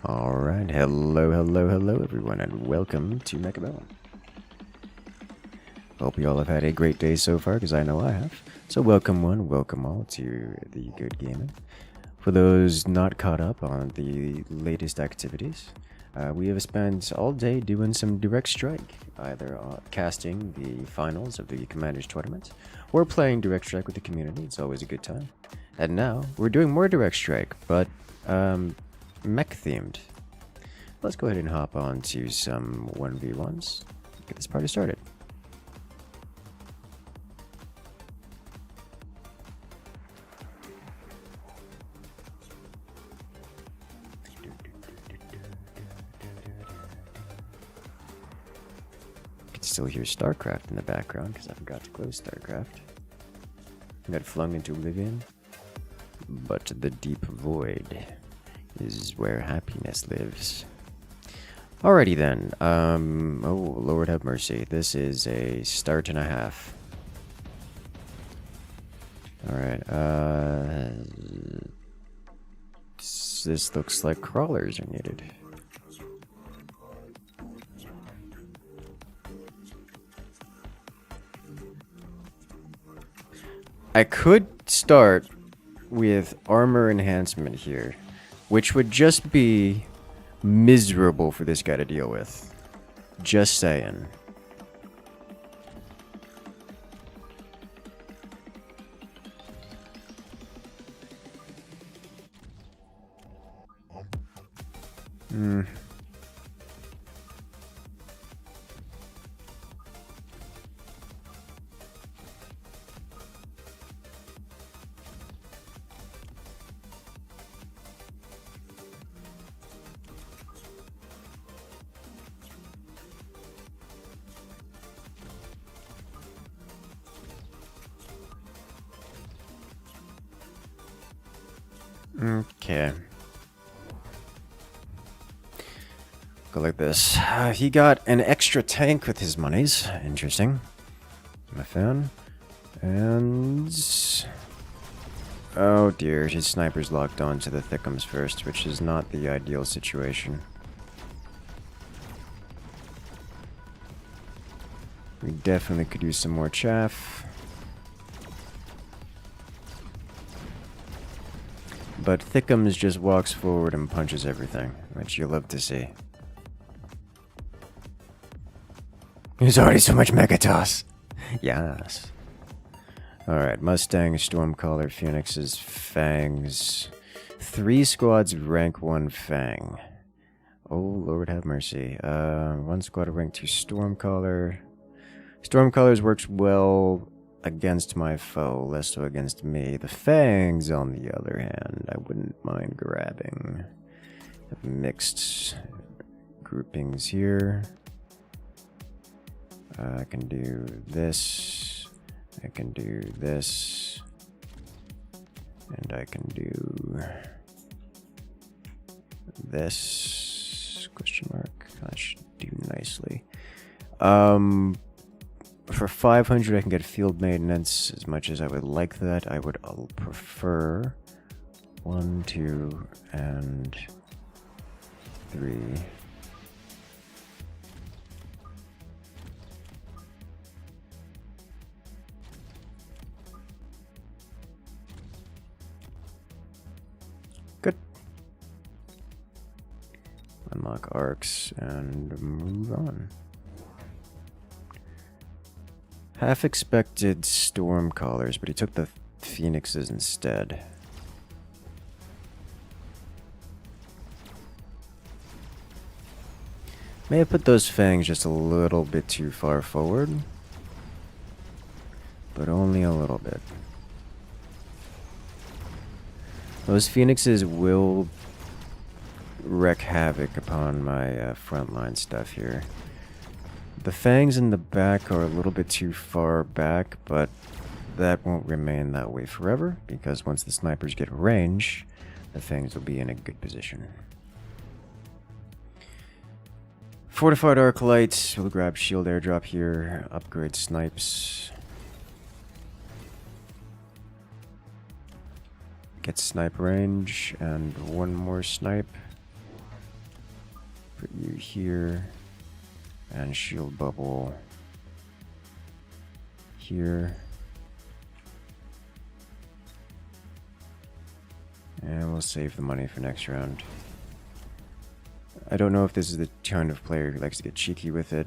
Alright, hello everyone, and welcome to Mechabellum. Hope you all have had a great day so far, because I know I have. So welcome one, welcome all to the Good Gaming. For those not caught up on the latest activities, we have spent all day doing some direct strike, either casting the finals of the Commanders Tournament, or playing direct strike with the community. It's always a good time. And now, we're doing more direct strike, but mech themed. Let's go ahead and hop on to some 1v1s. Get this party started. You can still hear StarCraft in the background because I forgot to close StarCraft. I got flung into oblivion. But the deep void is where happiness lives. Alrighty then. Oh, Lord have mercy. This is a start and a half. Alright, this looks like crawlers are needed. I could start with armor enhancement here, which would just be miserable for this guy to deal with. Just saying. Okay. Go like this. He got an extra tank with his monies. Interesting. I'm a fan. And... oh dear, his sniper's locked on to the thickums first, which is not the ideal situation. We definitely could use some more chaff. But Thickums just walks forward and punches everything, which you love to see. There's already so much Megatos. Yes. Alright, Mustang, Stormcaller, Phoenixes, Fangs. 3 squads rank 1 Fang. Oh, Lord have mercy. 1 squad of rank 2 Stormcaller. Stormcallers works well against my foe, less so against me. The Fangs, on the other hand, I wouldn't mind grabbing. Have mixed groupings here. I can do this. I can do this. And I can do this. Question mark. That should do nicely. For 500, I can get field maintenance. As much as I would like that, I would prefer 1, 2, and 3. Good. Unlock arcs and move on. Half expected Stormcallers, but he took the Phoenixes instead. May have put those Fangs just a little bit too far forward, but only a little bit. Those Phoenixes will wreak havoc upon my frontline stuff here. The Fangs in the back are a little bit too far back, but that won't remain that way forever, because once the snipers get range, the Fangs will be in a good position. Fortified Arclight, we'll grab shield airdrop here, upgrade snipes. Get snipe range, and one more snipe. Put you here. And shield bubble here. And we'll save the money for next round. I don't know if this is the kind of player who likes to get cheeky with it.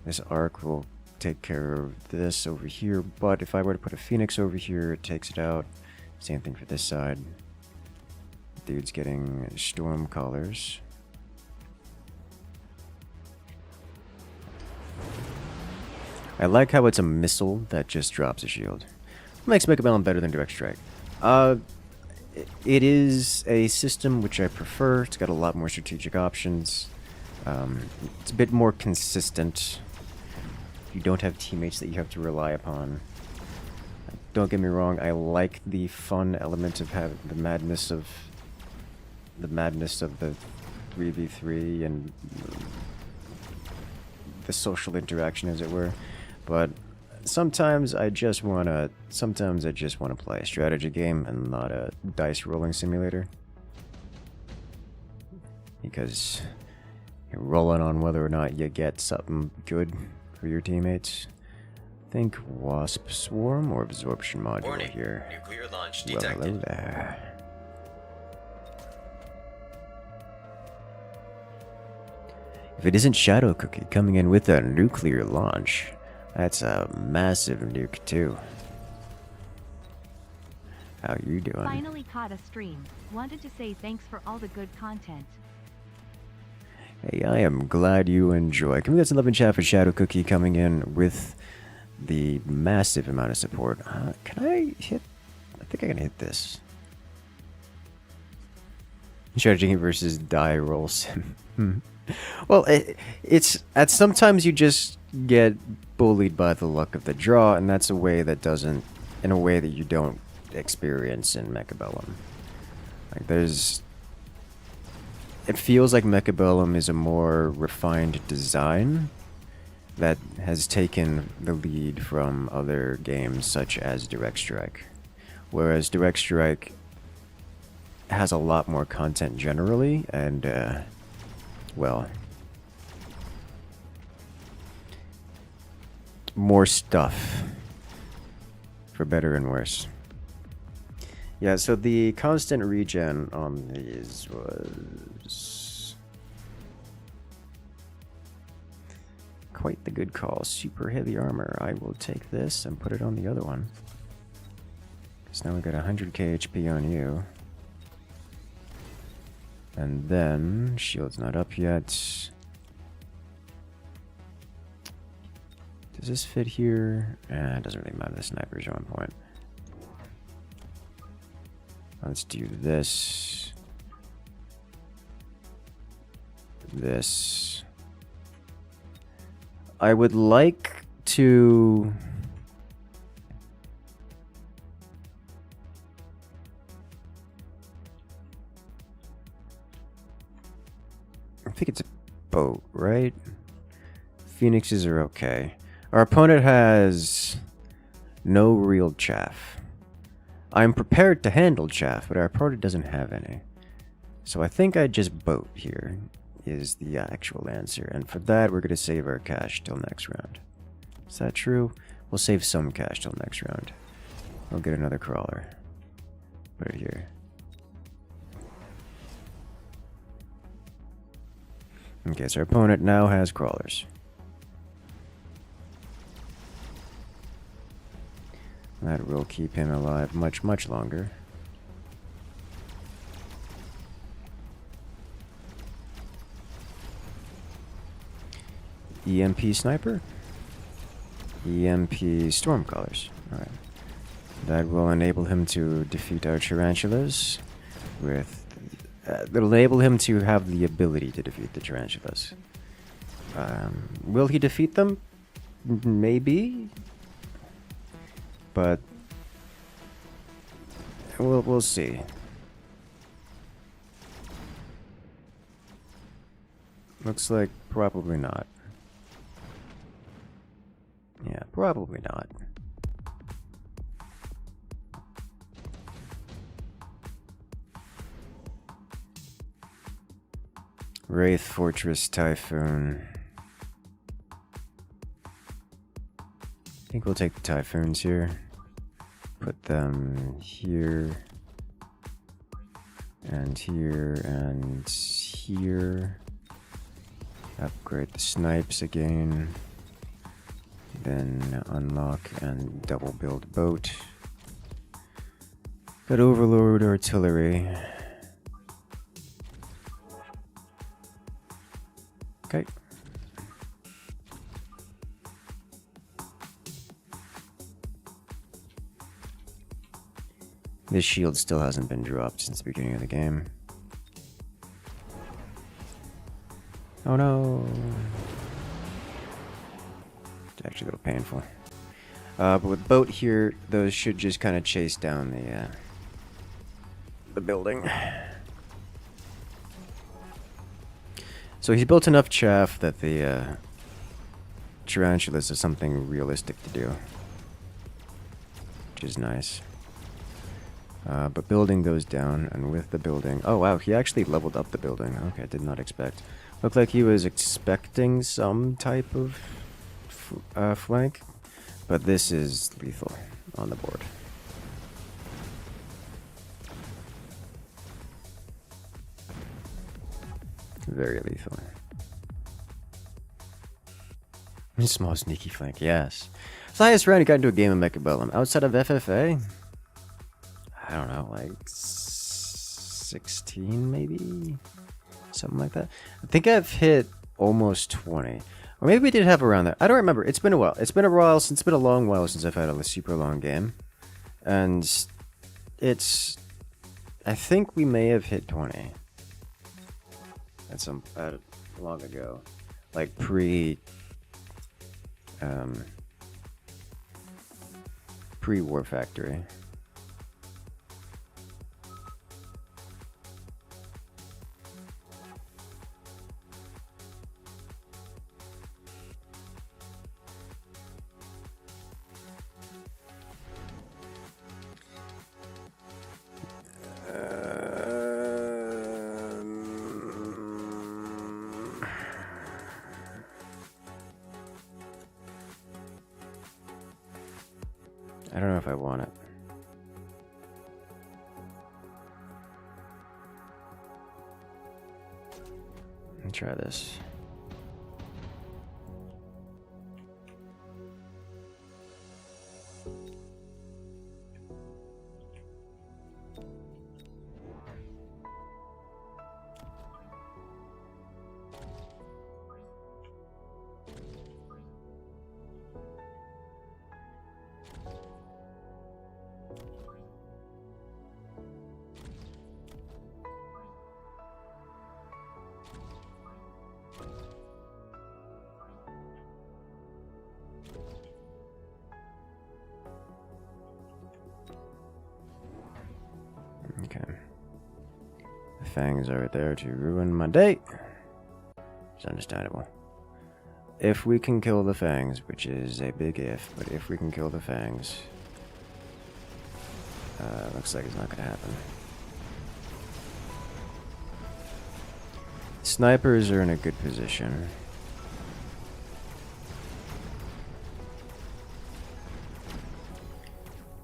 This arc will take care of this over here, but if I were to put a Phoenix over here, it takes it out. Same thing for this side. Dude's getting storm collars. I like how it's a missile that just drops a shield. What makes Mechabellum better than Direct Strike? It is a system which I prefer. It's got a lot more strategic options. It's a bit more consistent. You don't have teammates that you have to rely upon. Don't get me wrong, I like the fun element of having the madness of the 3v3 and the social interaction, as it were. But sometimes I just wanna play a strategy game and not a dice rolling simulator. Because you're rolling on whether or not you get something good for your teammates. Think Wasp Swarm or Absorption Module. Warning, here. Nuclear launch detected. Well, hello there. If it isn't Shadow Cookie coming in with a nuclear launch, that's a massive nuke too. How you doing? Finally caught a stream. Wanted to say thanks for all the good content. Hey, I am glad you enjoy. Can we get some love and chat for Shadow Cookie coming in with the massive amount of support? Can I hit? I think I can hit this. Strategy versus die roll sim. Well, it's at sometimes you just get bullied by the luck of the draw, and that's a way that you don't experience in Mechabellum. Like it feels like Mechabellum is a more refined design that has taken the lead from other games such as Direct Strike. Whereas Direct Strike has a lot more content generally, and well, more stuff, for better and worse. Yeah, so the constant regen on these was quite the good call. Super heavy armor. I will take this and put it on the other one. So now we got 100k HP on you. And then, shield's not up yet. Does this fit here? It doesn't really matter, the sniper's on point. Let's do this. This. I would like to... I think it's a boat, right? Phoenixes are okay. Our opponent has no real chaff. I'm prepared to handle chaff, but our opponent doesn't have any. So I think I'd just boat here is the actual answer. And for that, we're going to save our cash till next round. Is that true? We'll save some cash till next round. We'll get another crawler. Put it here. Okay, so our opponent now has crawlers. That will keep him alive much, much longer. EMP Sniper? EMP Stormcallers. Alright. That will enable him to defeat our Tarantulas with... it'll enable him to have the ability to defeat the Tarantulas. Will he defeat them? Maybe. But we'll see. Looks like probably not. Yeah, probably not. Wraith, Fortress, Typhoon. I think we'll take the Typhoons here. Put them here. And here and here. Upgrade the snipes again. Then unlock and double build boat. Got Overlord Artillery. Okay. This shield still hasn't been dropped since the beginning of the game. Oh no! It's actually a little painful. But with boat here, those should just kind of chase down the building. So he's built enough chaff that the tarantulas is something realistic to do, which is nice. But building goes down, and with the building... Oh wow, he actually leveled up the building. Okay, did not expect. Looked like he was expecting some type of flank, but this is lethal on the board. Very lethal. Small sneaky flank, yes. It's the highest round you got into a game of Mechabellum. Outside of FFA? I don't know, like 16 maybe? Something like that. I think I've hit almost 20. Or maybe we did have around there. I don't remember. It's been a while. It's been a long while since I've had a super long game. And it's... I think we may have hit 20. Long ago. Like pre-War Factory. I don't know if I want it. Let me try this. Okay. The fangs are there to ruin my day. It's understandable. If we can kill the fangs, which is a big if, but if we can kill the fangs, looks like it's not gonna happen. Snipers are in a good position.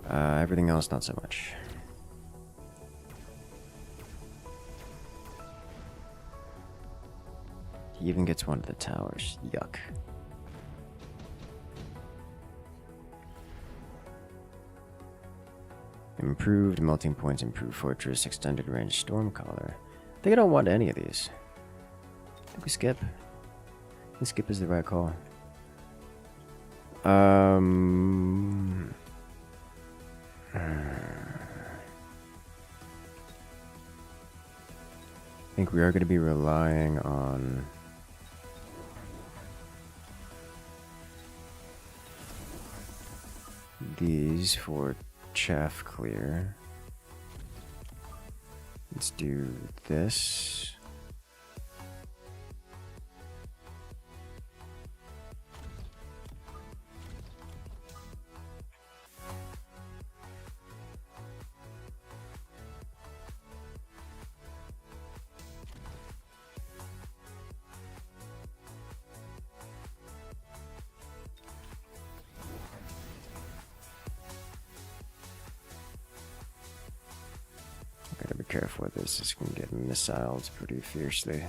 Everything else, not so much. He even gets one of the towers. Yuck. Improved melting points, improved fortress, extended range stormcaller. I think I don't want any of these. I think we skip. I think skip is the right call. I think we are going to be relying on these for chaff clear. Let's do this. careful with this. This can get missiled pretty fiercely.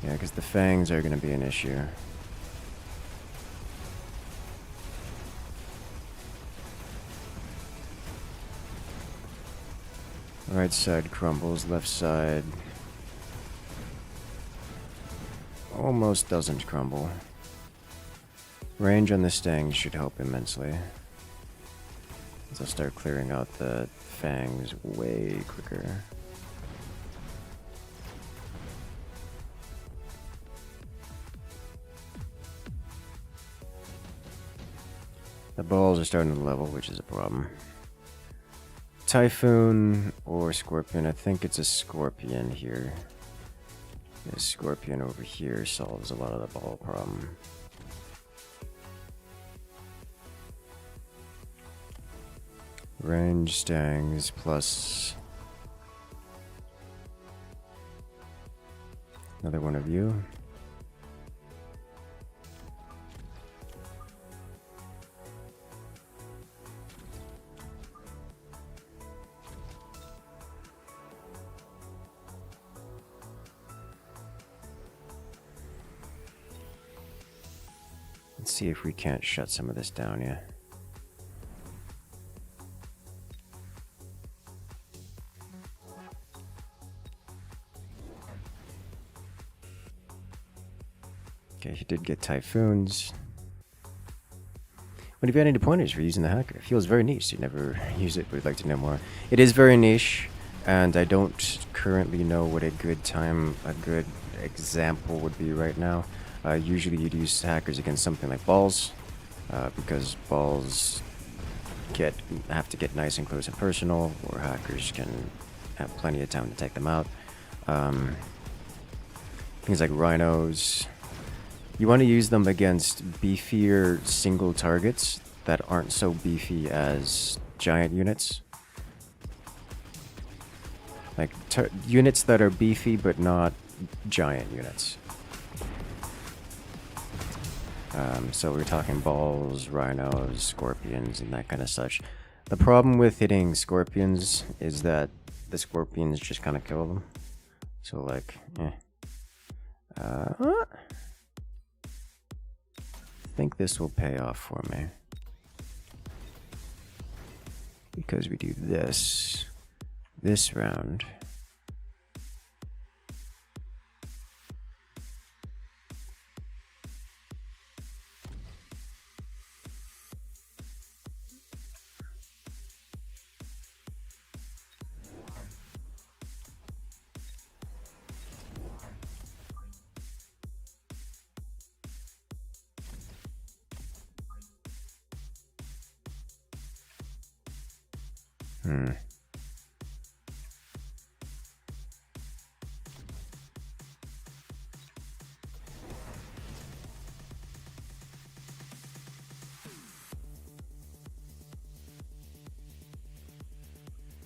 Yeah, because the fangs are going to be an issue. Right side crumbles, left side almost doesn't crumble. Range on the stangs should help immensely. As I'll start clearing out the fangs way quicker. The balls are starting to level, which is a problem. Typhoon or Scorpion. I think it's a Scorpion here. The Scorpion over here solves a lot of the ball problem. Range stangs plus another one of you. Let's see if we can't shut some of this down, yeah. Okay, he did get Typhoons. What have you got any pointers for using the hacker? It feels very niche. You never use it, but would like to know more. It is very niche, and I don't currently know what a good example would be right now. Usually you'd use hackers against something like balls, because balls have to get nice and close and personal, or hackers can have plenty of time to take them out. Things like rhinos. You want to use them against beefier single targets that aren't so beefy as giant units. Like units that are beefy but not giant units. So we're talking balls, rhinos, scorpions, and that kind of such. The problem with hitting scorpions is that the scorpions just kind of kill them. So like, I think this will pay off for me. Because we do this round.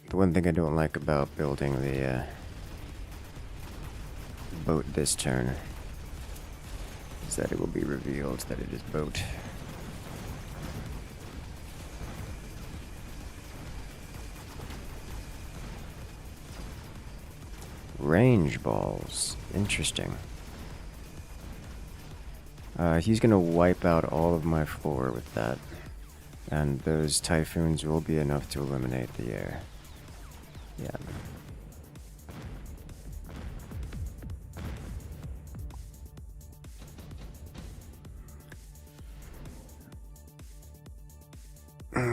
The one thing I don't like about building the boat this turn is that it will be revealed that it is boat. Range balls. Interesting. He's gonna wipe out all of my floor with that. And those typhoons will be enough to eliminate the air. Yeah.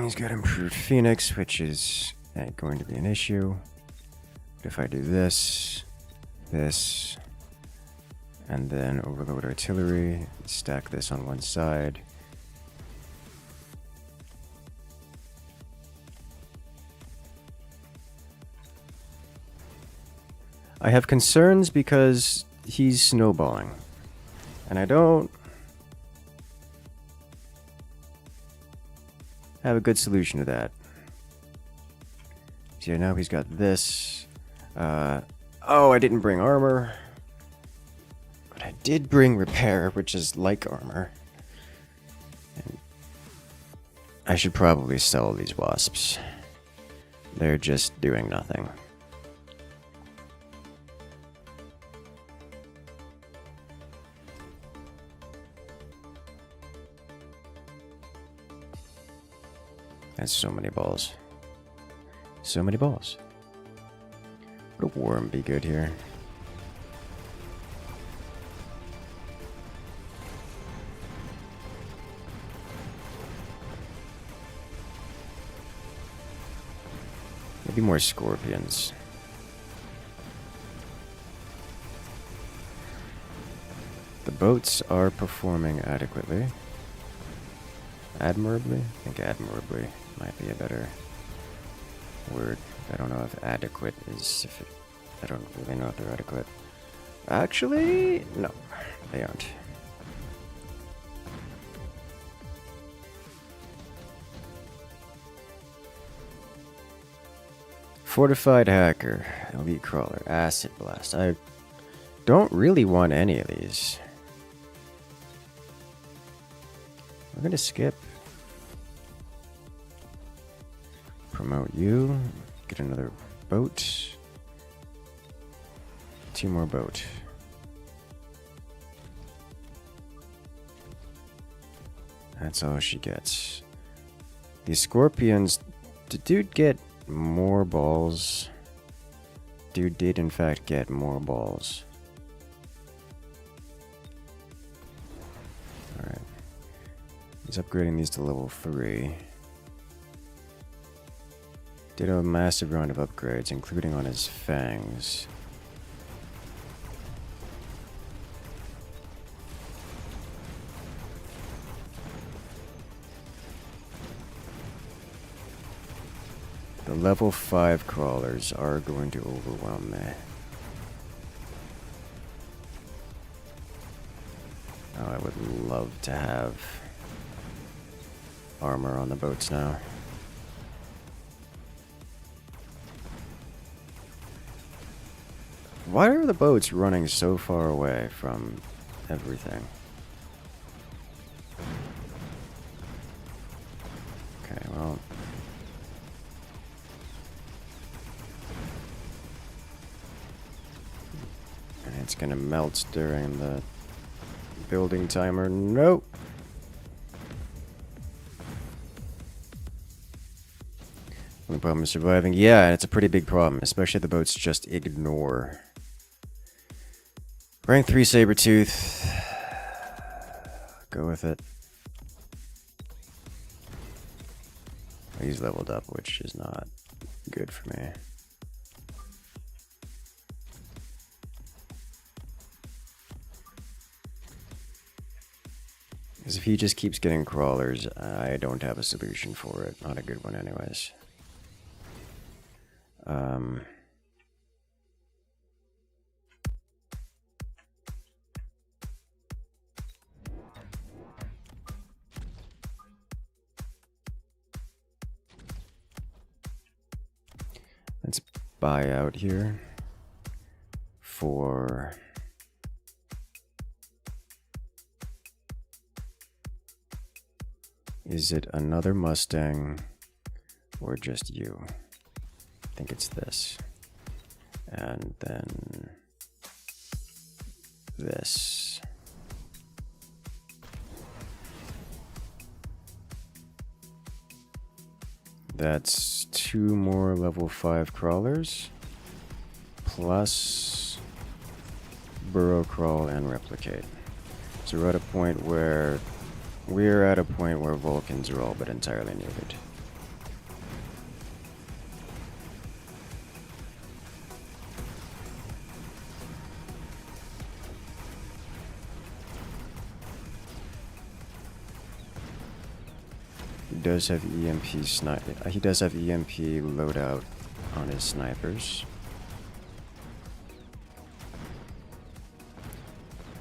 He's got improved Phoenix, which is going to be an issue. But if I do this, and then overload artillery, stack this on one side. I have concerns because he's snowballing, and I don't have a good solution to that. So now he's got this. Oh, I didn't bring armor, but I did bring repair, which is like armor. And I should probably sell these wasps. They're just doing nothing. That's so many balls. So many balls. Would a worm be good here? Maybe more scorpions. The boats are performing adequately. Admirably? I think admirably might be a better word. I don't know if adequate is... I don't really know if they're adequate. Actually, no. They aren't. Fortified Hacker, Elite Crawler, Acid Blast. I don't really want any of these. We're gonna skip. Promote you. Get another boat. 2 more boat. That's all she gets. These scorpions. Did dude get more balls? Dude did in fact get more balls. Alright. He's upgrading these to level 3. Did a massive round of upgrades, including on his fangs. The level 5 crawlers are going to overwhelm me. Oh, I would love to have armor on the boats now. Why are the boats running so far away from everything? Okay, well... and it's gonna melt during the building timer. Nope! Only problem is surviving. Yeah, and it's a pretty big problem, especially if the boats just ignore. Rank 3 Sabertooth. Go with it. He's leveled up, which is not good for me. Because if he just keeps getting crawlers, I don't have a solution for it. Not a good one anyways. Let's buy out here for... Is it another Mustang or just you? I think it's this. And then this. That's 2 more level 5 crawlers, plus burrow crawl and replicate. So we're at a point where Vulcans are all but entirely needed. He does have EMP sniper. He does have EMP loadout on his snipers.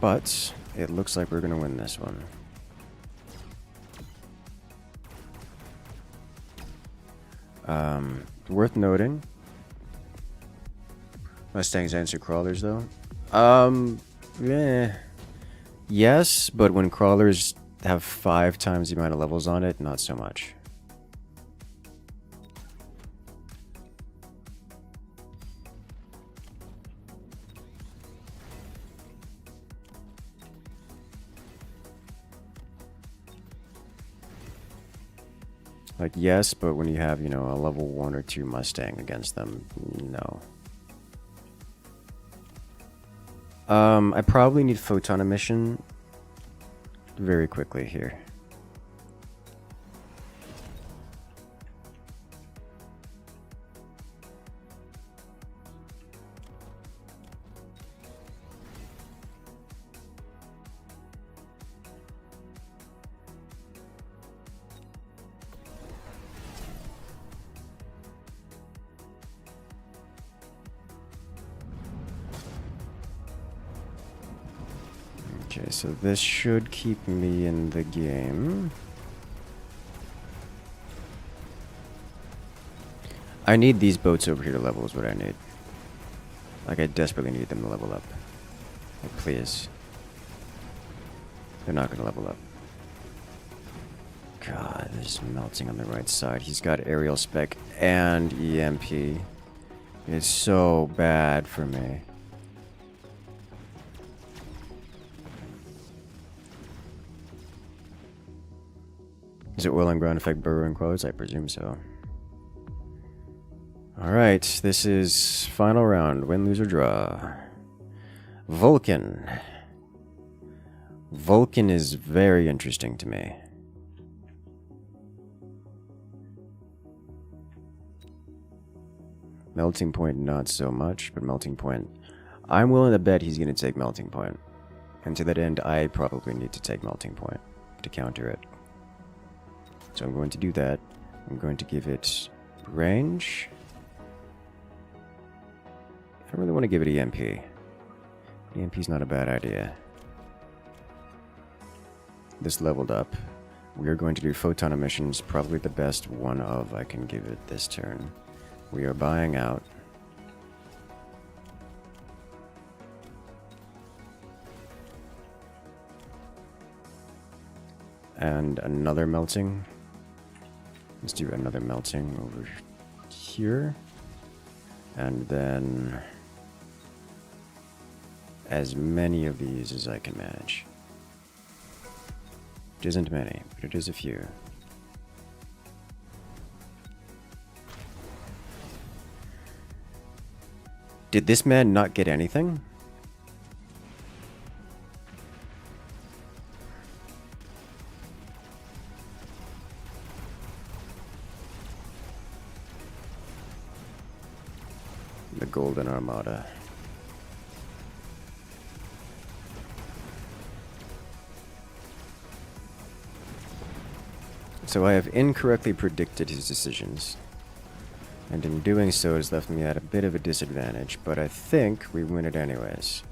But it looks like we're gonna win this one. Worth noting. Mustangs answer crawlers though. Yes, but when crawlers have 5 times the amount of levels on it, not so much. Like, yes, but when you have, you know, a level 1 or 2 Mustang against them, no. I probably need photon emission very quickly here. Okay, so this should keep me in the game. I need these boats over here to level is what I need. Like, I desperately need them to level up. Like, please. They're not going to level up. God, this is melting on the right side. He's got aerial spec and EMP. It's so bad for me. Is it oil and ground effect burrowing quotes? I presume so. Alright, this is final round. Win, lose, or draw. Vulcan. Vulcan is very interesting to me. Melting Point, not so much, but Melting Point. I'm willing to bet he's going to take Melting Point. And to that end, I probably need to take Melting Point to counter it. So I'm going to do that. I'm going to give it range. I don't really want to give it EMP. EMP's not a bad idea. This leveled up. We are going to do photon emissions, probably the best one of I can give it this turn. We are buying out. And another melting. Let's do another melting over here. And then as many of these as I can manage. It isn't many, but it is a few. Did this man not get anything? The Golden Armada. So I have incorrectly predicted his decisions. And in doing so, has left me at a bit of a disadvantage, but I think we win it anyways.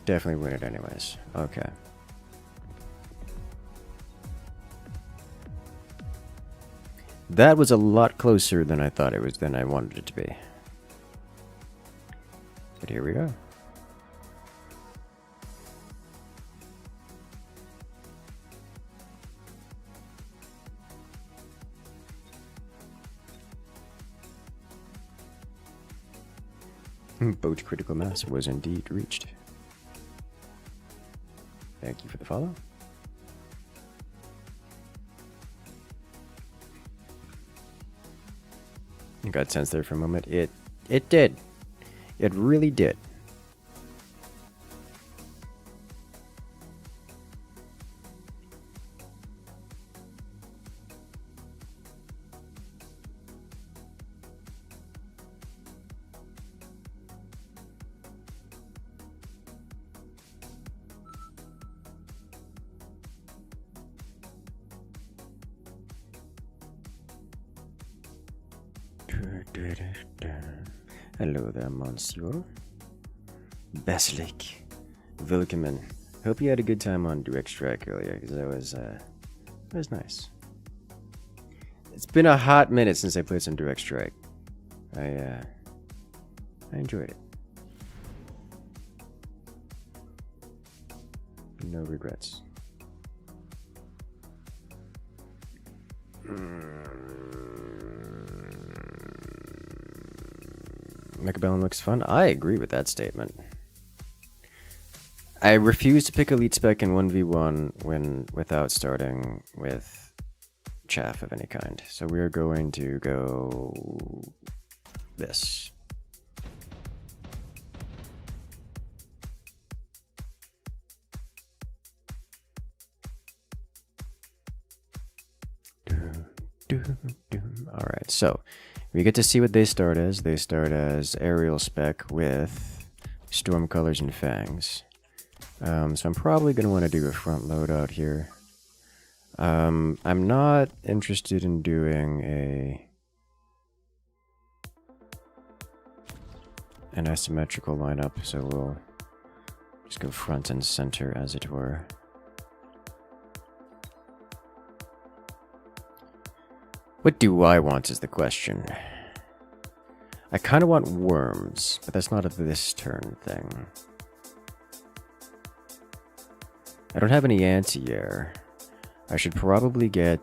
Definitely win it anyways. Okay. That was a lot closer than I thought it was, than I wanted it to be. But here we go. Boat critical mass was indeed reached. Thank you for the follow. You got tense there for a moment. It did. It really did. Hello there, Monsieur. Basilic. Vilkeman. Hope you had a good time on Direct Strike earlier, because that was nice. It's been a hot minute since I played some Direct Strike. I enjoyed it. No regrets. Mechabellum looks fun. I agree with that statement. I refuse to pick elite spec in 1v1 without starting with chaff of any kind. So we're going to go this. Alright, so we get to see what they start as. They start as aerial spec with storm colors and fangs. So I'm probably going to want to do a front load out here. I'm not interested in doing an asymmetrical lineup, so we'll just go front and center, as it were. What do I want is the question. I kind of want worms, but that's not a this turn thing. I don't have any anti-air. I should probably get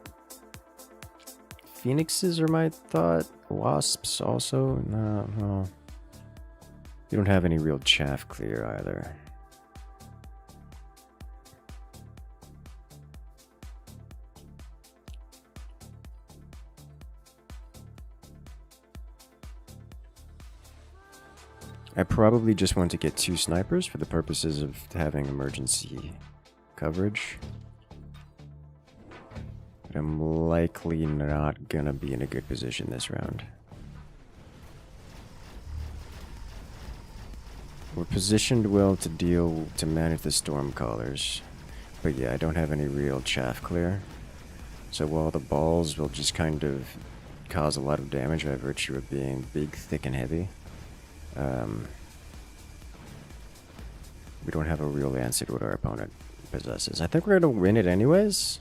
phoenixes, are my thought. Wasps also? No. You don't have any real chaff clear either. I probably just want to get 2 snipers for the purposes of having emergency coverage. But I'm likely not gonna be in a good position this round. We're positioned well to manage the storm callers. But yeah, I don't have any real chaff clear. So while the balls will just kind of cause a lot of damage by virtue of being big, thick, and heavy, we don't have a real answer to what our opponent possesses. I think we're going to win it anyways.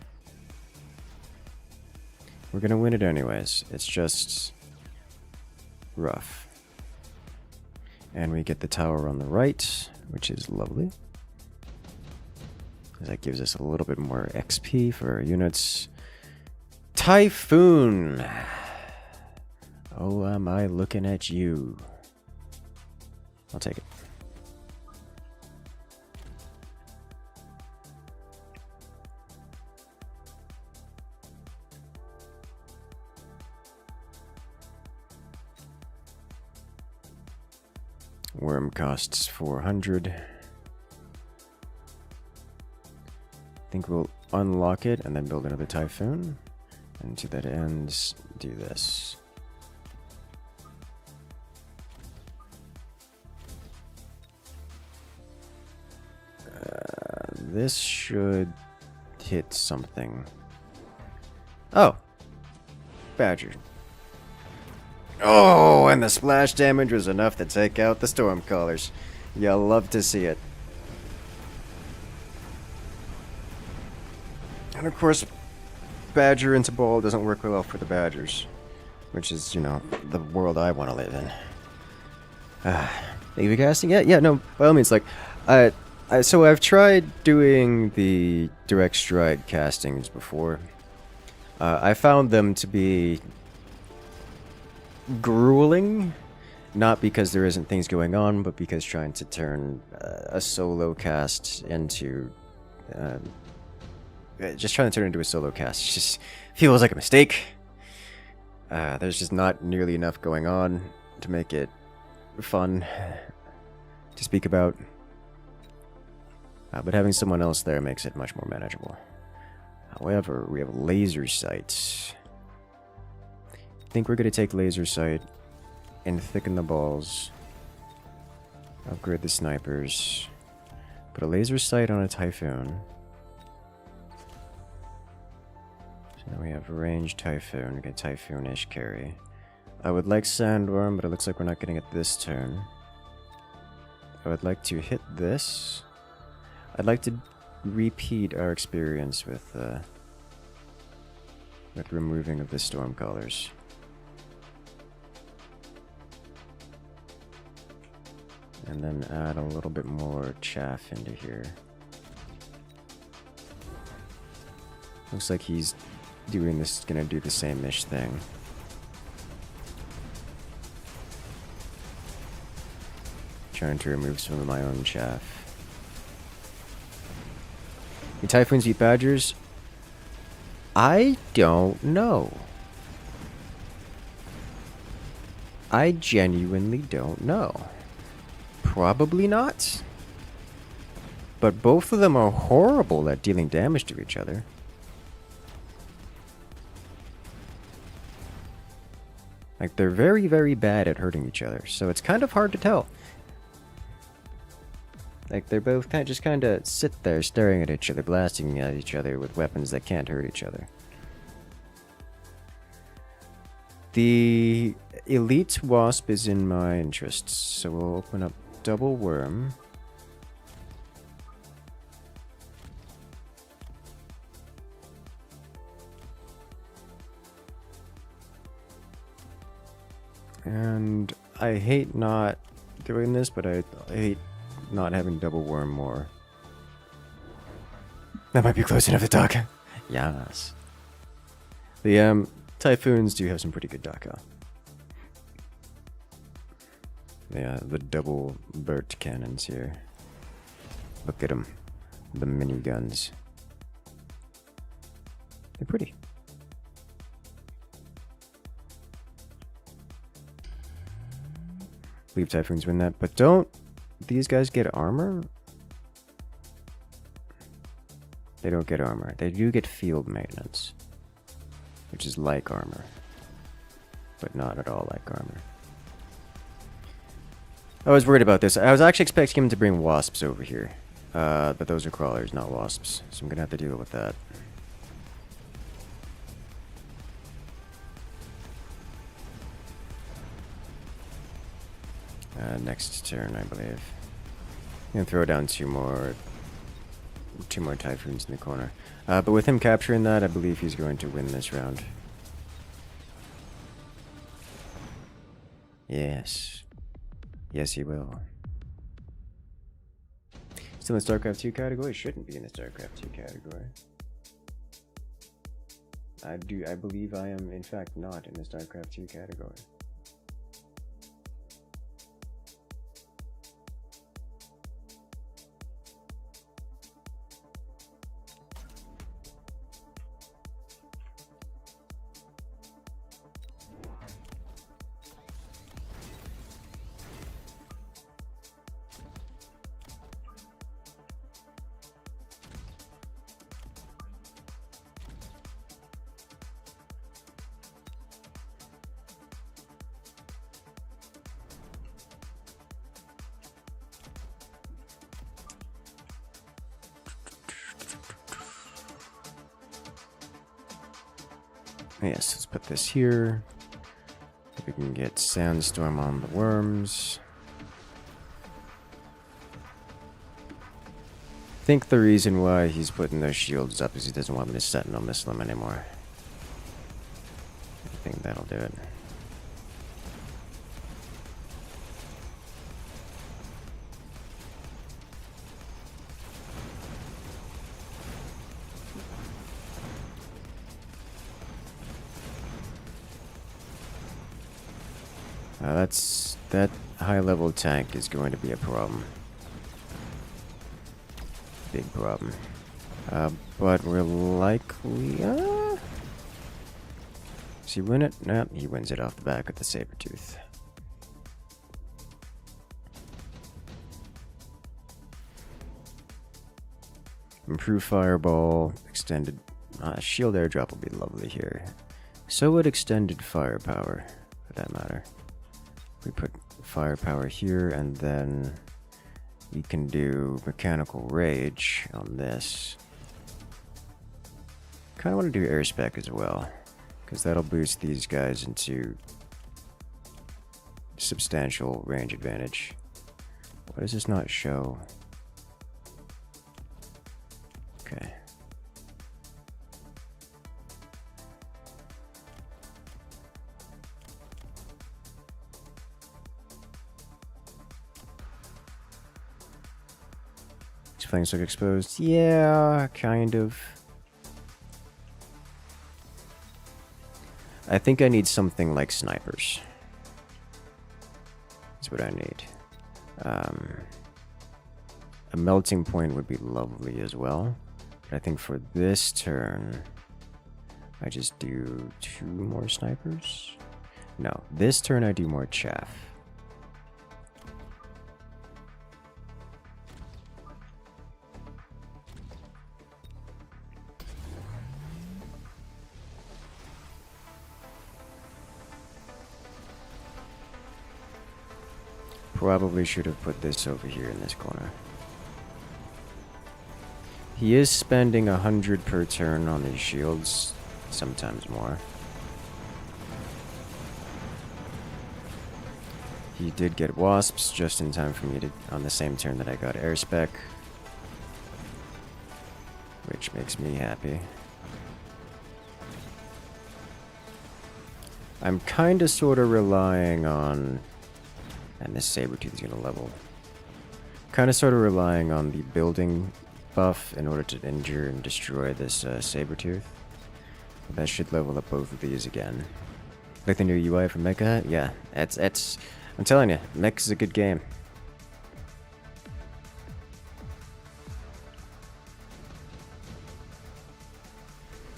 We're going to win it anyways. It's just rough. And we get the tower on the right, which is lovely. That gives us a little bit more XP for our units. Typhoon! Oh, am I looking at you? I'll take it. Worm costs 400. I think we'll unlock it and then build another Typhoon. And to that end, do this. This should hit something. Oh! Badger. Oh, and the splash damage was enough to take out the storm callers. You'll love to see it. And of course, Badger into ball doesn't work well for the Badgers. Which is, you know, the world I want to live in. AV casting? Yeah, no, by all means, like, so I've tried doing the direct stride castings before. I found them to be grueling, not because there isn't things going on, but because trying to turn a solo cast into just trying to turn it into a solo cast just feels like a mistake. There's just not nearly enough going on to make it fun to speak about, but having someone else there makes it much more manageable. However, we have laser sights. I think we're going to take laser sight and thicken the balls, upgrade the snipers, put a laser sight on a Typhoon. So now we have range Typhoon, get Typhoon-ish carry. I would like Sandworm, but it looks like we're not getting it this turn. I would like to hit this. I'd like to repeat our experience with removing of the storm callers. And then add a little bit more chaff into here. Looks like he's doing this, gonna do the same-ish thing. Trying to remove some of my own chaff. The Typhoons eat Badgers? I don't know. I genuinely don't know. Probably not. But both of them are horrible at dealing damage to each other. Like, they're very, very bad at hurting each other, so it's kind of hard to tell. Like, they're both just kind of sit there staring at each other, blasting at each other with weapons that can't hurt each other. The Elite Wasp is in my interests, so we'll open up Double Worm. And I hate not doing this, but I hate not having Double Worm more. That might be close enough to talk. Yes. The Typhoons do have some pretty good Daka. Yeah, the double Burt cannons here. Look at them. The miniguns. They're pretty. I believe Typhoons win that, but don't these guys get armor? They don't get armor. They do get field maintenance, which is like armor, but not at all like armor. I was worried about this. I was actually expecting him to bring wasps over here, but those are crawlers, not wasps, so I'm gonna have to deal with that. Next turn, I believe. I'm gonna throw down two more Typhoons in the corner. But with him capturing that, I believe he's going to win this round. Yes. Yes, he will. Still in the StarCraft 2 category? Shouldn't be in the StarCraft 2 category. I believe I am, in fact, not in the StarCraft 2 category. Yes, let's put this here. We can get Sandstorm on the worms. I think the reason why he's putting those shields up is he doesn't want me to Sentinel missile them anymore. I think that'll do it. That high-level tank is going to be a problem. Big problem. But we're likely... Does he win it? No, he wins it off the back of the Sabertooth. Improve Fireball, extended... shield airdrop will be lovely here. So would extended Firepower, for that matter. We put Firepower here, and then we can do Mechanical Rage on this. Kind of want to do Air Spec as well, because that'll boost these guys into substantial range advantage. Why does this not show? Okay. Flanks look exposed. Yeah, kind of. I think I need something like snipers. That's what I need. A melting point would be lovely as well. But I think for this turn, I just do 2 more snipers. No, this turn I do more chaff. Probably should have put this over here in this corner. He is spending 100 per turn on his shields, sometimes more. He did get wasps just in time for me to, on the same turn that I got air spec, which makes me happy. I'm kinda sorta relying on, and this Sabertooth is gonna level. Kinda sorta relying on the building buff in order to injure and destroy this Sabertooth. But that should level up both of these again. Like the new UI for Mecha? Yeah, it's I'm telling you, Mechs is a good game.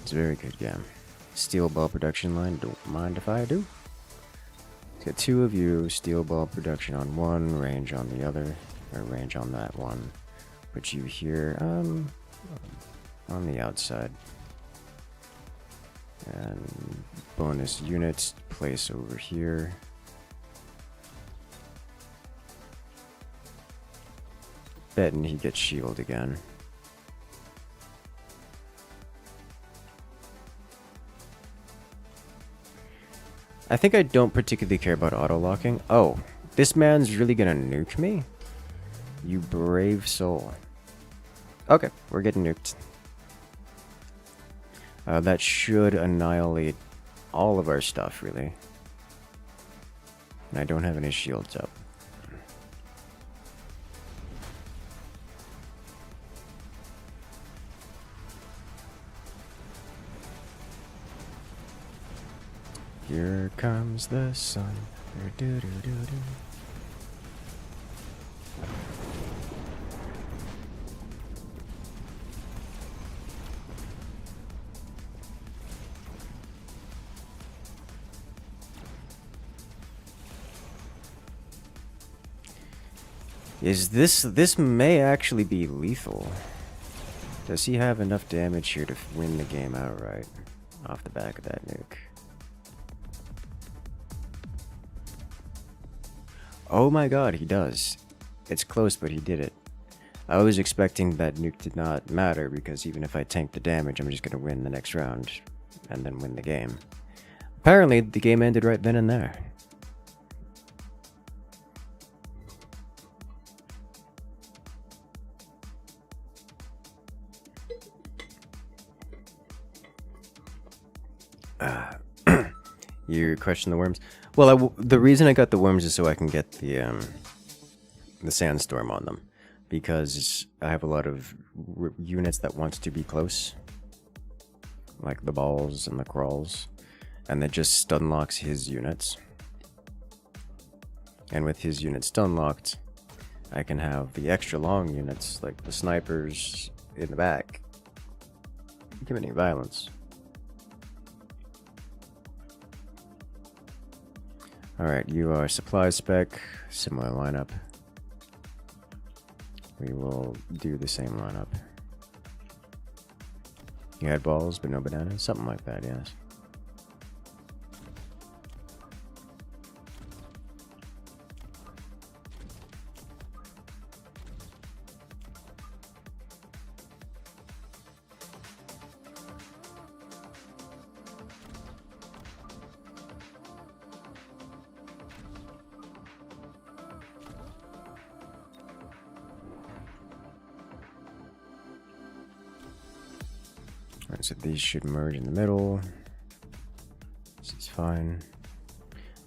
It's a very good game. Steel ball production line, don't mind if I do. It's got 2 of you, steel ball production on one, range on the other, or range on that one. Put you here, on the outside. And bonus units, place over here. Betting he gets shield again. I think I don't particularly care about auto-locking. Oh, this man's really gonna nuke me? You brave soul. Okay, we're getting nuked. That should annihilate all of our stuff, really. And I don't have any shields up. Here comes the sun. Do, do, do, do. This may actually be lethal. Does he have enough damage here to win the game outright off the back of that nuke? Oh my god, he does. It's close, but he did it. I was expecting that nuke did not matter, because even if I tank the damage, I'm just gonna win the next round, and then win the game. Apparently, the game ended right then and there. You question the worms? Well, the reason I got the worms is so I can get the sandstorm on them, because I have a lot of units that want to be close, like the balls and the crawls, and that just stun locks his units. And with his units stun locked, I can have the extra long units, like the snipers in the back, committing violence. Alright, you are supply spec, similar lineup. We will do the same lineup. You had balls, but no bananas? Something like that, yes. Alright, so these should merge in the middle. This is fine.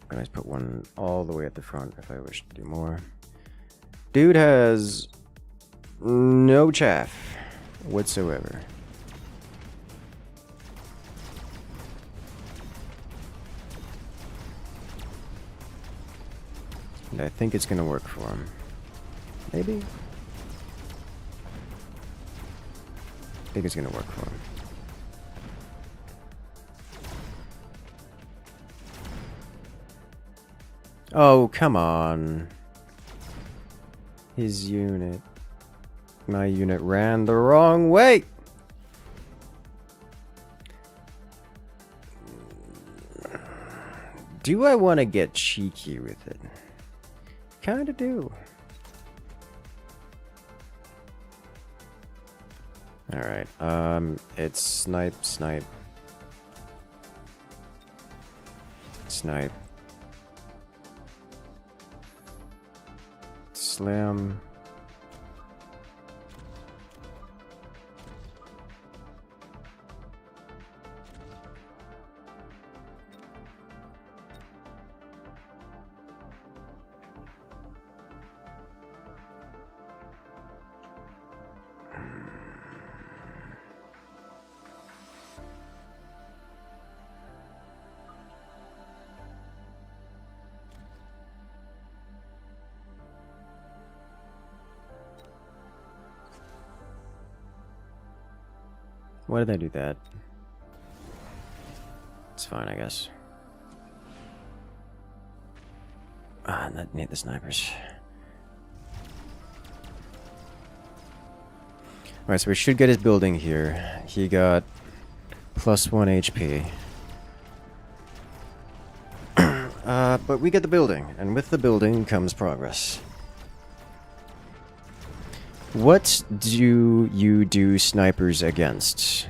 I'm gonna put one all the way at the front if I wish to do more. Dude has no chaff whatsoever. And I think it's gonna work for him. Maybe? think it's gonna work for him. Oh, come on. His unit. My unit ran the wrong way! Do I want to get cheeky with it? Kinda do. Alright, it's snipe. Slam. Why did I do that? It's fine, I guess. Ah, not need the snipers. Alright, so we should get his building here. He got +1 HP. But we get the building, and with the building comes progress. What do you do snipers against?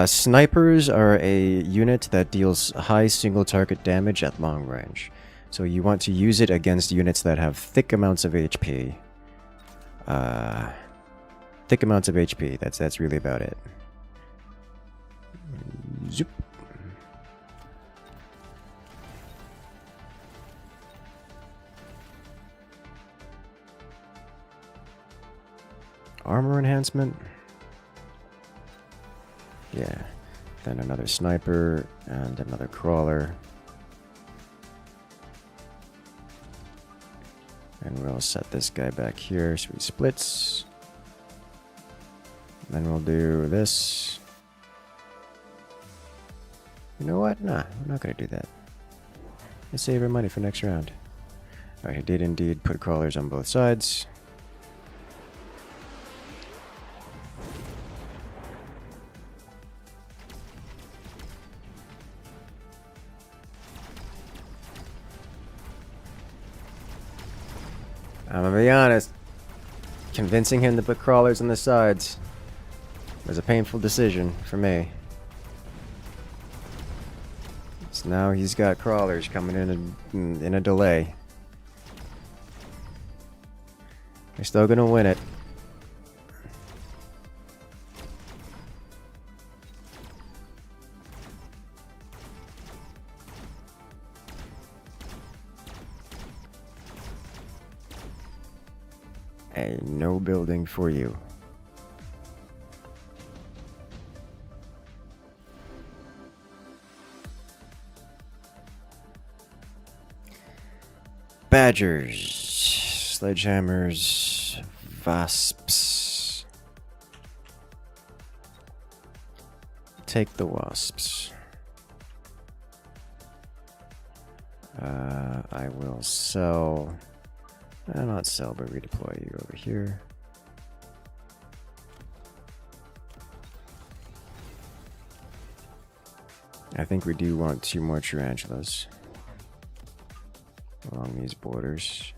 Snipers are a unit that deals high single target damage at long range. So you want to use it against units that have thick amounts of HP. Thick amounts of HP, that's really about it. Zoop. Armor enhancement? Yeah. Then another sniper and another crawler. And we'll set this guy back here so he splits. Then we'll do this. You know what? Nah, I'm not gonna do that. Let's save our money for next round. Alright, he did indeed put crawlers on both sides. I'm gonna be honest, convincing him to put crawlers on the sides was a painful decision for me. So now he's got crawlers coming in a delay. We're still gonna win it. No building for you. Badgers, sledgehammers, wasps. Take the wasps. I will sell. Not sell, but redeploy you over here. I think we do want 2 more tarantulas along these borders.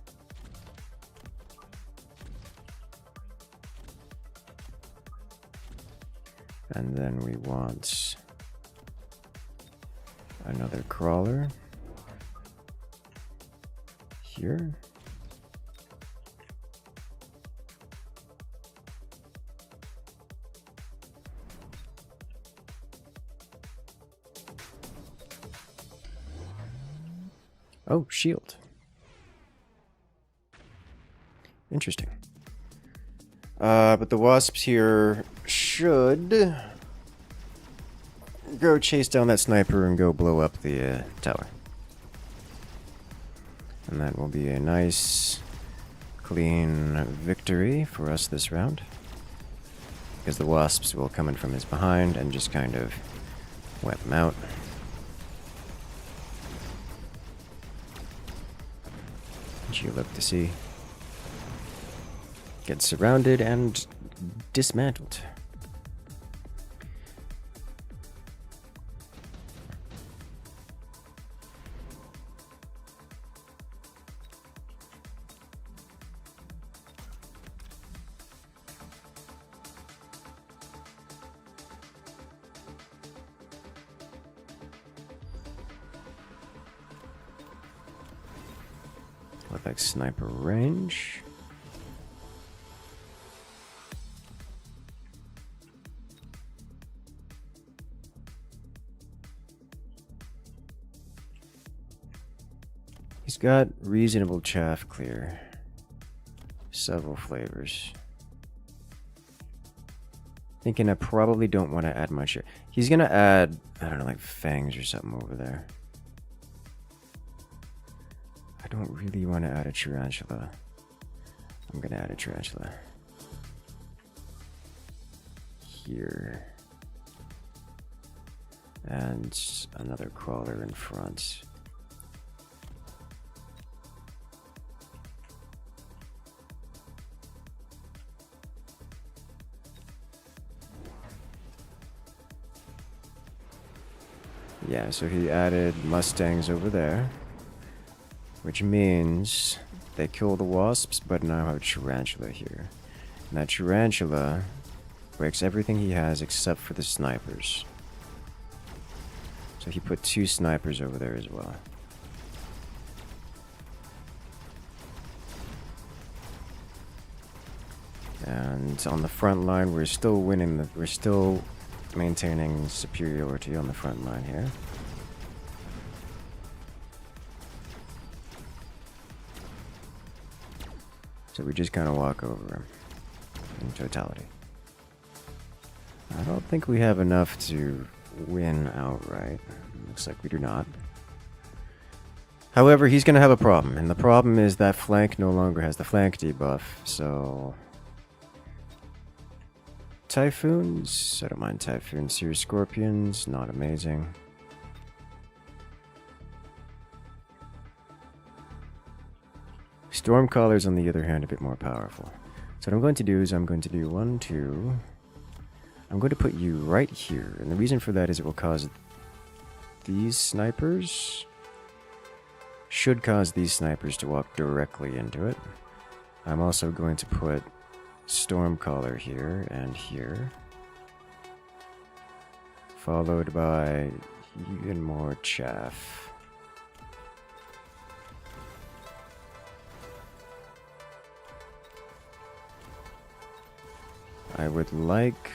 And then we want another crawler here. Oh, shield. Interesting. But the wasps here should go chase down that sniper and go blow up the tower. And that will be a nice, clean victory for us this round. because the wasps will come in from his behind and just kind of wipe him out. Which you look to see. Get surrounded and dismantled. Look like sniper range. He's got reasonable chaff clear. Several flavors. Thinking I probably don't want to add much here. He's gonna add, I don't know, like fangs or something over there. I don't really want to add a tarantula. I'm gonna add a tarantula. Here. And another crawler in front. Yeah, so he added mustangs over there, which means they kill the wasps, but now have a tarantula here. And that tarantula breaks everything he has except for the snipers. So he put 2 snipers over there as well. And on the front line, we're still winning. We're still maintaining superiority on the front line here. So we just kind of walk over him in totality. I don't think we have enough to win outright. Looks like we do not. However, he's going to have a problem, and the problem is that flank no longer has the flank debuff, so... Typhoons? I don't mind Typhoons here. Scorpions, not amazing. Stormcallers, on the other hand, a bit more powerful. So what I'm going to do is I'm going to do 1, 2... I'm going to put you right here, and the reason for that is it will cause these snipers... should cause these snipers to walk directly into it. I'm also going to put Stormcaller here and here, followed by even more chaff. I would like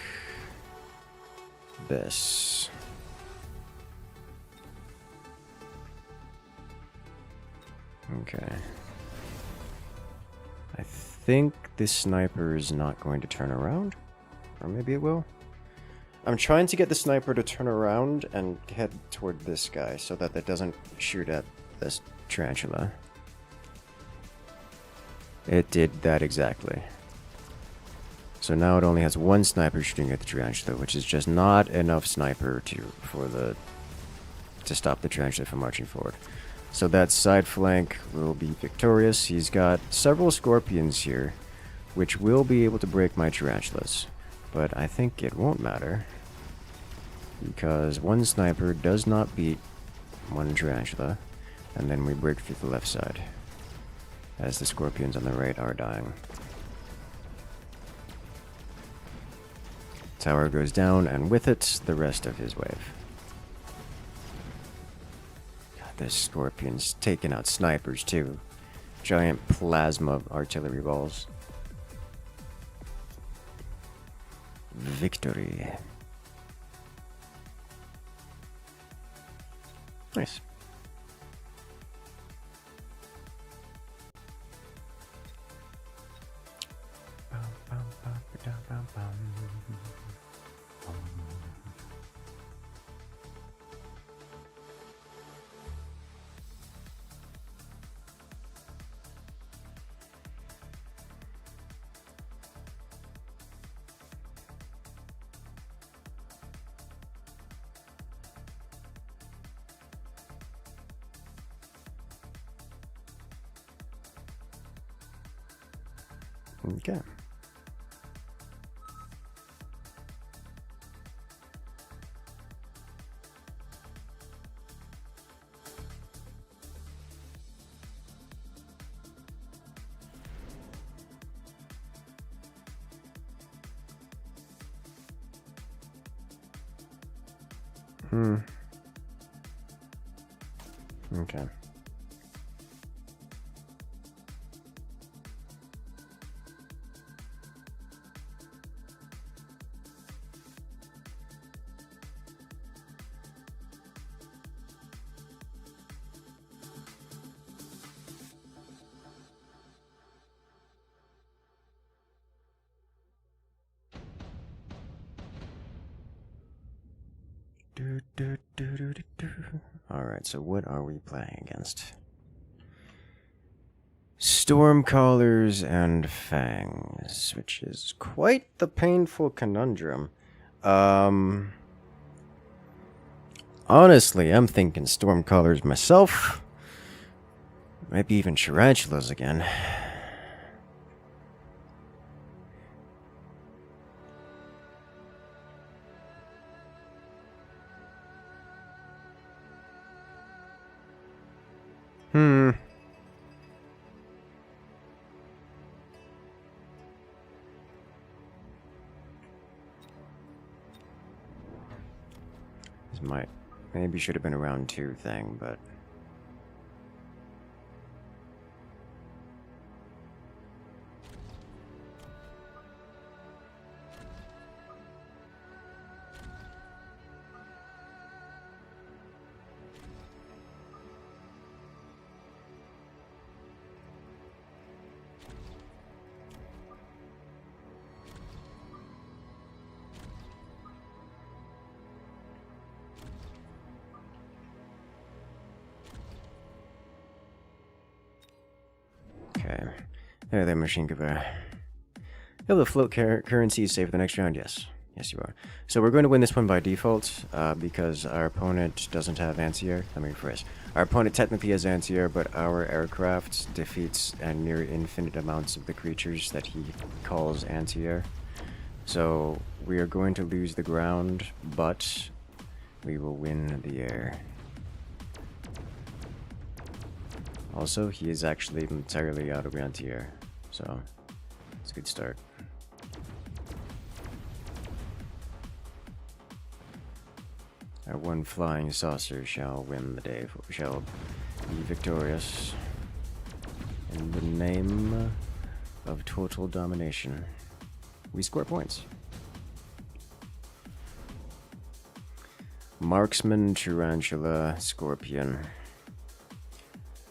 this. Okay. I think this sniper is not going to turn around. Or maybe it will. I'm trying to get the sniper to turn around and head toward this guy so that it doesn't shoot at this tarantula. It did that exactly. So now it only has 1 sniper shooting at the tarantula, which is just not enough sniper to stop the tarantula from marching forward. So that side flank will be victorious. He's got several scorpions here, which will be able to break my tarantulas. But I think it won't matter, because 1 sniper does not beat 1 tarantula, and then we break through the left side, as the scorpions on the right are dying. Tower goes down, and with it, the rest of his wave. This scorpion's taking out snipers too. Giant plasma artillery balls. Victory. Nice. Okay. Okay. Alright, so what are we playing against? Stormcallers and Fangs, which is quite the painful conundrum. Honestly, I'm thinking Stormcallers myself. Maybe even Tarantulas again. This might... maybe should have been a round 2 thing, but... okay. There, there, machine giver. You'll have float currency save for the next round, yes. Yes, you are. So we're going to win this one by default, because our opponent doesn't have anti-air. Let me rephrase. Our opponent technically has anti-air, but our aircraft defeats near infinite amounts of the creatures that he calls anti-air. So we are going to lose the ground, but we will win the air. Also, he is actually entirely out of anti-air, so it's a good start. Our one flying saucer shall win the day, shall be victorious in the name of total domination. We score points. Marksman, Tarantula, Scorpion.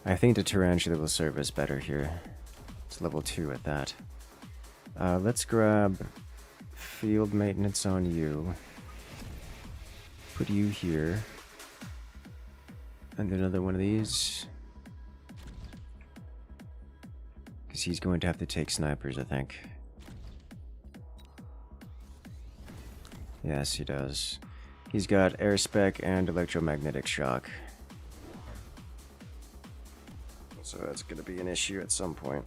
I think the Tarantula will serve us better here. It's level 2 at that. Let's grab field maintenance on you. Put you here. And another one of these. Because he's going to have to take snipers, I think. Yes, he does. He's got air spec and electromagnetic shock. So that's going to be an issue at some point.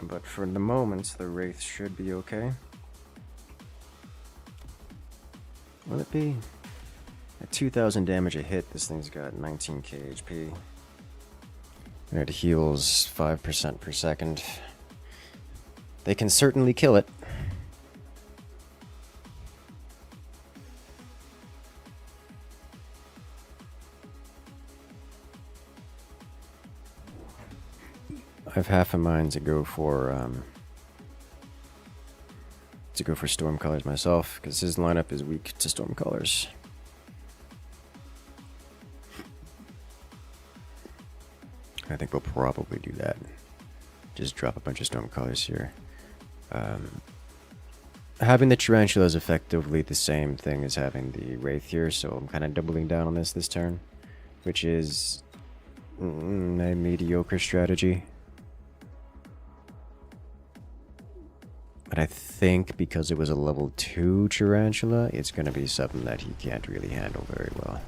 But for the moment, the Wraith should be okay. Will it be? At 2,000 damage a hit, this thing's got 19k HP. And it heals 5% per second. They can certainly kill it. I've half a mind to go for Stormcallers myself, because his lineup is weak to Stormcallers. I think we'll probably do that. Just drop a bunch of Stormcallers here. Having the Tarantula is effectively the same thing as having the Wraith here, so I'm kind of doubling down on this turn, which is a mediocre strategy. But I think because it was a level 2 Tarantula, it's going to be something that he can't really handle very well.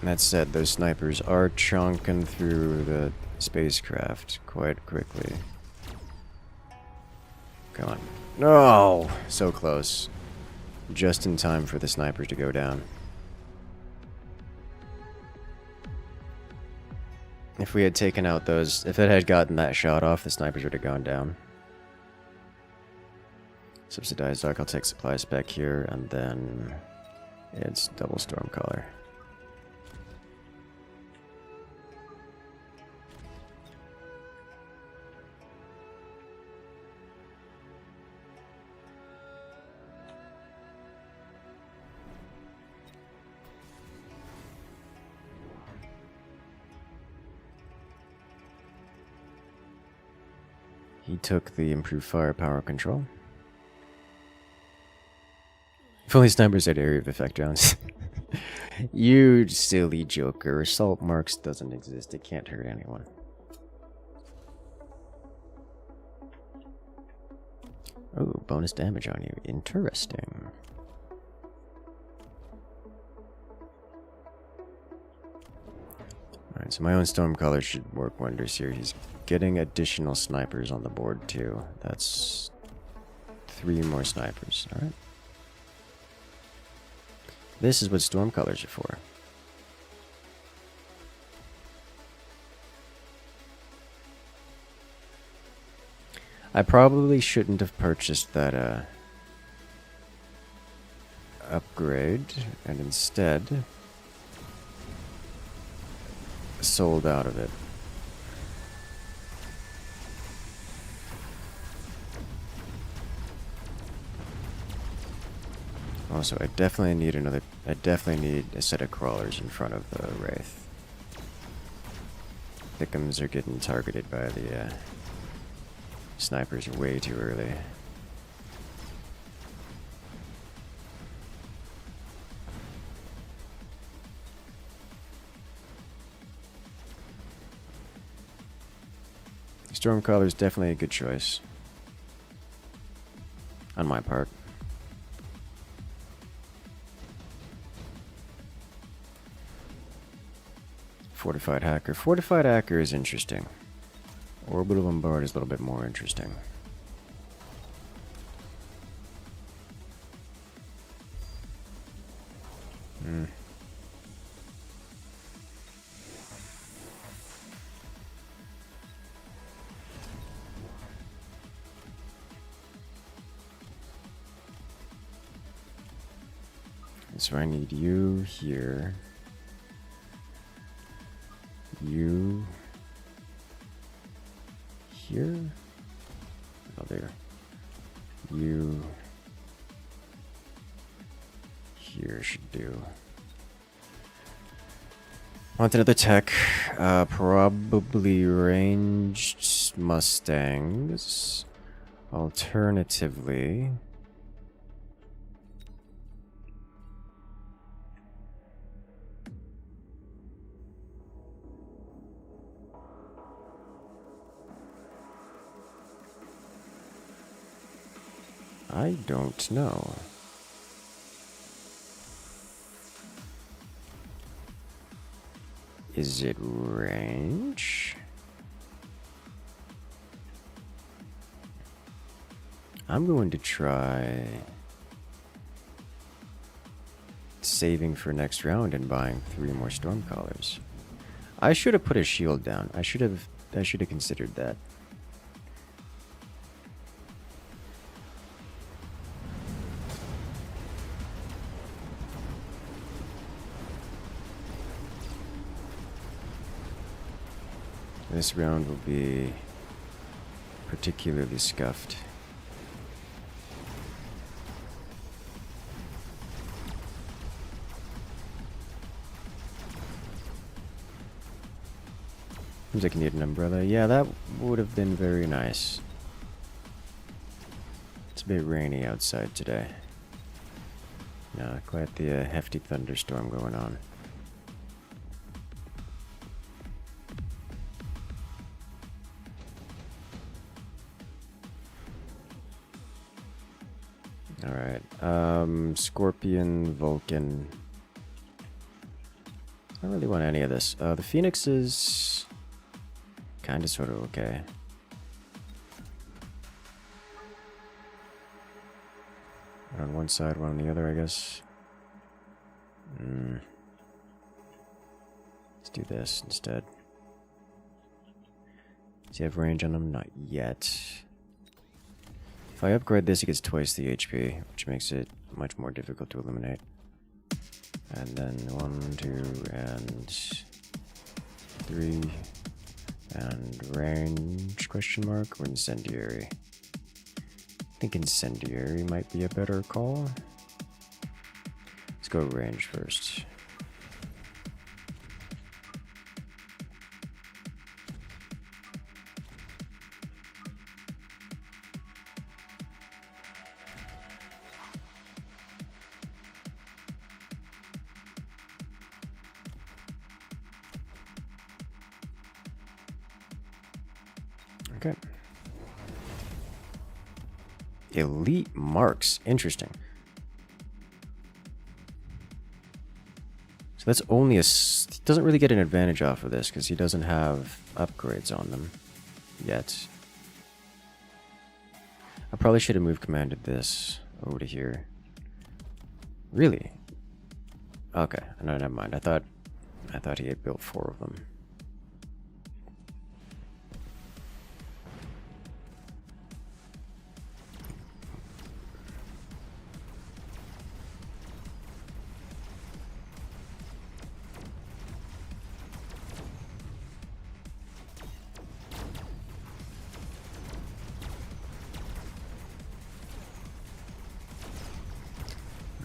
That said, those snipers are chonking through the spacecraft quite quickly. Come on. No! So close. Just in time for the snipers to go down. If we had taken out those... If it had gotten that shot off, the snipers would have gone down. Subsidized Arc, I'll take supplies back here, and then... It's double Stormcaller. He took the improved firepower control. If only snipers had area of effect rounds. You silly joker. Assault marks doesn't exist. It can't hurt anyone. Oh, bonus damage on you. Interesting. Alright, so my own Stormcaller should work wonders here. He's getting additional snipers on the board too. That's 3 more snipers. Alright. This is what Stormcallers are for. I probably shouldn't have purchased that upgrade, and instead sold out of it. Also, I definitely need a set of crawlers in front of the Wraith. Thickums are getting targeted by the snipers way too early. Stormcaller is definitely a good choice. On my part. Fortified Hacker. Fortified Hacker is interesting. Orbital Bombard is a little bit more interesting. So I need you here. You here? Oh, there. You here should do. Want another tech? Probably ranged Mustangs. Alternatively, I don't know. Is it range? I'm going to try saving for next round and buying 3 more Stormcallers. I should have put a shield down. I should have considered that. This round will be particularly scuffed. Seems like I need an umbrella. Yeah, that would have been very nice. It's a bit rainy outside today. Yeah, quite the hefty thunderstorm going on. Alright, Scorpion, Vulcan. I don't really want any of this. The Phoenix is kind of sort of okay. One on one side, one on the other, I guess. Let's do this instead. Does he have range on him? Not yet. If I upgrade this, he gets twice the HP, which makes it much more difficult to eliminate. And then 1, 2, and 3. And range, question mark, or incendiary? I think incendiary might be a better call. Let's go range first. Okay. Elite marks. Interesting. So that's only a... He doesn't really get an advantage off of this because he doesn't have upgrades on them yet. I probably should have moved commanded this over to here. Really? Okay. No, never mind. I thought he had built 4 of them.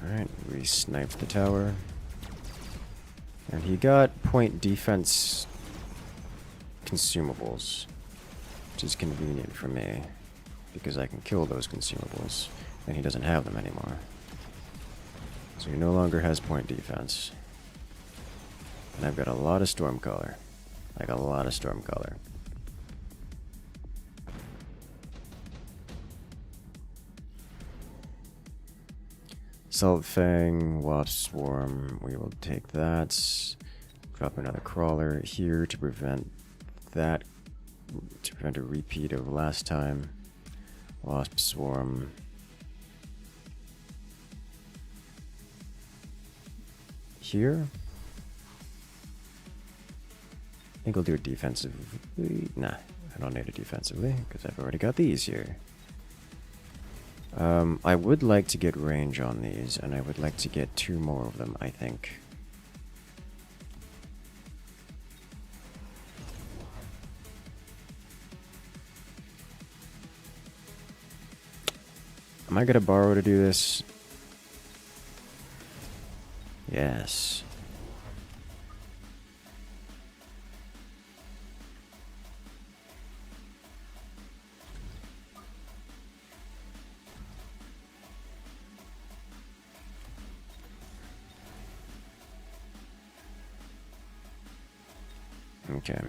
Alright, we sniped the tower. And he got point defense consumables, which is convenient for me, because I can kill those consumables, and he doesn't have them anymore. So he no longer has point defense. And I've got a lot of Stormcaller. Like a lot of Stormcaller. Salt Fang, Wasp Swarm, we will take that. Drop another crawler here to prevent that, to prevent a repeat of last time. Wasp Swarm. Here? I think we'll do it defensively. Nah, I don't need it defensively, because I've already got these here. I would like to get range on these, and I would like to get 2 more of them, I think. Am I gonna borrow to do this? Yes. Okay.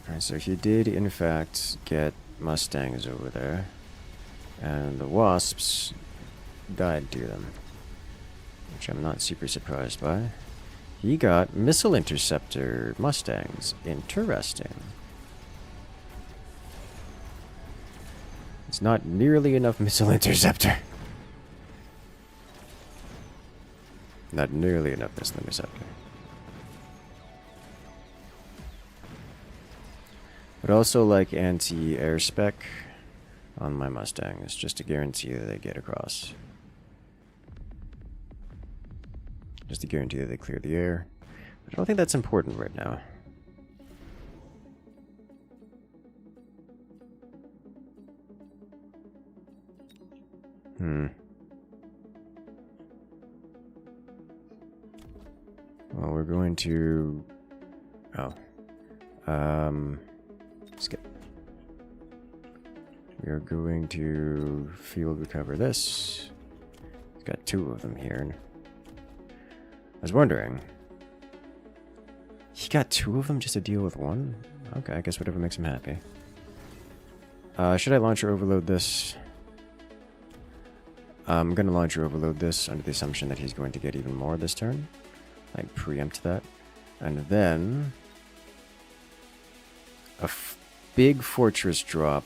Alright, so he did in fact get Mustangs over there, and the Wasps died to them, which I'm not super surprised by. He got Missile Interceptor Mustangs. Interesting. It's not nearly enough Missile Interceptor. Not nearly enough Missile Interceptor. But also like anti-air spec on my Mustangs, just to guarantee that they get across. Just to guarantee that they clear the air. But I don't think that's important right now. Well, we're going to... skip. We are going to field recover this. It's got 2 of them here. I was wondering. He got 2 of them just to deal with 1? Okay, I guess whatever makes him happy. Should I launch or overload this? I'm going to launcher overload this under the assumption that he's going to get even more this turn. Like, preempt that. And then a big fortress drop.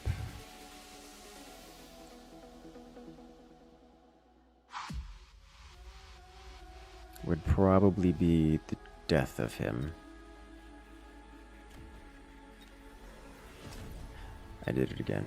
Would probably be the death of him. I did it again.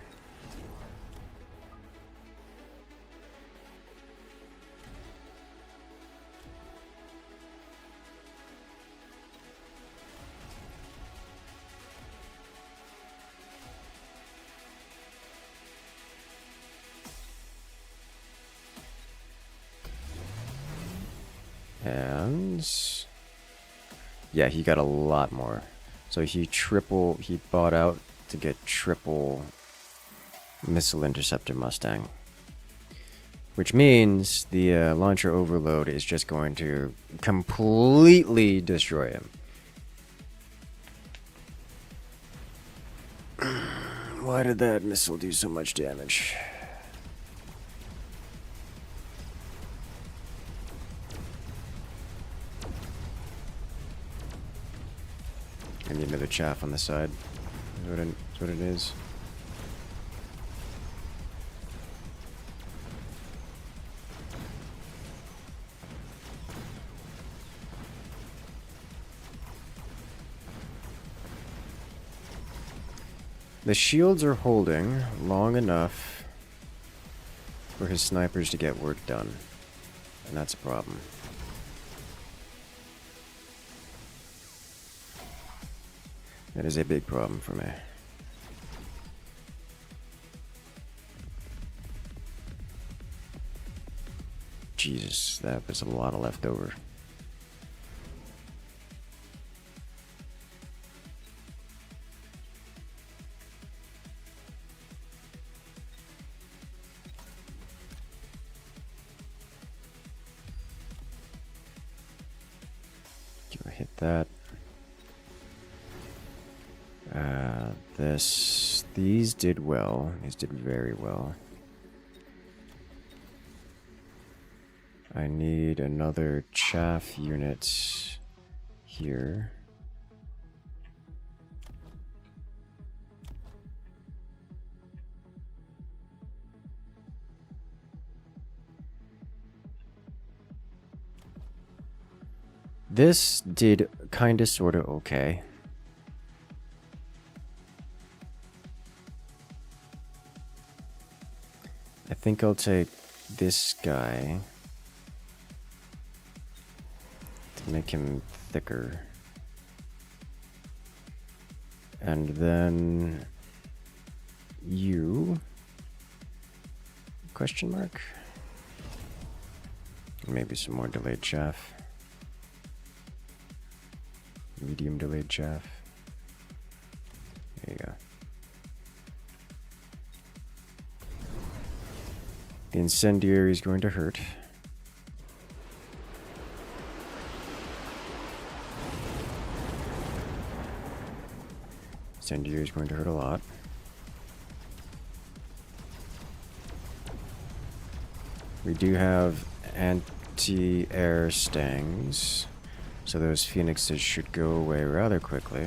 And yeah, he got a lot more. So he bought out to get triple missile interceptor Mustang. Which means the launcher overload is just going to completely destroy him. Why did that missile do so much damage? I need another chaff on the side. That's what it is. The shields are holding long enough for his snipers to get work done. And that's a problem. That is a big problem for me. Jesus, that was a lot of leftover. Hit that. These did well. These did very well. I need another chaff unit here. This did kinda sorta okay. I think I'll take this guy to make him thicker. And then you question mark? Maybe some more delayed chaff. Medium delayed chaff. There you go. The incendiary is going to hurt. Incendiary is going to hurt a lot. We do have anti-air stangs, so those phoenixes should go away rather quickly.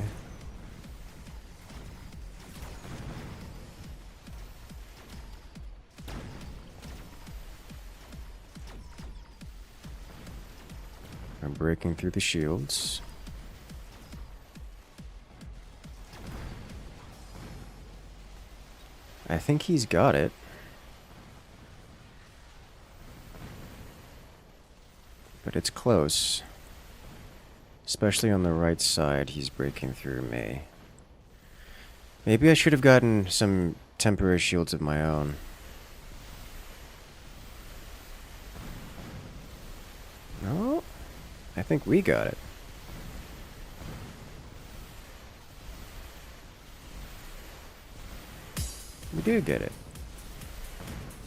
I'm breaking through the shields. I think he's got it. But it's close. Especially on the right side, he's breaking through me. Maybe I should have gotten some temporary shields of my own. No? I think we got it. We did get it.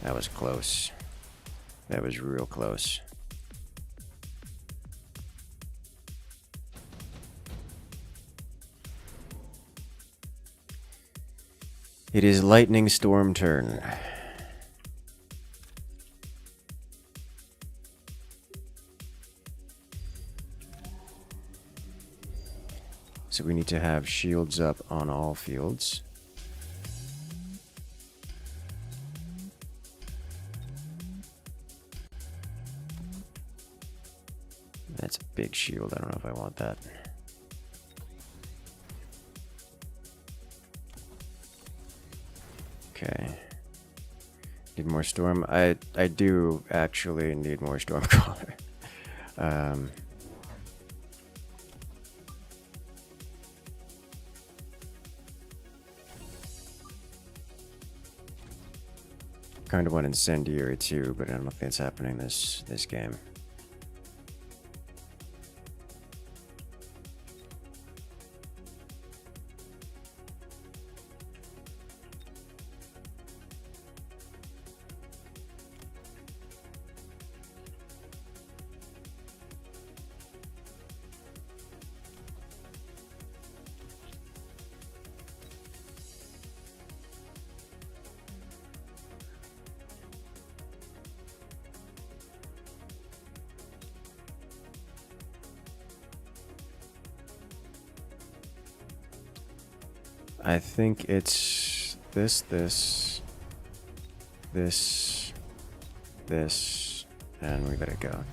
That was close. That was real close. It is lightning storm turn. So we need to have shields up on all fields. That's a big shield. I don't know if I want that. Okay. Need more storm. I do actually need more storm collar. Kind of want incendiary too, but I don't think it's happening this game. I think it's this, and we better go.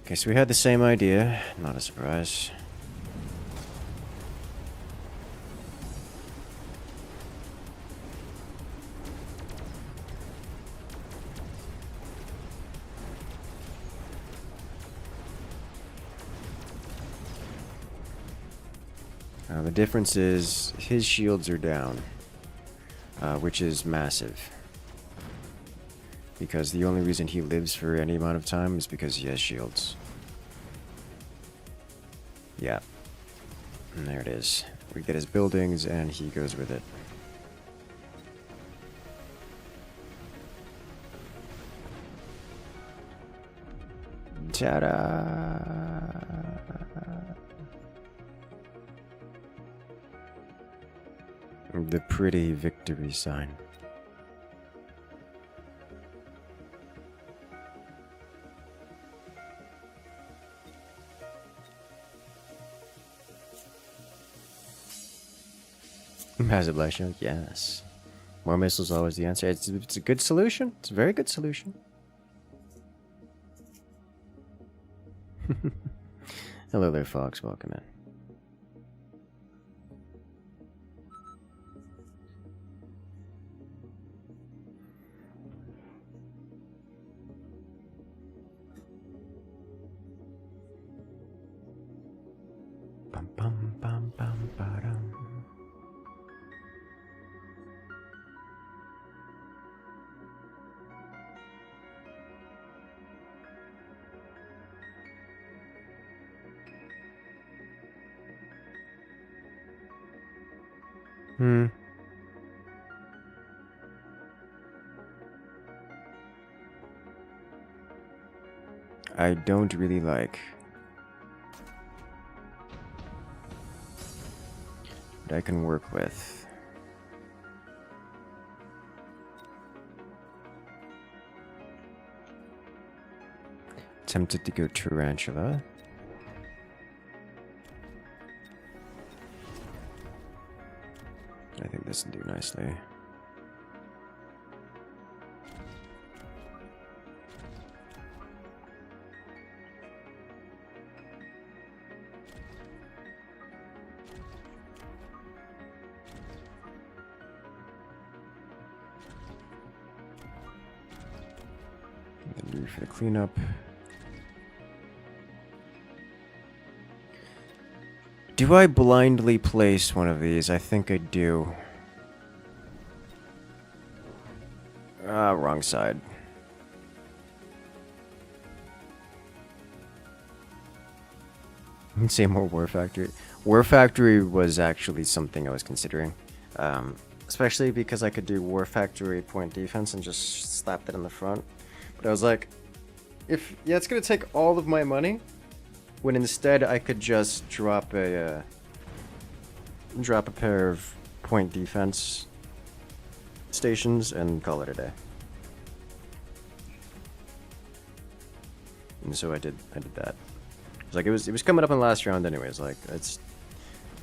Okay, so we had the same idea. Not a surprise. The difference is his shields are down, which is massive. Because the only reason he lives for any amount of time is because he has shields. Yeah. And there it is. We get his buildings and he goes with it. Ta-da! The pretty victory sign. Mechabellum, yes. More missiles always the answer. It's a good solution. It's a very good solution. Hello there, Fox. Welcome in. Bum bum bum bum ba-dum. I don't really like. But I can work with. Tempted to go Tarantula. I think this will do nicely. Then for the cleanup. Do I blindly place one of these? I think I do. Ah, wrong side. Say more War Factory. War Factory was actually something I was considering. Especially because I could do War Factory point defense and just slap that in the front. But I was like, it's gonna take all of my money, when instead I could just drop a pair of point defense stations and call it a day. And so I did that. It was like it was coming up in the last round anyways. Like it's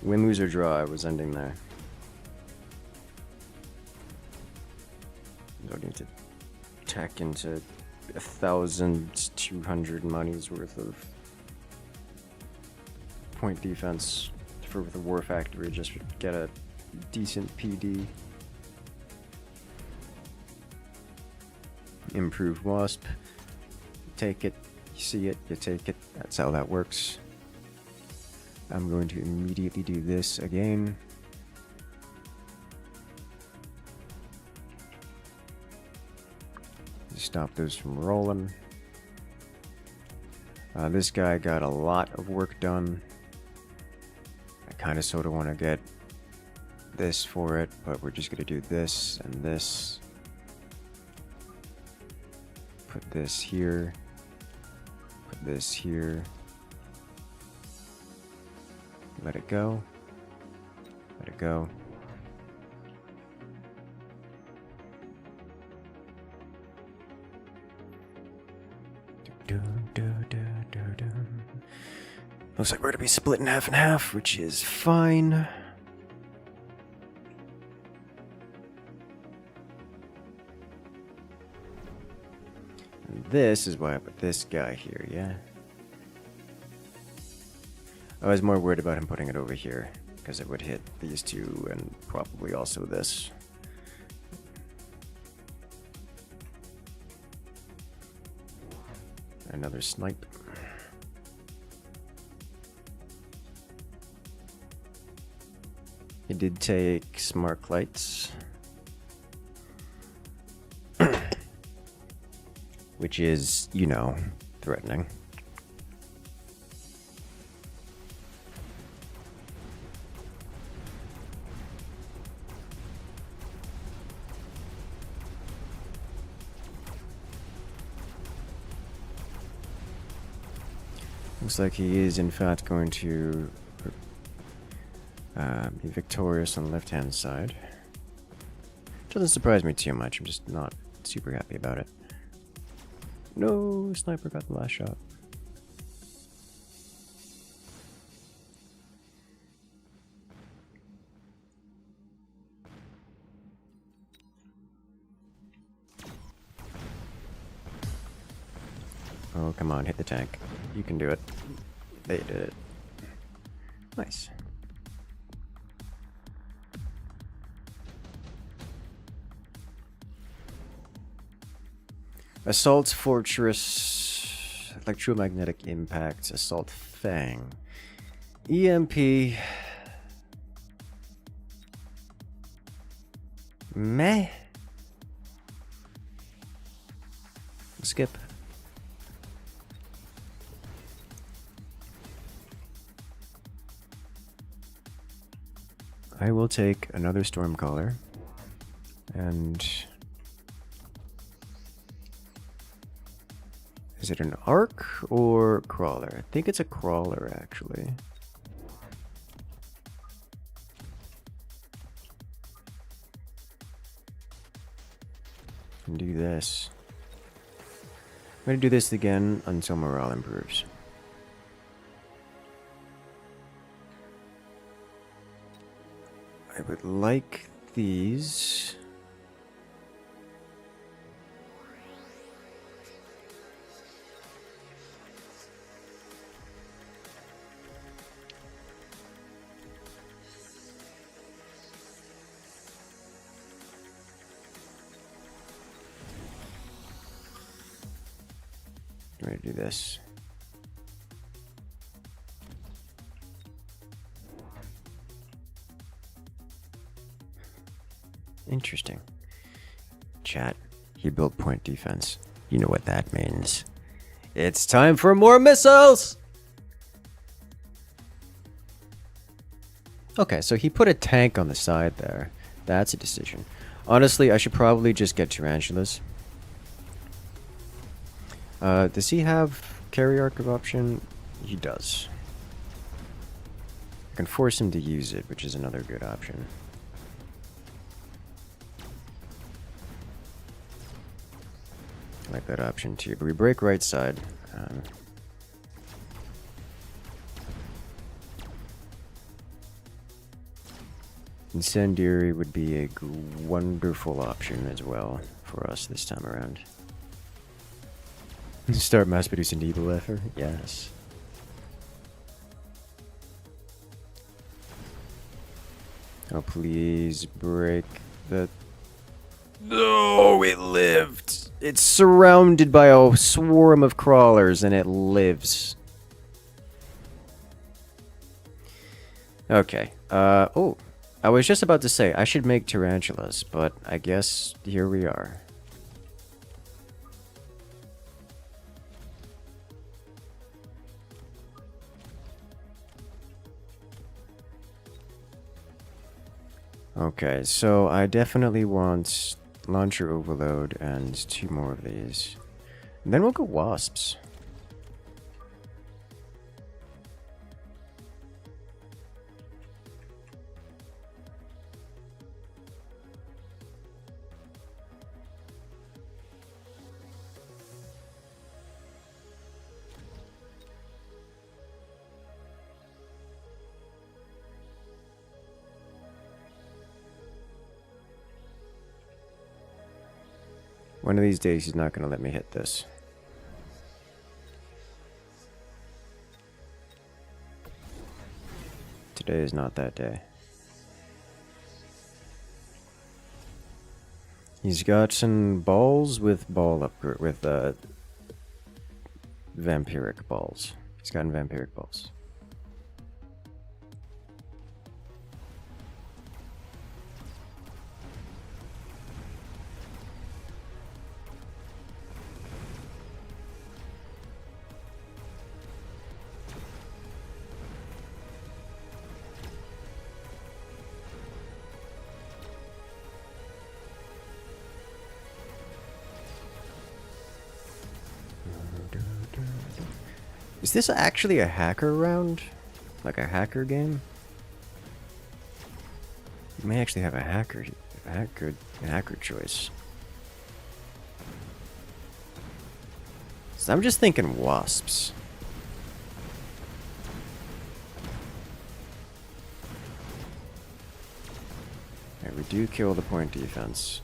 Win, lose, or draw, I was ending there. Don't need to tack into 1,200 money's worth of point defense for the War Factory just to get a decent PD. Improve Wasp. Take it, you see it, you take it. That's how that works. I'm going to immediately do this again. Stop those from rolling. This guy got a lot of work done. I kind of sort of want to get this for it, but we're just going to do this and this. Put this here. Put this here. Let it go. Let it go. Looks like we're gonna be split in half and half, which is fine. And this is why I put this guy here, yeah? I was more worried about him putting it over here, because it would hit these two and probably also this. Another snipe. He did take smart lights, which is, you know, threatening. Looks like he is in fact going to be victorious on the left-hand side. Doesn't surprise me too much, I'm just not super happy about it. No, sniper got the last shot. Oh, come on, hit the tank. You can do it. They did it. Nice. Assault Fortress, Electromagnetic Impact, Assault Fang, EMP, meh, skip. I will take another Stormcaller and... Is it an arc or crawler? I think it's a crawler, actually. And do this. I'm going to do this again until morale improves. I would like these. I'm going to do this. Interesting. Chat, he built point defense. You know what that means. It's time for more missiles! Okay, so he put a tank on the side there. That's a decision. Honestly, I should probably just get tarantulas. Does he have carry arc of option? He does. I can force him to use it, which is another good option. I like that option too, but we break right side. Incendiary would be a wonderful option as well for us this time around. Start mass producing evil effort? Yes. Oh, please break the... No, it lived! It's surrounded by a swarm of crawlers and it lives. Okay. Oh. I was just about to say, I should make tarantulas, but I guess here we are. Okay, so I definitely want launcher overload and 2 more of these. And then we'll go wasps. One of these days he's not going to let me hit this. Today is not that day. He's got some balls with ball upgrade with vampiric balls. He's gotten vampiric balls. Is this actually a hacker round? Like a hacker game? You may actually have a hacker choice. So I'm just thinking wasps. Alright, we do kill the point defense.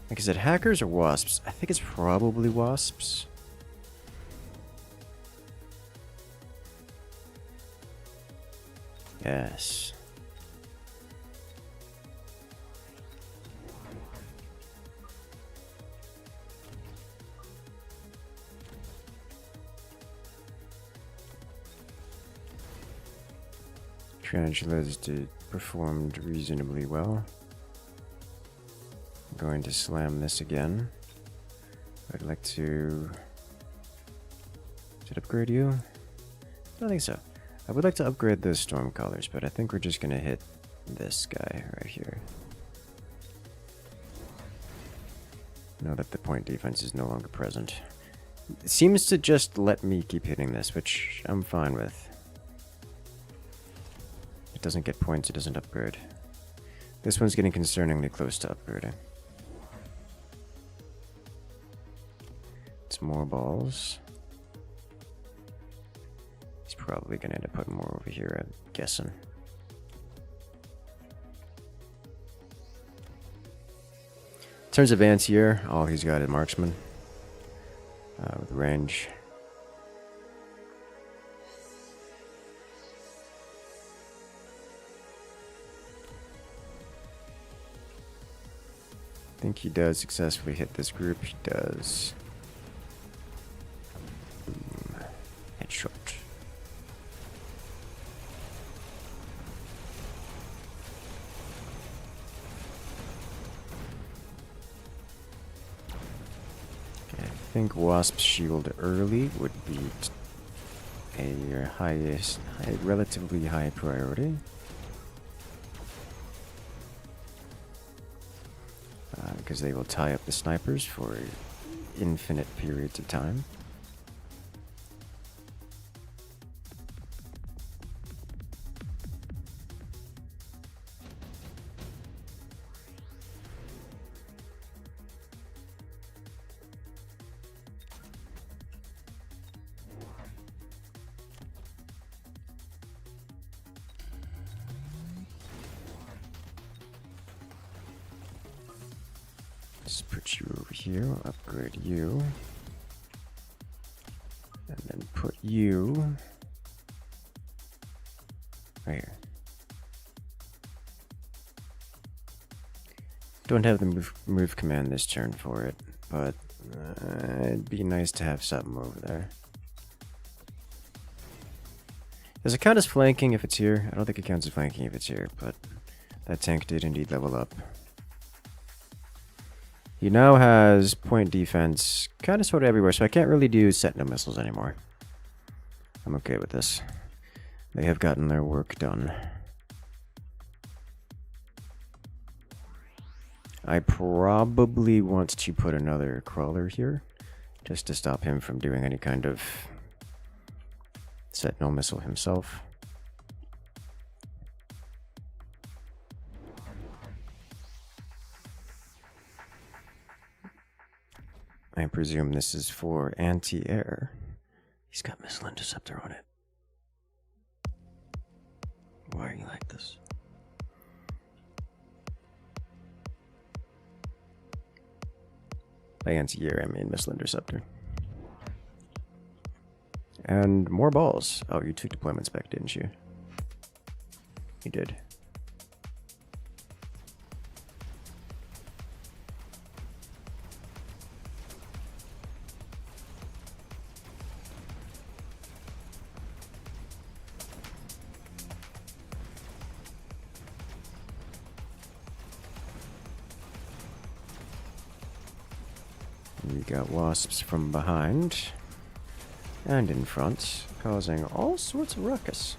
Like I said, hackers or wasps? I think it's probably wasps. Yes. Tarantulas performed reasonably well. I'm going to slam this again. I'd like to... Did it upgrade you? I don't think so. I would like to upgrade those storm collars, but I think we're just gonna hit this guy right here. Now that the point defense is no longer present. It seems to just let me keep hitting this, which I'm fine with. It doesn't get points, it doesn't upgrade. This one's getting concerningly close to upgrading. It's more balls. He's probably gonna end up putting more over here, I'm guessing. In terms of anti-air, all he's got is marksman. With range. I think he does successfully hit this group. He does. Headshot. I think Wasp's shield early would be a relatively high priority. Because they will tie up the snipers for infinite periods of time. Let's put you over here. We'll upgrade you. And then put you right here. Don't have the move command this turn for it, but it'd be nice to have something over there. Does it count as flanking if it's here? I don't think it counts as flanking if it's here, but that tank did indeed level up. He now has point defense kind of sort of everywhere, so I can't really do sentinel missiles anymore. I'm okay with this. They have gotten their work done. I probably want to put another crawler here, just to stop him from doing any kind of sentinel missile himself. I presume this is for anti-air. He's got missile interceptor on it. Why are you like this? By anti-air, I mean missile interceptor. And more balls. Oh, you took deployments back, didn't you? You did. We got wasps from behind and in front, causing all sorts of ruckus.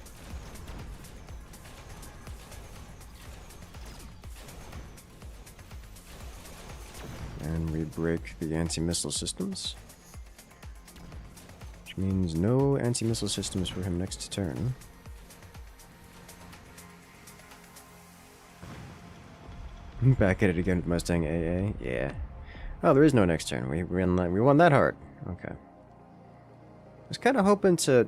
And we break the anti-missile systems, which means no anti-missile systems for him next turn. Back at it again with Mustang AA, yeah. Oh, there is no next turn. We won that hard. Okay. I was kind of hoping to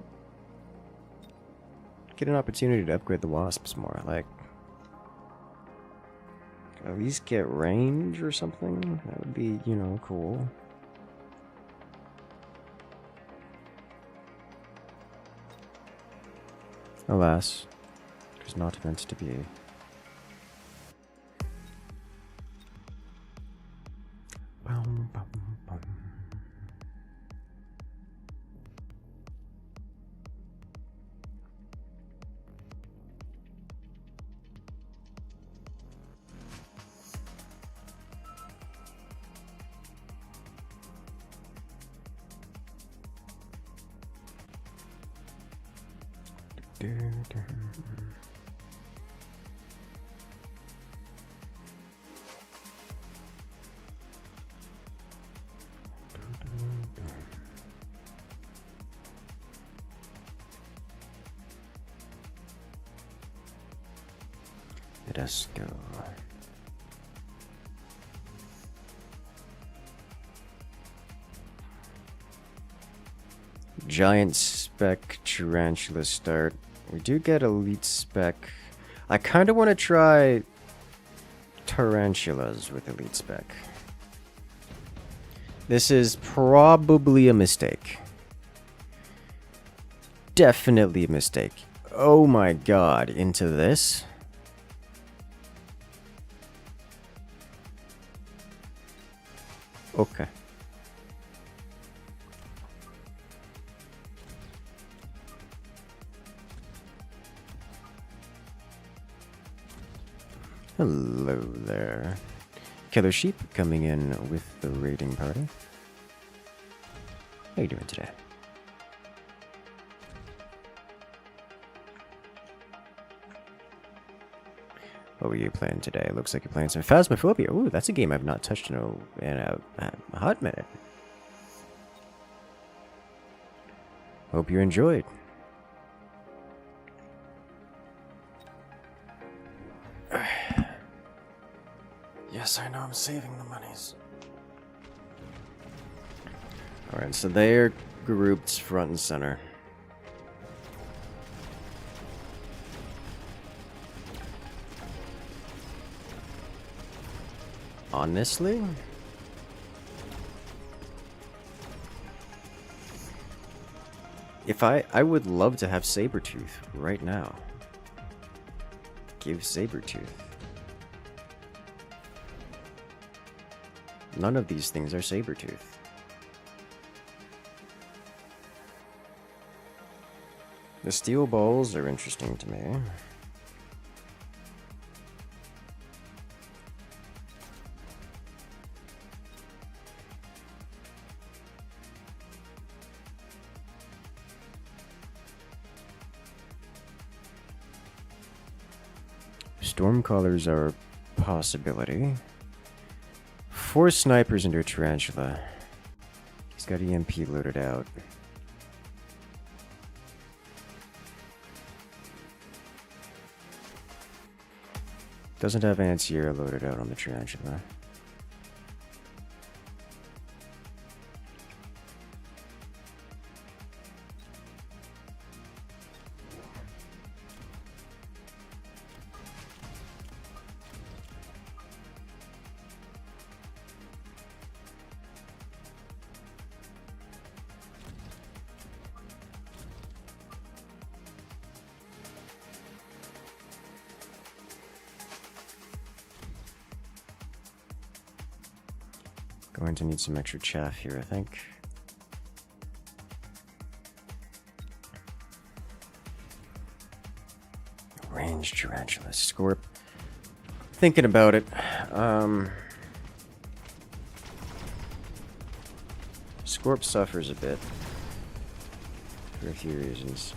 get an opportunity to upgrade the wasps more. Like, at least get range or something. That would be, you know, cool. Alas, it was not meant to be. Bum, bum, bum. Let us go. Giant spec Tarantula start. We do get elite spec. I kind of want to try Tarantulas with elite spec. This is probably a mistake. Definitely a mistake. Oh my god, into this? Okay. Hello there. Killer Sheep coming in with the raiding party. How you doing today? What were you playing today? Looks like you're playing some Phasmophobia. Ooh, that's a game I've not touched in a hot minute. Hope you enjoyed. Yes, I know I'm saving the monies. Alright, so they're grouped front and center. Honestly, If I would love to have Sabretooth right now. Give Sabretooth. None of these things are Sabretooth. The steel balls are interesting to me. Stormcallers are a possibility. 4 snipers into a Tarantula. He's got EMP loaded out. Doesn't have anti-air loaded out on the Tarantula. Going to need some extra chaff here, I think. Range Tarantula. Scorp. Thinking about it. Scorp suffers a bit. For a few reasons.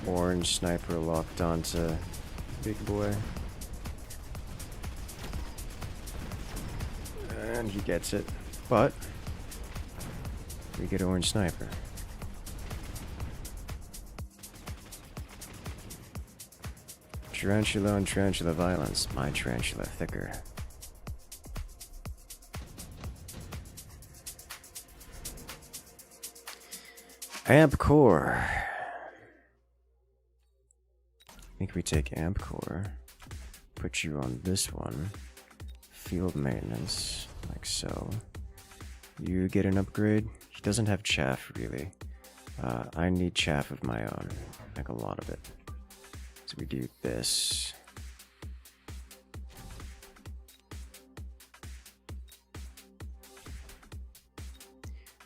Orange sniper locked onto big boy. And he gets it. But we get orange sniper. Tarantula on Tarantula violence. My Tarantula thicker. Amp core. I think we take amp core. Put you on this one. Field maintenance, like so. You get an upgrade. He doesn't have chaff really. I need chaff of my own, like a lot of it. So we do this.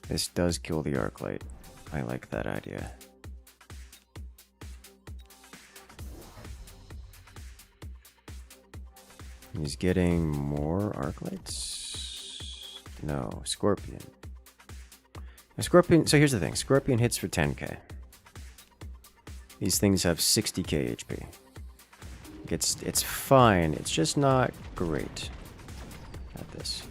This does kill the arc light. I like that idea. He's getting more arc lights? No, Scorpion. A Scorpion, so here's the thing. Scorpion hits for 10k. These things have 60k HP. It's fine, it's just not great at this.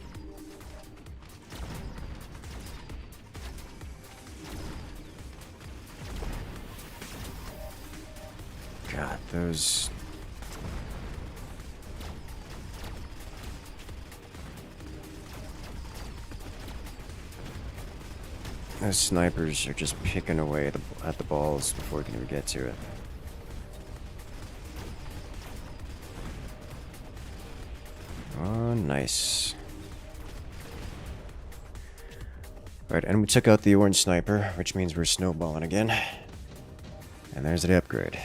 God, those snipers are just picking away at the balls before we can even get to it. Oh, nice. Right, and we took out the orange sniper, which means we're snowballing again. And there's the upgrade.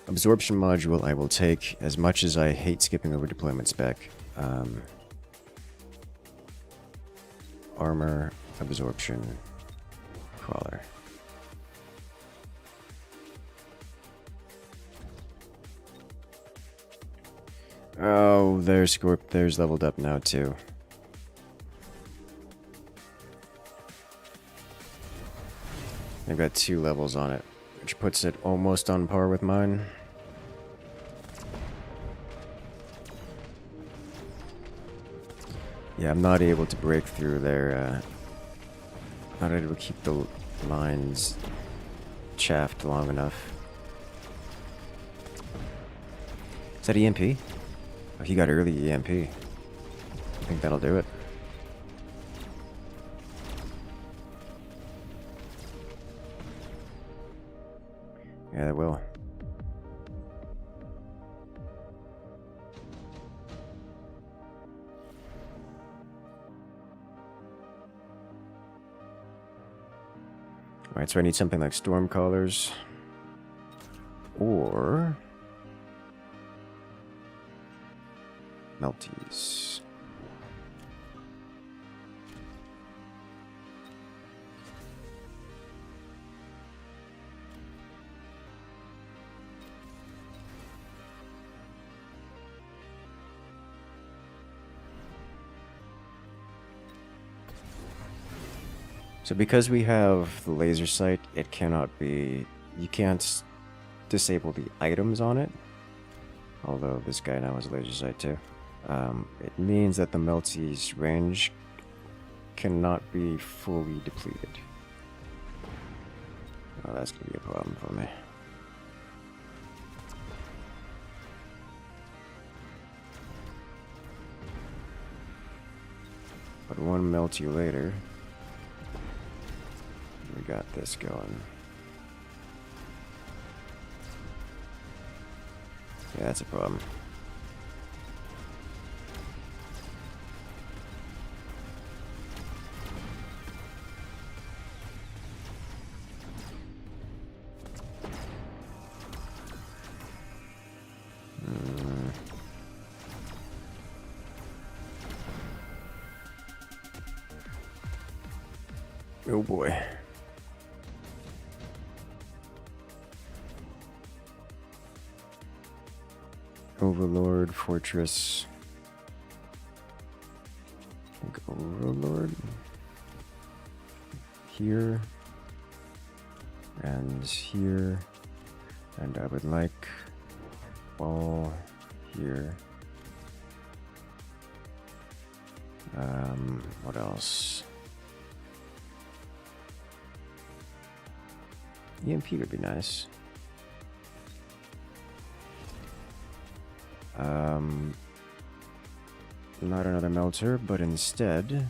Absorption module I will take, as much as I hate skipping over deployment spec. Armor, absorption, crawler. Oh, there's Scorp, there's leveled up now too. I've got 2 levels on it, which puts it almost on par with mine. Yeah, I'm not able to break through there. Not able to keep the lines chaffed long enough. Is that EMP? Oh, he got early EMP. I think that'll do it. Yeah, that will. Alright, so I need something like storm collars. Or melties. So because we have the laser sight, it cannot be... You can't disable the items on it. Although this guy now has a laser sight too. It means that the melty's range cannot be fully depleted. Oh, that's going to be a problem for me. But one melty later, we got this going. Yeah, that's a problem. Oh boy. Overlord, Fortress. I think Overlord. Here. And here. And I would like ball here. What else? EMP would be nice. Not another melter, but instead...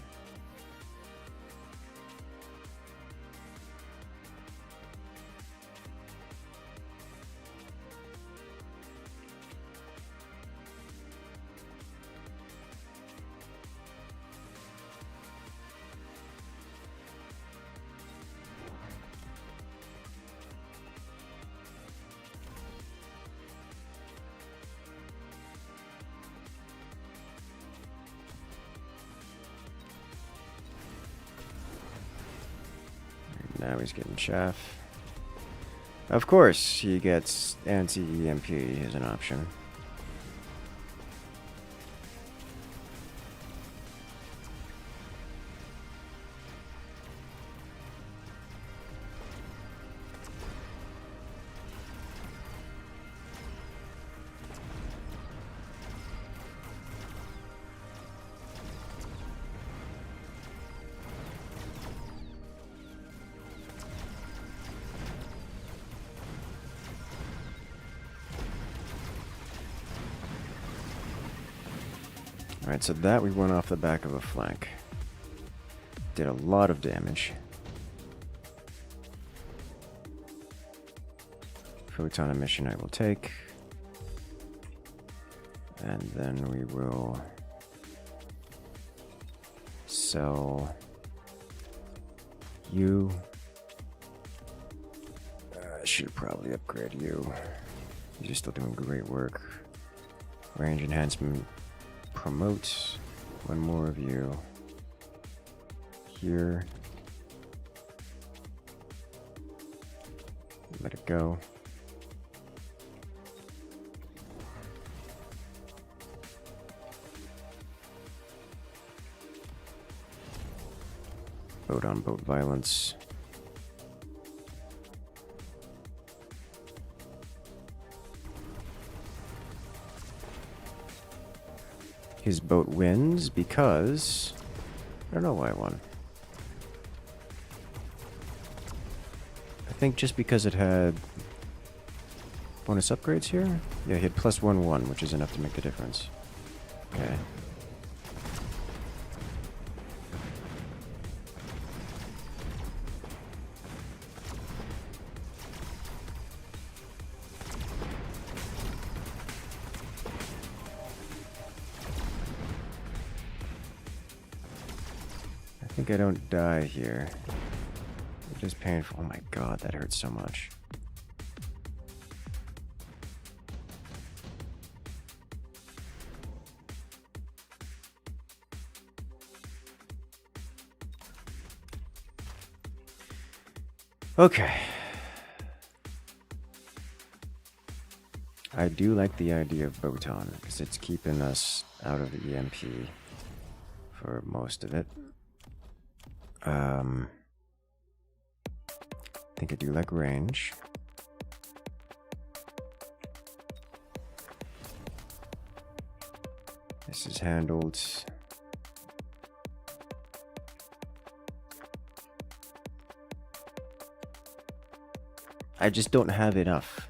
Now he's getting chaff. Of course, he gets anti-EMP as an option. Alright, so that we went off the back of a flank. Did a lot of damage. Photon emission I will take. And then we will sell you. I should probably upgrade you. You're still doing great work. Range enhancement. Promote one more of you here. Let it go. Boat on boat violence. His boat wins because... I don't know why I won. I think just because it had bonus upgrades here? Yeah, he had +1/1, which is enough to make a difference. Okay. I think I don't die here. I is painful. Oh my god, that hurts so much. Okay. I do like the idea of Botan, because it's keeping us out of the EMP for most of it. I think I do like range. This is handled. I just don't have enough.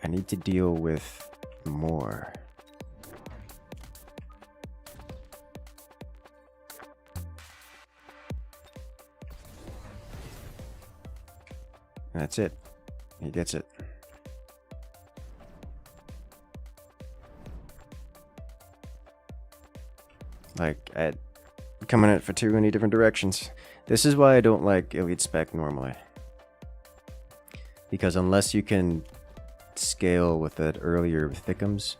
I need to deal with more. That's it. He gets it. Like, coming at it for too many different directions. This is why I don't like Elite Spec normally. Because unless you can scale with it earlier thickums,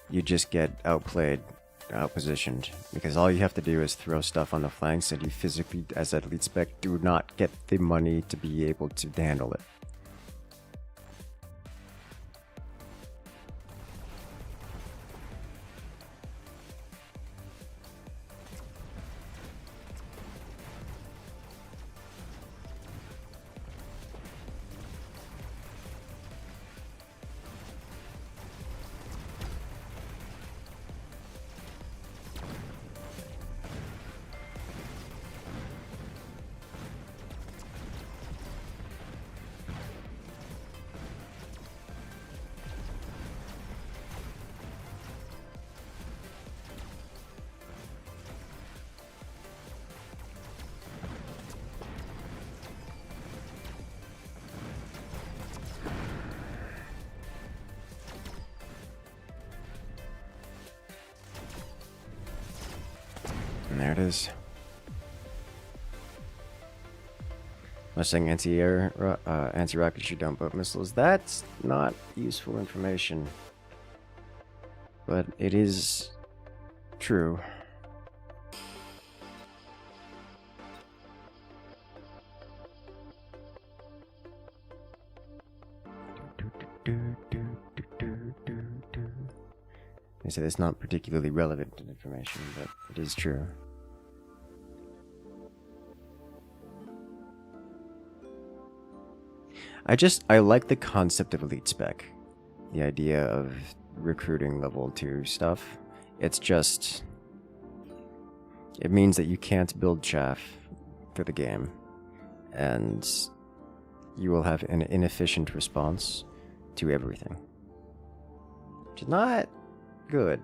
you just get outplayed, outpositioned. Because all you have to do is throw stuff on the flanks and you physically, as an Elite Spec, do not get the money to be able to handle it. And there it is. Mustang anti-air, anti-rocket shoot-down boat missiles. That's not useful information, but it is true. They say it's not particularly relevant information, but it is true. I like the concept of Elite Spec. The idea of recruiting level 2 stuff. It's just... it means that you can't build chaff for the game. And you will have an inefficient response to everything. Which is not good.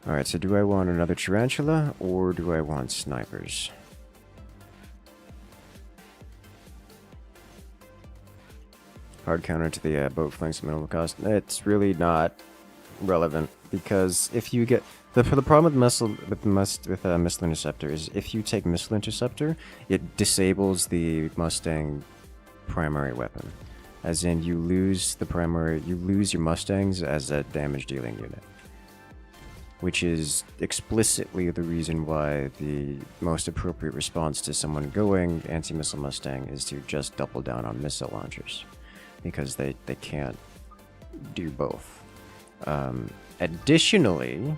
Alright, so do I want another Tarantula, or do I want snipers? Hard counter to the boat flanks minimal cost. It's really not relevant, because if you get... The problem with missile interceptor is if you take missile interceptor, it disables the Mustang primary weapon. As in, you lose your Mustangs as a damage dealing unit. Which is explicitly the reason why the most appropriate response to someone going anti-missile Mustang is to just double down on missile launchers. Because they can't do both. Additionally,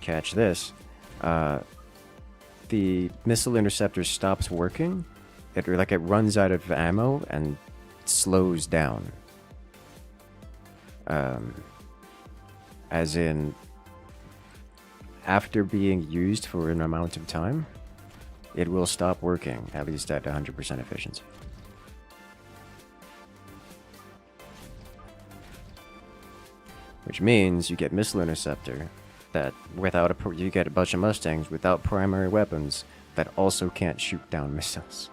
catch this, the missile interceptor stops working, it runs out of ammo and slows down. As in... after being used for an amount of time, it will stop working, at least at 100% efficiency. Which means you get Missile Interceptor, that without you get a bunch of Mustangs without primary weapons that also can't shoot down missiles.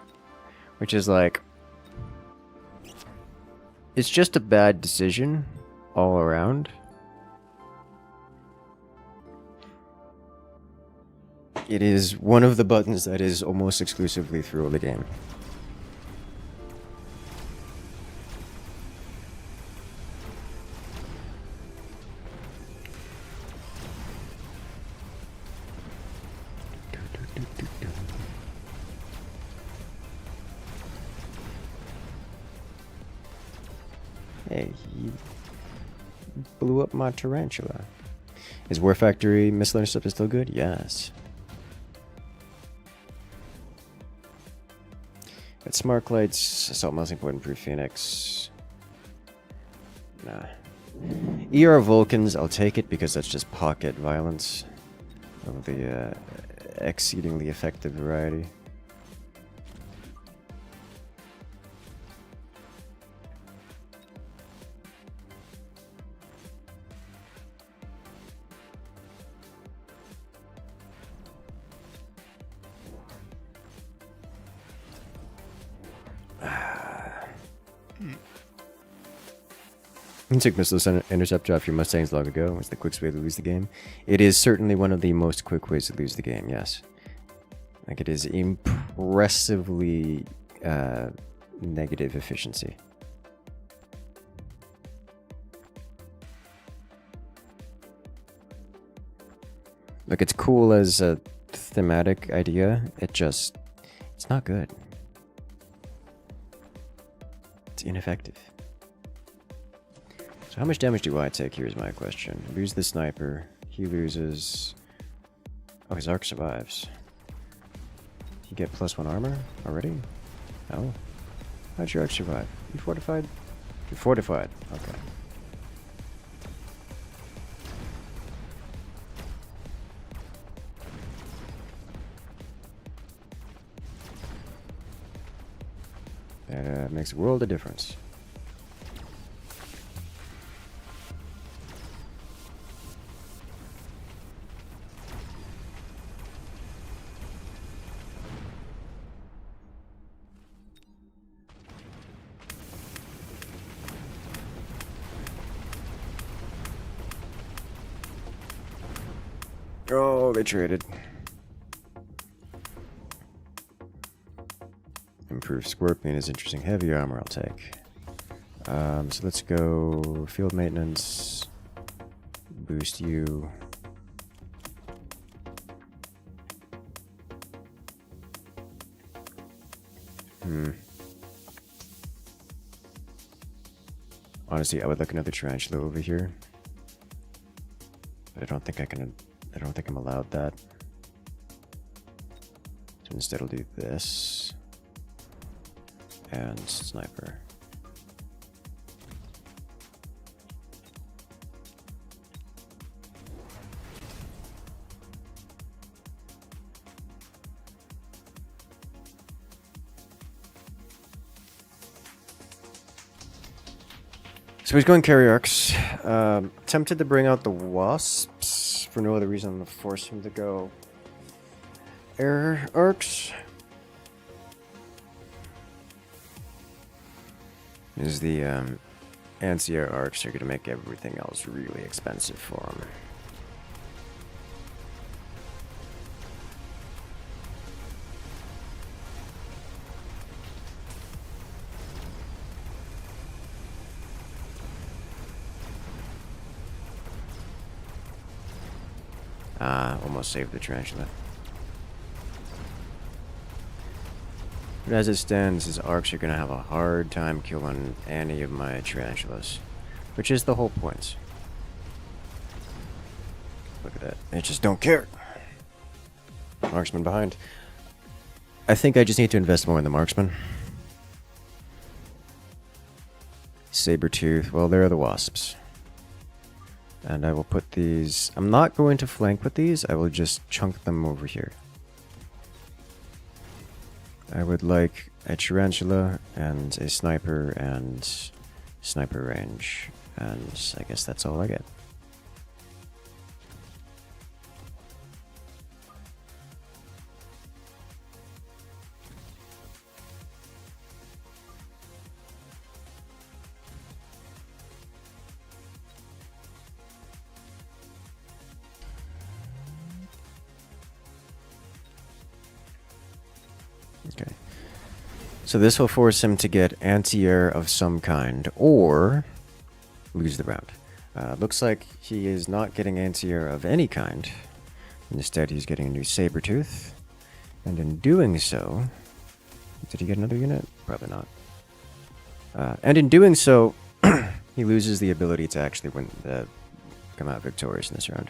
Which is like... It's just a bad decision all around. It is one of the buttons that is almost exclusively through the game. Hey, you blew up my Tarantula. Is War Factory Missile Interceptor still good? Yes. Got Smart Lights, Assault Melting Point, Improved Phoenix. Nah. ER Vulcans, I'll take it because that's just pocket violence of the exceedingly effective variety. You took Missile Interceptor off your Mustangs long ago. It's the quickest way to lose the game. It is certainly one of the most quick ways to lose the game, yes. Like, it is impressively negative efficiency. Like, it's cool as a thematic idea. It's not good. It's ineffective. So how much damage do I take? Here's my question. Lose the sniper. He loses... Oh, his arc survives. You get +1 armor already? Oh. How'd your arc survive? You fortified? You're fortified. Okay. That makes a world of difference. Oh, they traded. Improved Scorpion is interesting. Heavy armor I'll take. So let's go field maintenance. Boost you. Honestly, I would like another Tarantula over here. But I don't think I'm allowed that. So instead I'll do this. And sniper. So he's going carry arcs. Tempted to bring out the wasps for no other reason than to force him to go air arcs. Is the anti-air arcs are going to make everything else really expensive for him. Almost saved the Tarantula. But as it stands, his arcs are going to have a hard time killing any of my Tarantulas. Which is the whole point. Look at that. They just don't care. Marksman behind. I think I just need to invest more in the marksman. Sabertooth. Well, there are the wasps. And I will put these... I'm not going to flank with these. I will just chunk them over here. I would like a Tarantula and a sniper and sniper range. And I guess that's all I get. Okay. So this will force him to get anti-air of some kind, or lose the round. Looks like he is not getting anti-air of any kind. Instead, he's getting a new Sabertooth. And in doing so... Did he get another unit? Probably not. And in doing so, he loses the ability to actually come out victorious in this round.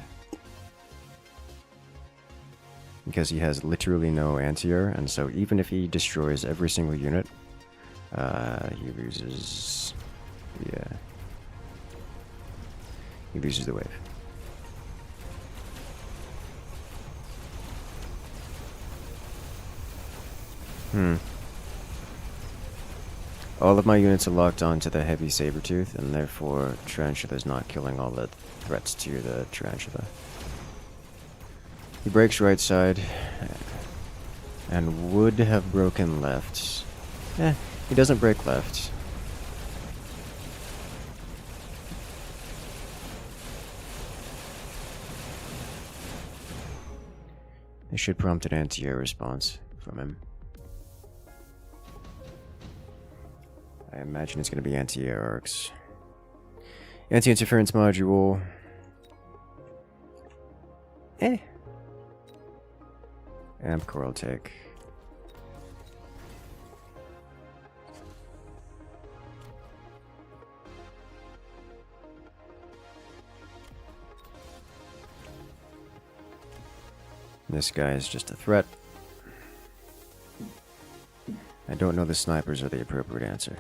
Because he has literally no anti-air, and so even if he destroys every single unit, he loses the wave. All of my units are locked onto the heavy Sabertooth, and therefore Tarantula is not killing all the threats to the Tarantula. He breaks right side, and would have broken left. He doesn't break left. This should prompt an anti-air response from him. I imagine it's going to be anti-air arcs. Anti-interference module. Amp core I'll take. This guy is just a threat. I don't know the snipers are the appropriate answer.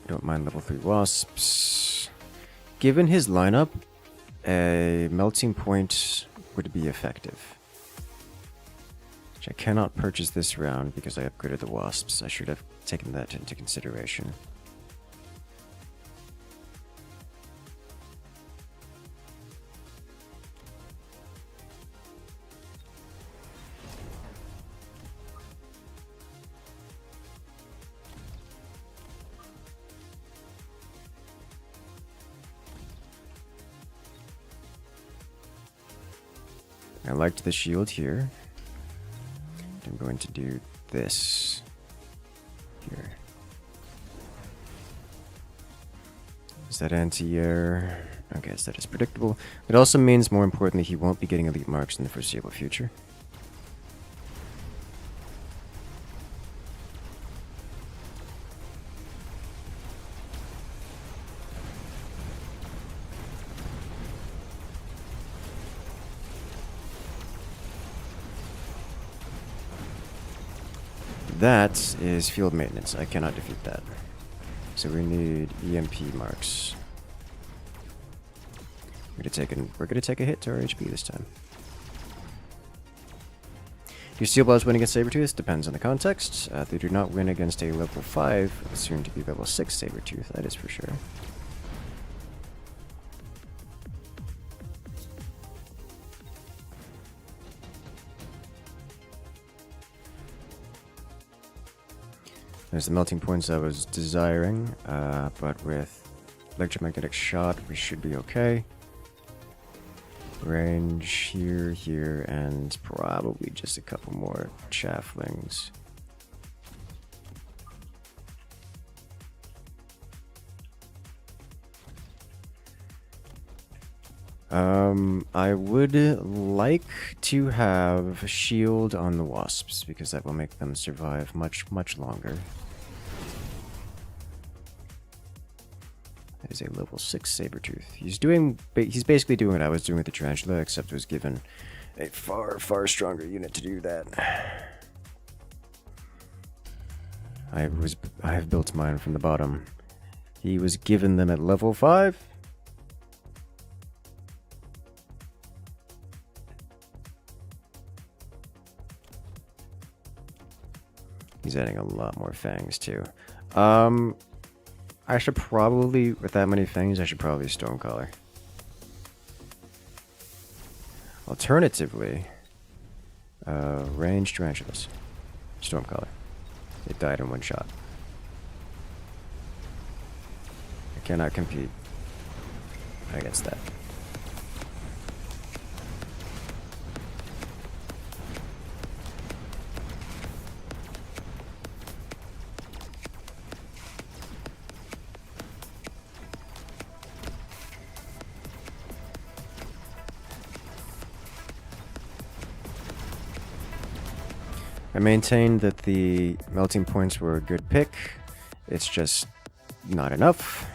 Don't mind level 3 wasps. Given his lineup, a melting point would be effective. Which I cannot purchase this round because I upgraded the wasps. I should have taken that into consideration. I liked the shield here. I'm going to do this here. Is that anti-air? Okay, so that is predictable. It also means, more importantly, he won't be getting elite marks in the foreseeable future. That is field maintenance. I cannot defeat that. So we need EMP marks. We're gonna take a hit to our HP this time. Do Steel Balls win against Sabertooth? Depends on the context. They do not win against a level 5, soon to be level 6 Sabertooth, that is for sure. There's the melting points I was desiring, but with electromagnetic shot, we should be okay. Range here, and probably just a couple more chafflings. I would like to have shield on the wasps, because that will make them survive much, much longer. That is a level 6 Sabertooth. He's basically doing what I was doing with the Tarantula, except was given a far, far stronger unit to do that. I have built mine from the bottom. He was given them at level 5. He's adding a lot more fangs too. I should probably, with that many fangs, I should probably Stormcaller. Alternatively, ranged tarantulas. Stormcaller. It died in one shot. I cannot compete against that. I maintained that the melting points were a good pick. It's just not enough.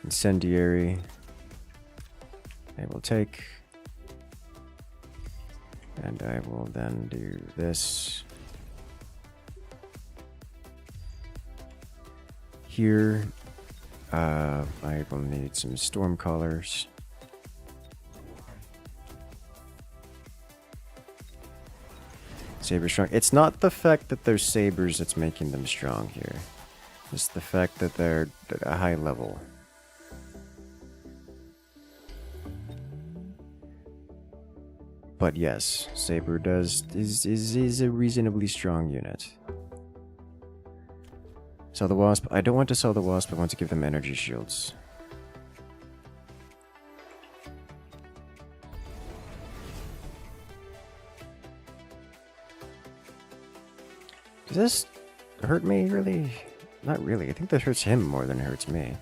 Incendiary. I will take. And I will then do this. Here, I will need some Stormcallers. Saber strong. It's not the fact that they're sabers that's making them strong here. It's the fact that they're at a high level. But yes, Saber is a reasonably strong unit. Sell the Wasp. I don't want to sell the Wasp, I want to give them energy shields. Does this hurt me, really? Not really. I think this hurts him more than it hurts me.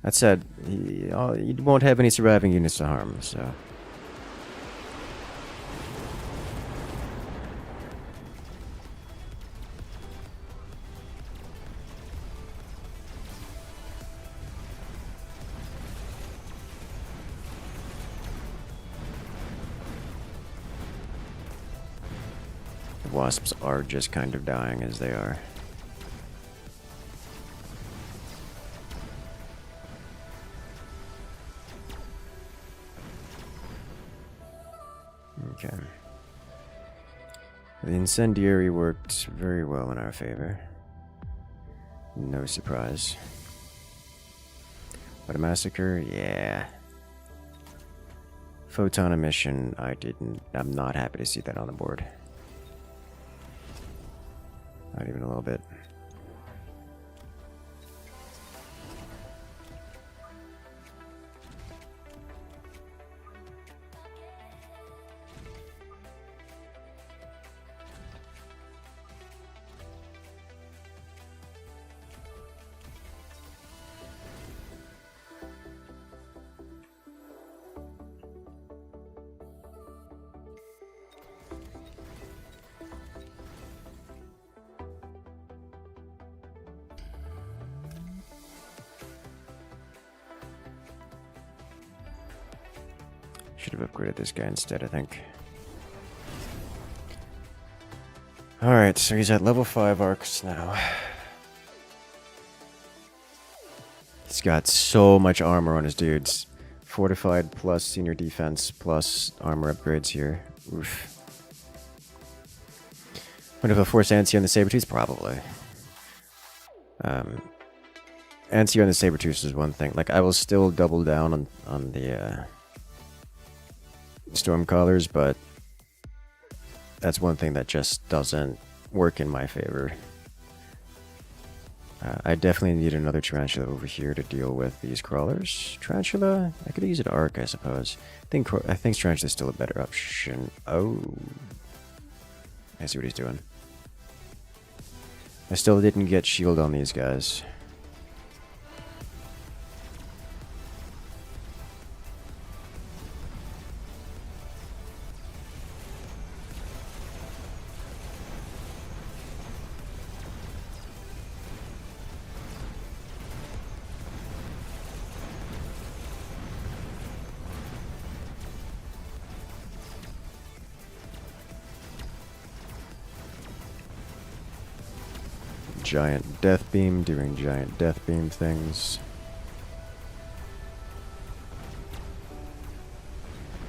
That said, he won't have any surviving units to harm, so... Wasps are just kind of dying as they are. Okay. The incendiary worked very well in our favor. No surprise. But a massacre? Yeah. Photon emission, I'm not happy to see that on the board. Not even a little bit. Should have upgraded this guy instead, I think. Alright, so he's at level 5 arcs now. He's got so much armor on his dudes. Fortified plus senior defense plus armor upgrades here. Oof. What if I force Ansi on the Sabertooth? Probably. Ansi on the Sabertooth is one thing. Like, I will still double down on the Stormcallers, but that's one thing that just doesn't work in my favor. I definitely need another Tarantula over here to deal with these crawlers. Tarantula? I could use an arc, I suppose. I think Tarantula is still a better option. Oh. I see what he's doing. I still didn't get shield on these guys. Giant death beam doing giant death beam things.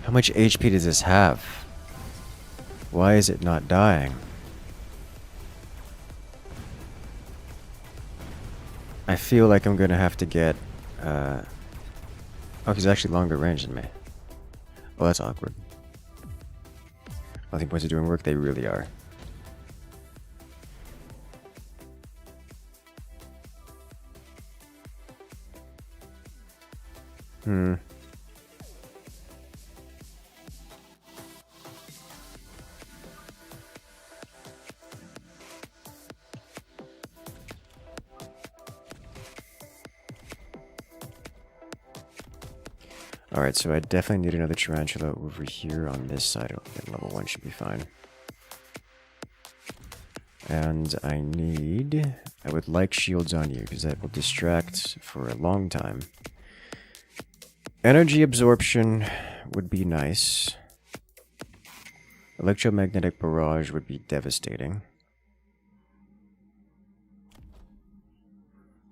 How much HP does this have? Why is it not dying? I feel like I'm gonna have to get, oh, he's actually longer range than me. Well, that's awkward. Nothing points to doing work, they really are. Alright, so I definitely need another Tarantula over here on this side. Okay, level 1 should be fine. And I would like shields on you, because that will distract for a long time. Energy absorption would be nice. Electromagnetic barrage would be devastating.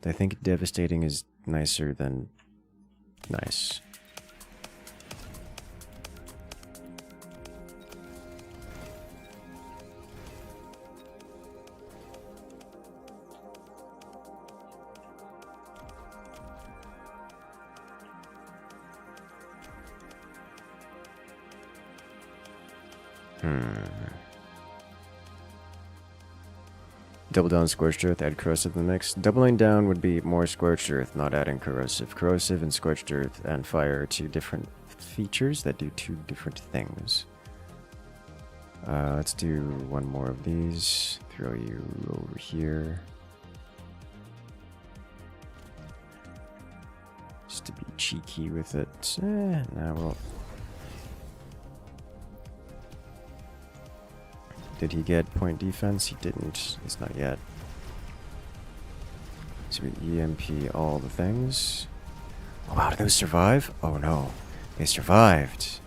I think devastating is nicer than nice. Double down Scorched Earth, add Corrosive in the mix. Doubling down would be more Scorched Earth, not adding Corrosive. Corrosive and Scorched Earth and Fire are two different features that do two different things. Let's do one more of these. Throw you over here. Just to be cheeky with it. Nah, well... Did he get point defense? He didn't. It's not yet. So we EMP all the things. Oh wow, did those survive? Oh no. They survived.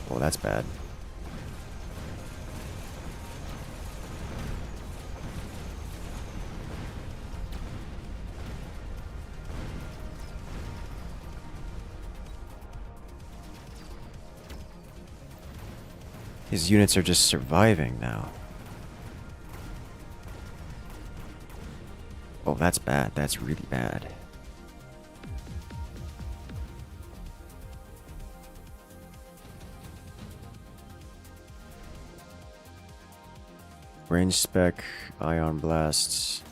Oh, that's bad. His units are just surviving now. Oh, that's bad. That's really bad. Range spec, ion blasts.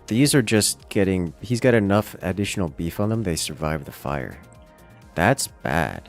These are just getting... He's got enough additional beef on them, they survive the fire. That's bad.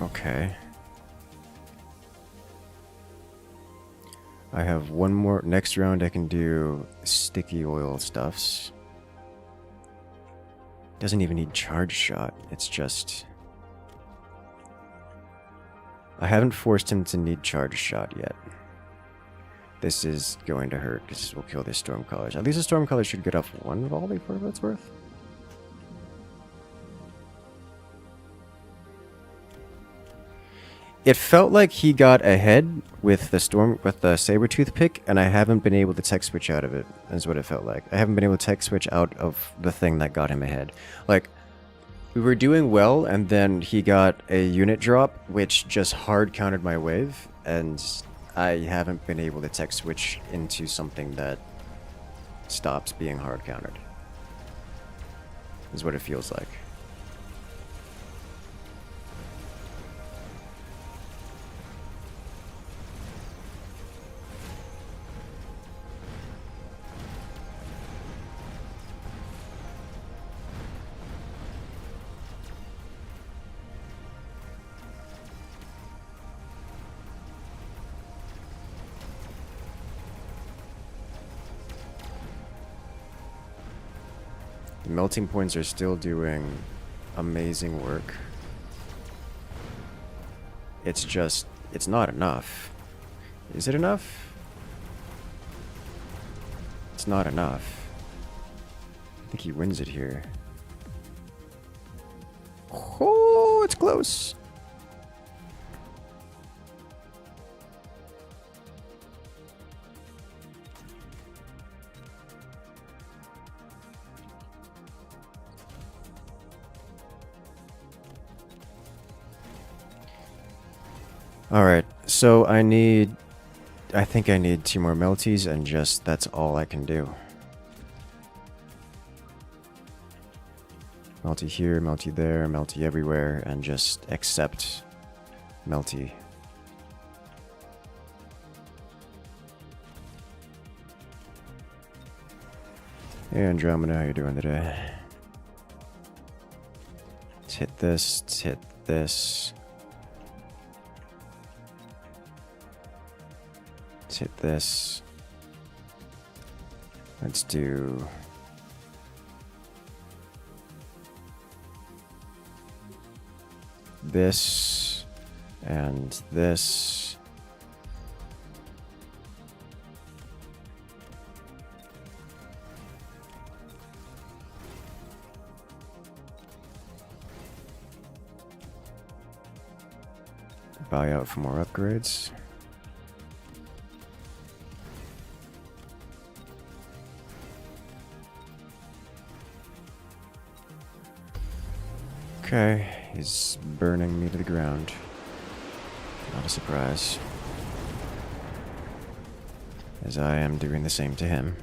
Okay. I have one more. Next round I can do sticky oil stuffs. Doesn't even need charge shot. It's just... I haven't forced him to need charge shot yet. This is going to hurt because this will kill this Stormcaller. At least the Stormcaller should get off one volley for what it's worth. It felt like he got ahead with the Sabertooth pick, and I haven't been able to tech switch out of it, is what it felt like. I haven't been able to tech switch out of the thing that got him ahead. Like, we were doing well, and then he got a unit drop, which just hard countered my wave, and I haven't been able to tech switch into something that stops being hard countered. Is what it feels like. The melting points are still doing amazing work. It's just, it's not enough. Is it enough? It's not enough. I think he wins it here. Oh, it's close. Alright, so I think I need 2 more melties, and just, that's all I can do. Melty here, melty there, melty everywhere, and just accept melty. Hey Andromeda, how you doing today? Let's hit this, let's hit this. Let's hit this. Let's do... this, and this. Buy out for more upgrades. Okay, he's burning me to the ground. Not a surprise. As I am doing the same to him.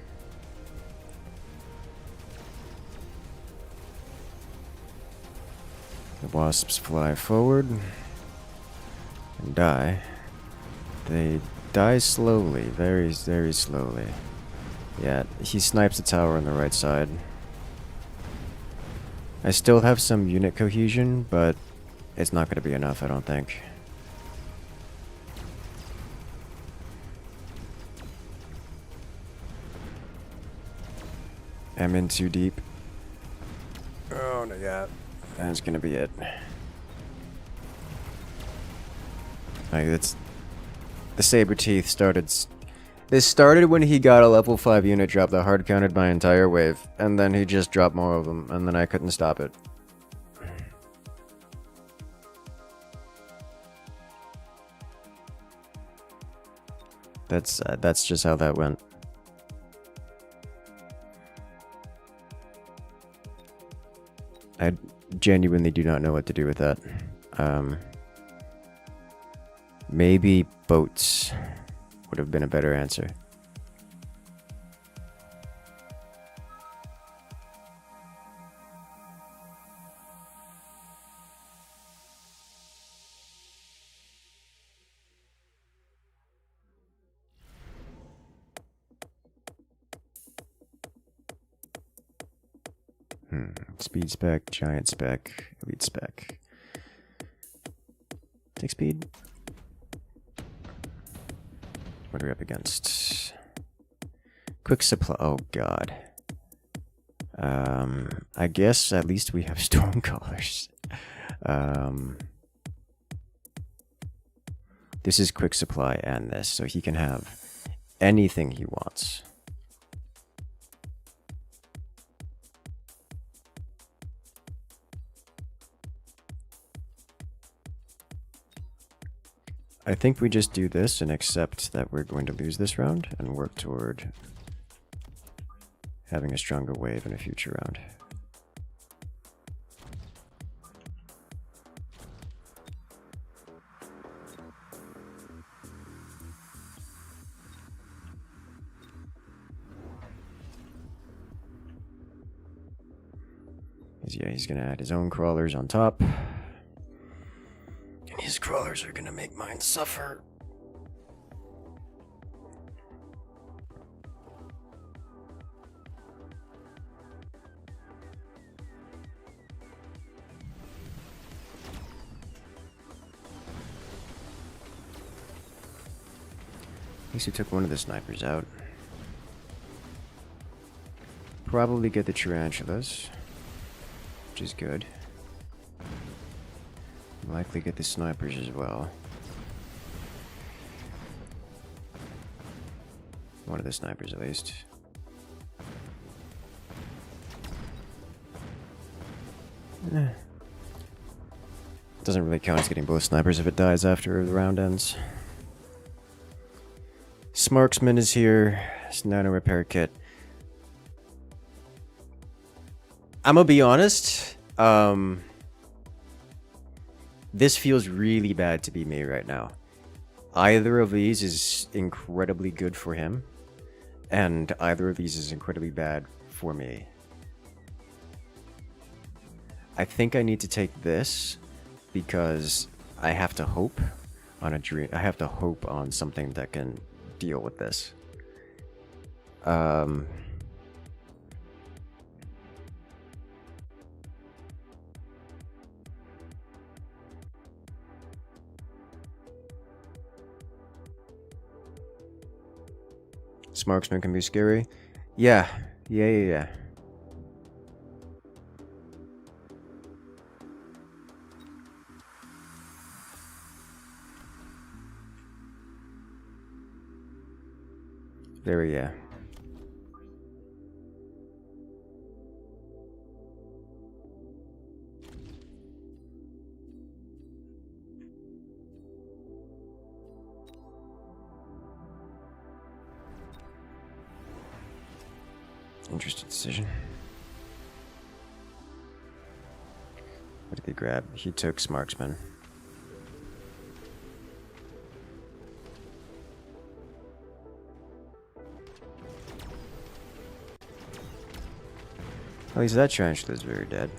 The wasps fly forward and die. They die slowly, very, very slowly. Yeah, he snipes the tower on the right side. I still have some unit cohesion, but it's not going to be enough, I don't think. I'm in too deep. Oh, no, yeah. That's going to be it. Like, that's... The saber teeth started... This started when he got a level 5 unit drop that hard counted my entire wave, and then he just dropped more of them, and then I couldn't stop it. That's just how that went. I genuinely do not know what to do with that. Maybe boats would have been a better answer. Speed spec, giant spec, elite spec. Take speed. What are we up against? Quick supply. Oh god. I guess at least we have Stormcallers. This is quick supply and this, so he can have anything he wants. I think we just do this and accept that we're going to lose this round and work toward having a stronger wave in a future round. Yeah, he's gonna add his own crawlers on top. And his crawlers are gonna make mine suffer. At least he took one of the snipers out. probably get the tarantulas, which is good. Likely get the snipers as well. One of the snipers, at least. Doesn't really count as getting both snipers if it dies after the round ends. Smarksman is here. It's nano repair kit. I'm gonna be honest. This feels really bad to be me right now. Either of these is incredibly good for him, and either of these is incredibly bad for me. I think I need to take this because I have to hope on a dream. I have to hope on something that can deal with this. Smarksman can be scary. Yeah. Very, yeah. Interesting decision. What did he grab? He took Smarksman. At least that tarantula is very dead.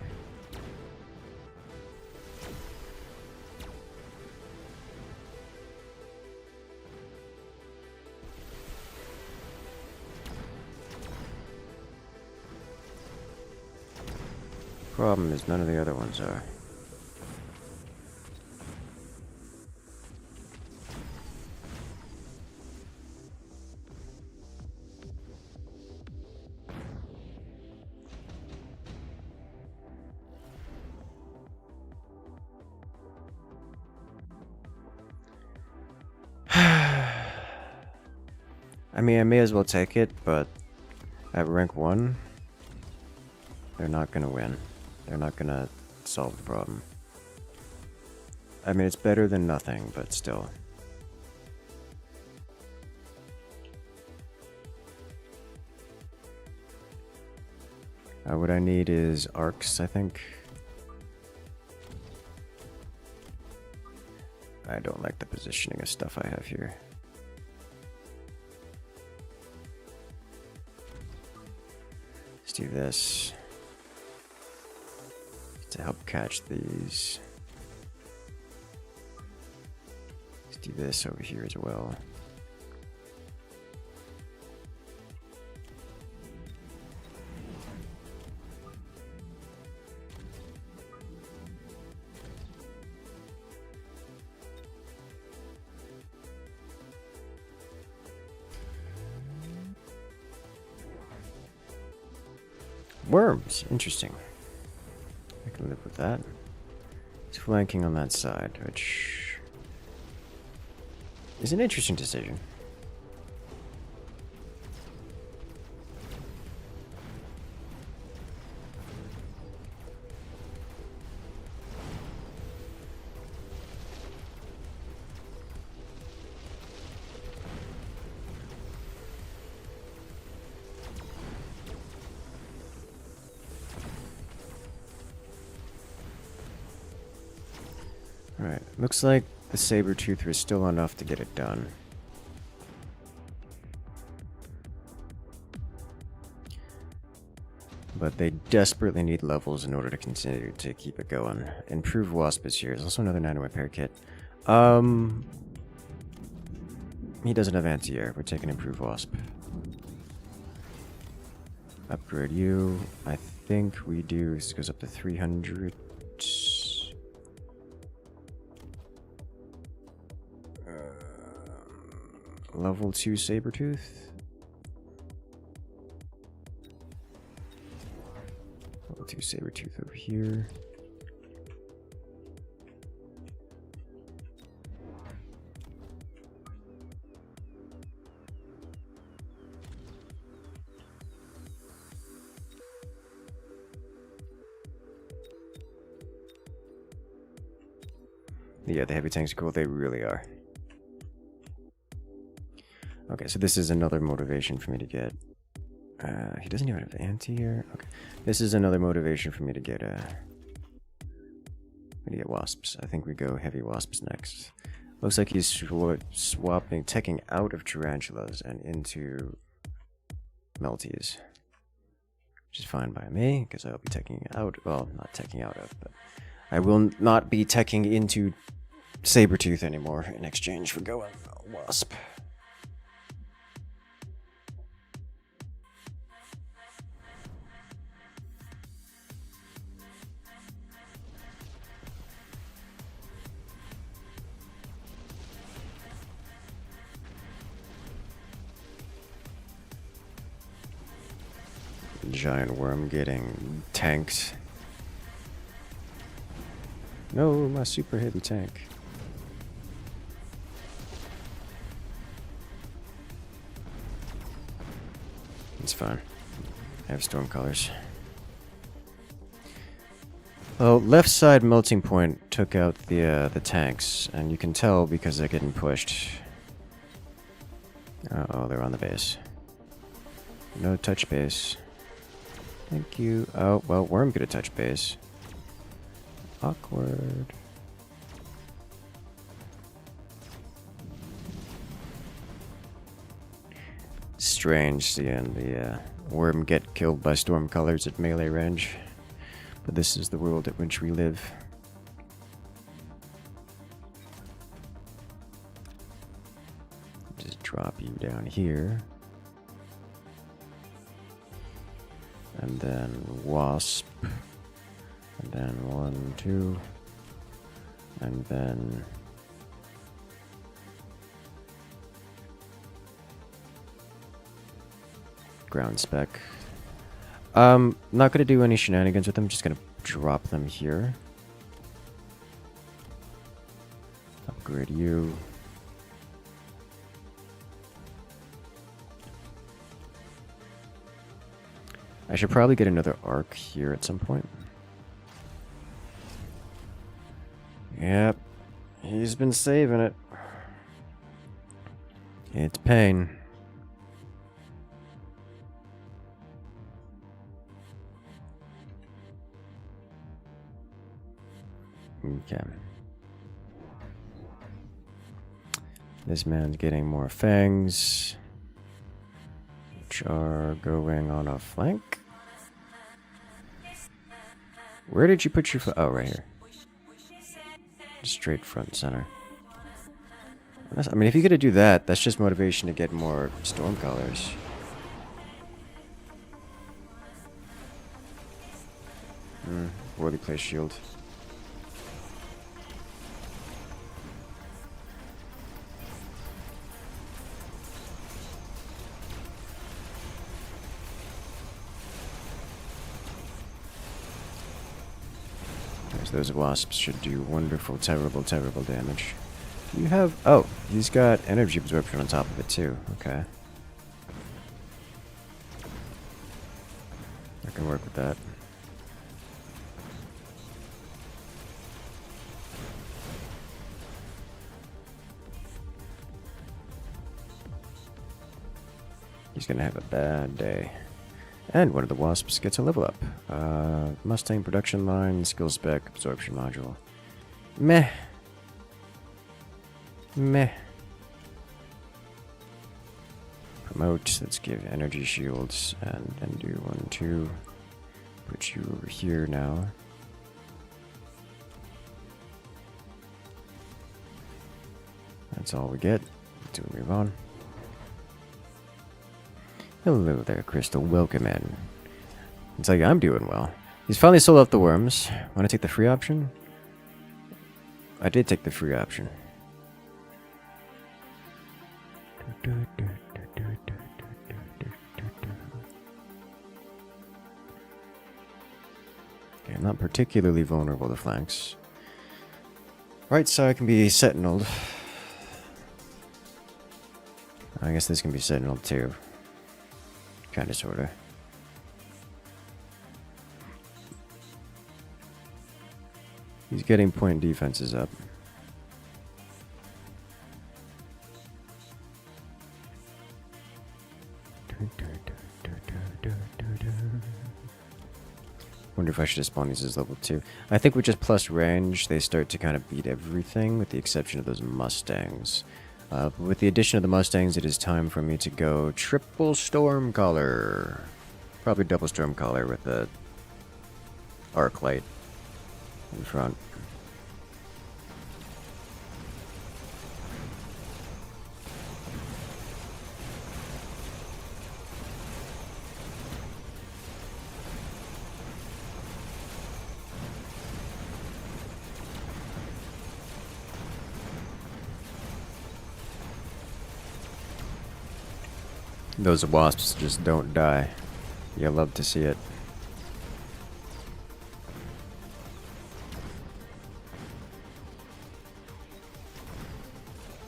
Problem is none of the other ones are. I mean, I may as well take it, but at rank 1, they're not gonna win. They're not gonna solve the problem. I mean, it's better than nothing, but still. What I need is arcs, I think. I don't like the positioning of stuff I have here. Let's do this to help catch these. Let's do this over here as well. Worms, interesting. I can live with that. He's flanking on that side, which is an interesting decision. Alright, looks like the saber-tooth was still enough to get it done. But they desperately need levels in order to continue to keep it going. Improved Wasp is here. There's also another nano repair kit. He doesn't have anti-air. We're taking Improved Wasp. Upgrade you. I think we do. This goes up to 300. Level 2 Sabertooth. Level 2 Sabertooth over here. Yeah, the heavy tanks are cool. They really are. Okay, so this is another motivation for me to get... he doesn't even have anti here. Okay, this is another motivation for me to get wasps. I think we go heavy wasps next. Looks like he's swapping, teching out of tarantulas and into melties, which is fine by me because I'll be teching out. Well, not teching out of, but I will not be teching into Sabertooth anymore in exchange for going wasp. Giant worm getting tanked. No, my super heavy tank. It's fine. I have storm colors. Well, left side melting point took out the tanks, and you can tell because they're getting pushed. Uh-oh, they're on the base. No touch base. Thank you. Oh, well, worm could have touched base. Awkward. Strange seeing the worm get killed by storm colors at melee range. But this is the world at which we live. Just drop you down here. And then wasp. And then 1, 2. And then... ground spec. Not gonna do any shenanigans with them, just gonna drop them here. Upgrade you. I should probably get another arc here at some point. Yep. He's been saving it. It's pain. Okay. This man's getting more fangs, which are going on a flank. Where did you put your oh, right here. Straight front center. I mean, if you're gonna do that, that's just motivation to get more storm colors. Poorly placed shield. Those wasps should do wonderful, terrible, terrible damage. Do you have... oh, he's got energy absorption on top of it too. Okay. I can work with that. He's gonna have a bad day. And one of the wasps gets a level up. Mustang production line, skill spec, absorption module. Meh. Meh. Promote, let's give energy shields, and then do 1, 2. Put you over here now. That's all we get. Until we move on. Hello there, Crystal. Welcome in. It's like I'm doing well. He's finally sold off the worms. Want to take the free option? I did take the free option. Okay, not particularly vulnerable to flanks. Right side can be sentineled. I guess this can be sentineled too. Kinda sorta. He's getting point defenses up. Wonder if I should have spawned these as level 2. I think with just plus range, they start to kind of beat everything, with the exception of those Mustangs. But with the addition of the Mustangs, it is time for me to go triple Stormcaller. Probably double Stormcaller with the arc light in front. Those wasps just don't die. You love to see it.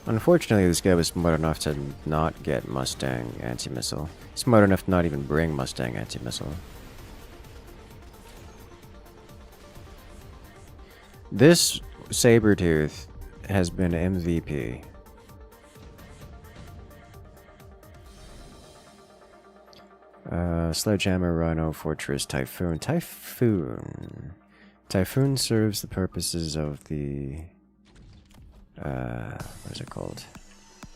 Unfortunately, this guy was smart enough to not get Mustang anti-missile. Smart enough to not even bring Mustang anti-missile. This Sabertooth has been MVP. Sledgehammer, Rhino, Fortress, Typhoon. Typhoon serves the purposes of the... what is it called?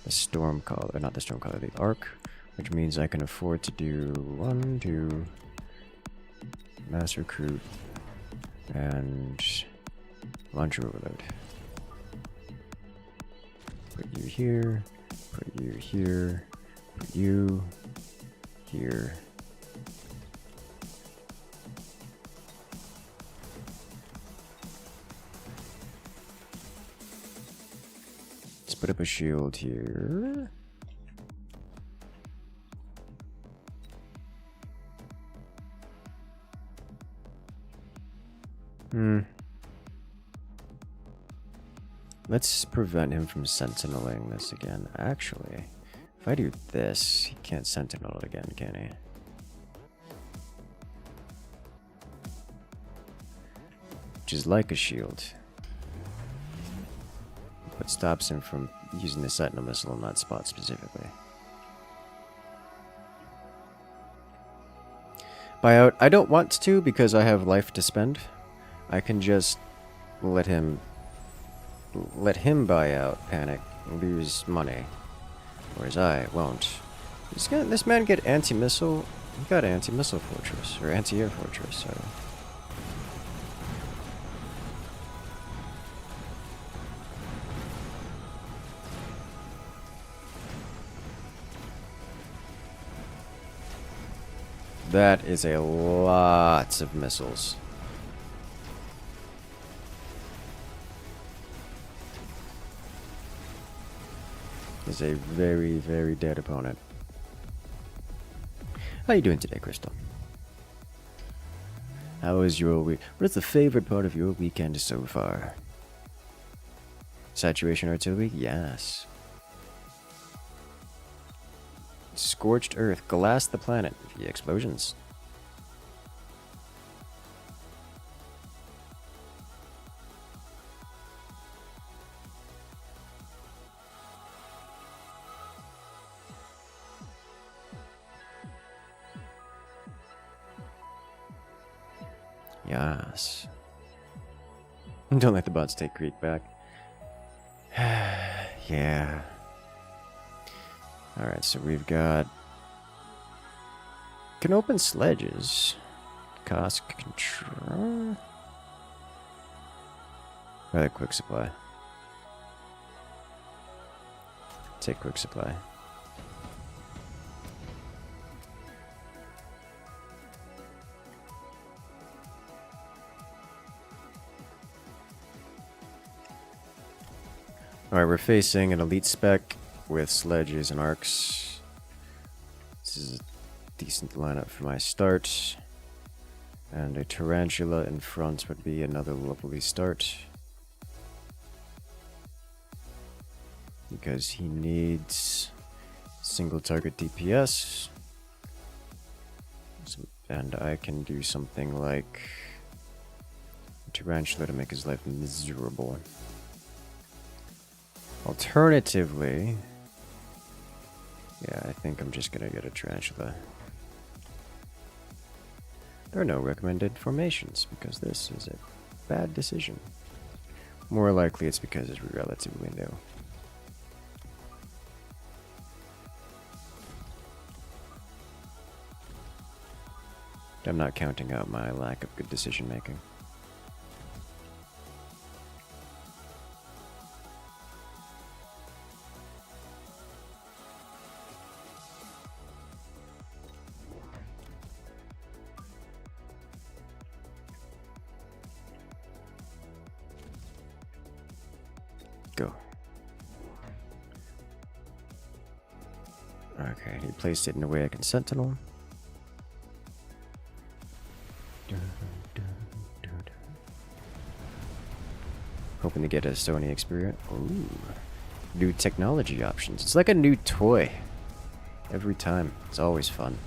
The Stormcaller, not the Stormcaller, the Arc, which means I can afford to do 1, 2, Mass Recruit, and Launcher Overload. Put you here, put you here, put you here. Let's put up a shield here. Let's prevent him from sentineling this again. Actually, if I do this, he can't sentinel it again, can he? Which is like a shield. But stops him from using the sentinel missile in that spot specifically. Buyout. I don't want to because I have life to spend. I can just let him buy out, panic, lose money. Whereas I won't. This man get anti-missile? He got anti-missile fortress, or anti-air fortress, so... That is a lot of missiles. Is a very, very dead opponent. How you doing today, Crystal? How was your week? What is the favorite part of your weekend so far? Saturation artillery? Yes. Scorched Earth. Glass the planet via explosions. Yes. Don't let the bots take Greek back. Yeah. Alright, so we've got... Can open sledges. Cost control. Rather quick supply. Take quick supply. Alright, we're facing an elite spec with sledges and arcs. This is a decent lineup for my start. And a Tarantula in front would be another lovely start. Because he needs single target DPS. And I can do something like Tarantula to make his life miserable. Alternatively, yeah, I think I'm just gonna get a Tarantula. There are no recommended formations because this is a bad decision. More likely it's because it's relatively new. I'm not counting out my lack of good decision making. Go. Okay, he placed it in a way I can sentinel. Hoping to get a Sony experience. Ooh. New technology options. It's like a new toy. Every time. It's always fun.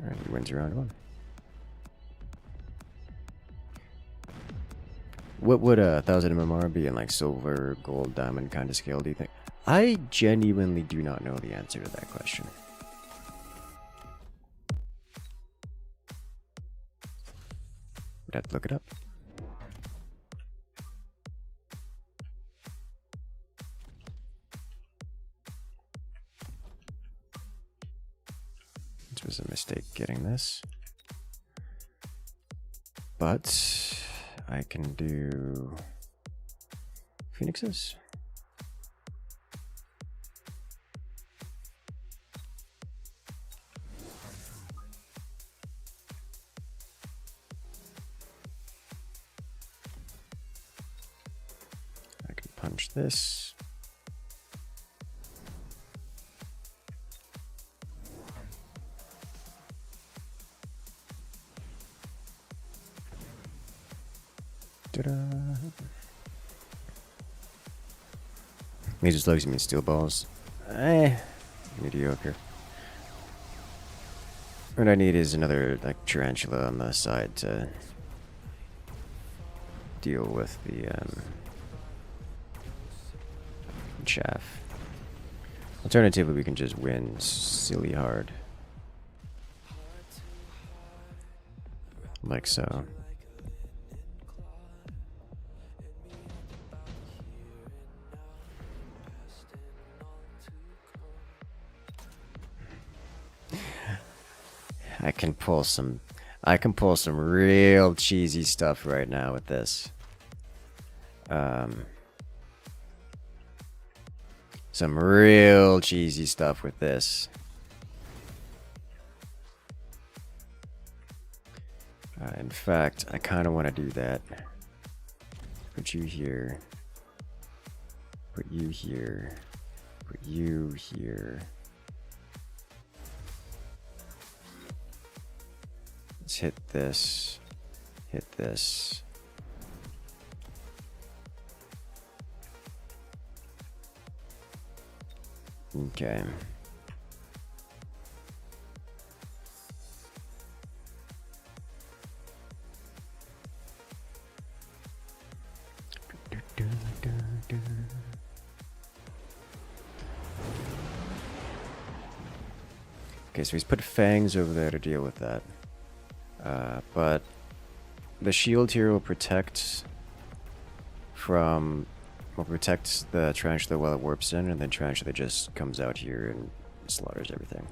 Alright, he wins round one. What would a 1000 MMR be in like silver, gold, diamond kind of scale, do you think? I genuinely do not know the answer to that question. Would have to look it up. This was a mistake getting this. But I can do Phoenixes. I can punch this. Ta-da. He just looks at me steel balls. Mediocre. What I need is another like Tarantula on the side to deal with the chaff. Alternatively, we can just win silly hard. Like so. I can pull some real cheesy stuff right now with this. Some real cheesy stuff with this. In fact, I kind of want to do that. Put you here. Put you here. Put you here. Let's hit this. Hit this. Okay. Okay, so he's put fangs over there to deal with that. But the shield here will protect from... will protect the Tarantula while it warps in, and then Tarantula just comes out here and slaughters everything.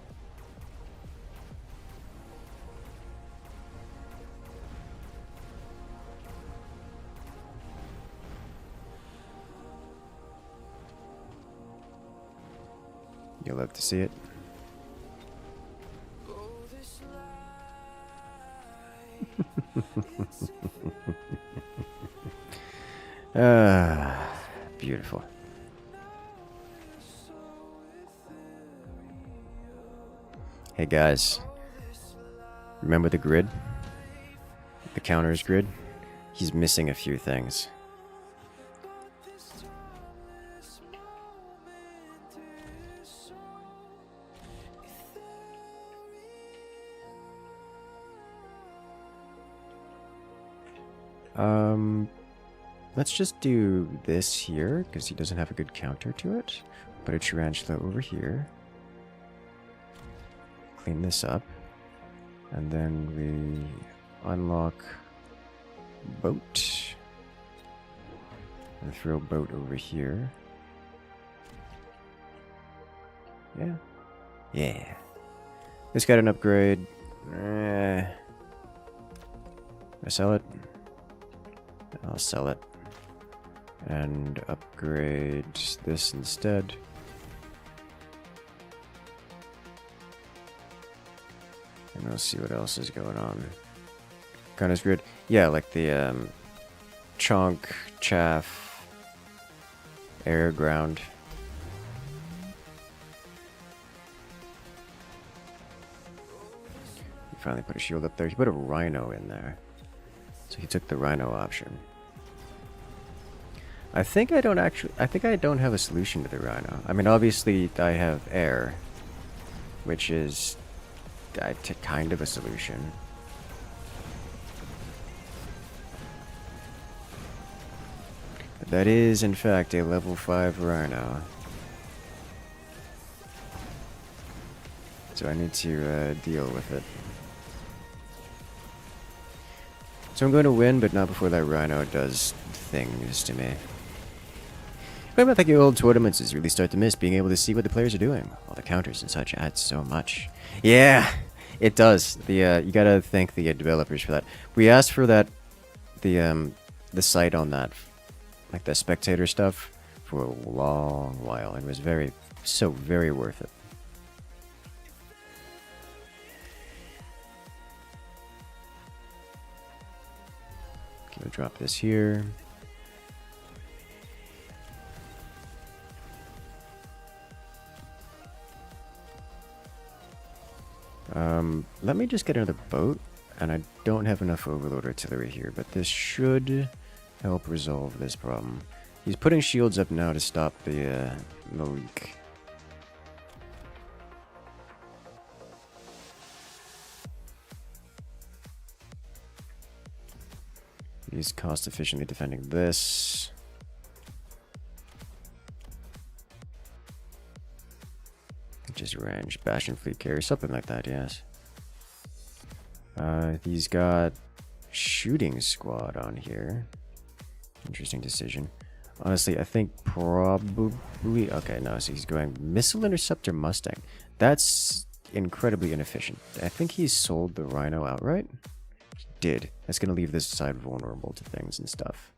You'll love to see it. Beautiful. Hey guys, remember the grid? The counters grid? He's missing a few things. Let's just do this here, because he doesn't have a good counter to it. Put a tarantula over here. Clean this up. And then we unlock boat. And throw boat over here. Yeah. Yeah. This got an upgrade. I sell it? I'll sell it. And upgrade this instead. And we'll see what else is going on. Kind of grid. Yeah, like the chonk, chaff, air, ground. He finally put a shield up there. He put a rhino in there. So he took the rhino option. I think I don't have a solution to the rhino. I mean, obviously I have air, which is kind of a solution. But that is, in fact, a level 5 rhino. So I need to deal with it. So I'm going to win, but not before that rhino does things to me. But I think your old tournaments is really start to miss being able to see what the players are doing. All the counters and such adds so much. Yeah, it does. You gotta thank the developers for that. We asked for that, the site on that, like the spectator stuff, for a long while, and it was very worth it. Okay, we'll drop this here. Let me just get another boat, and I don't have enough overload artillery here, but this should help resolve this problem. He's putting shields up now to stop the leak. He's cost efficiently defending this. Just range, Bastion fleet carrier, something like that, yes. He's got shooting squad on here. Interesting decision. Honestly, I think probably... Okay, no, so he's going Missile Interceptor Mustang. That's incredibly inefficient. I think he sold the Rhino outright. He did. That's going to leave this side vulnerable to things and stuff.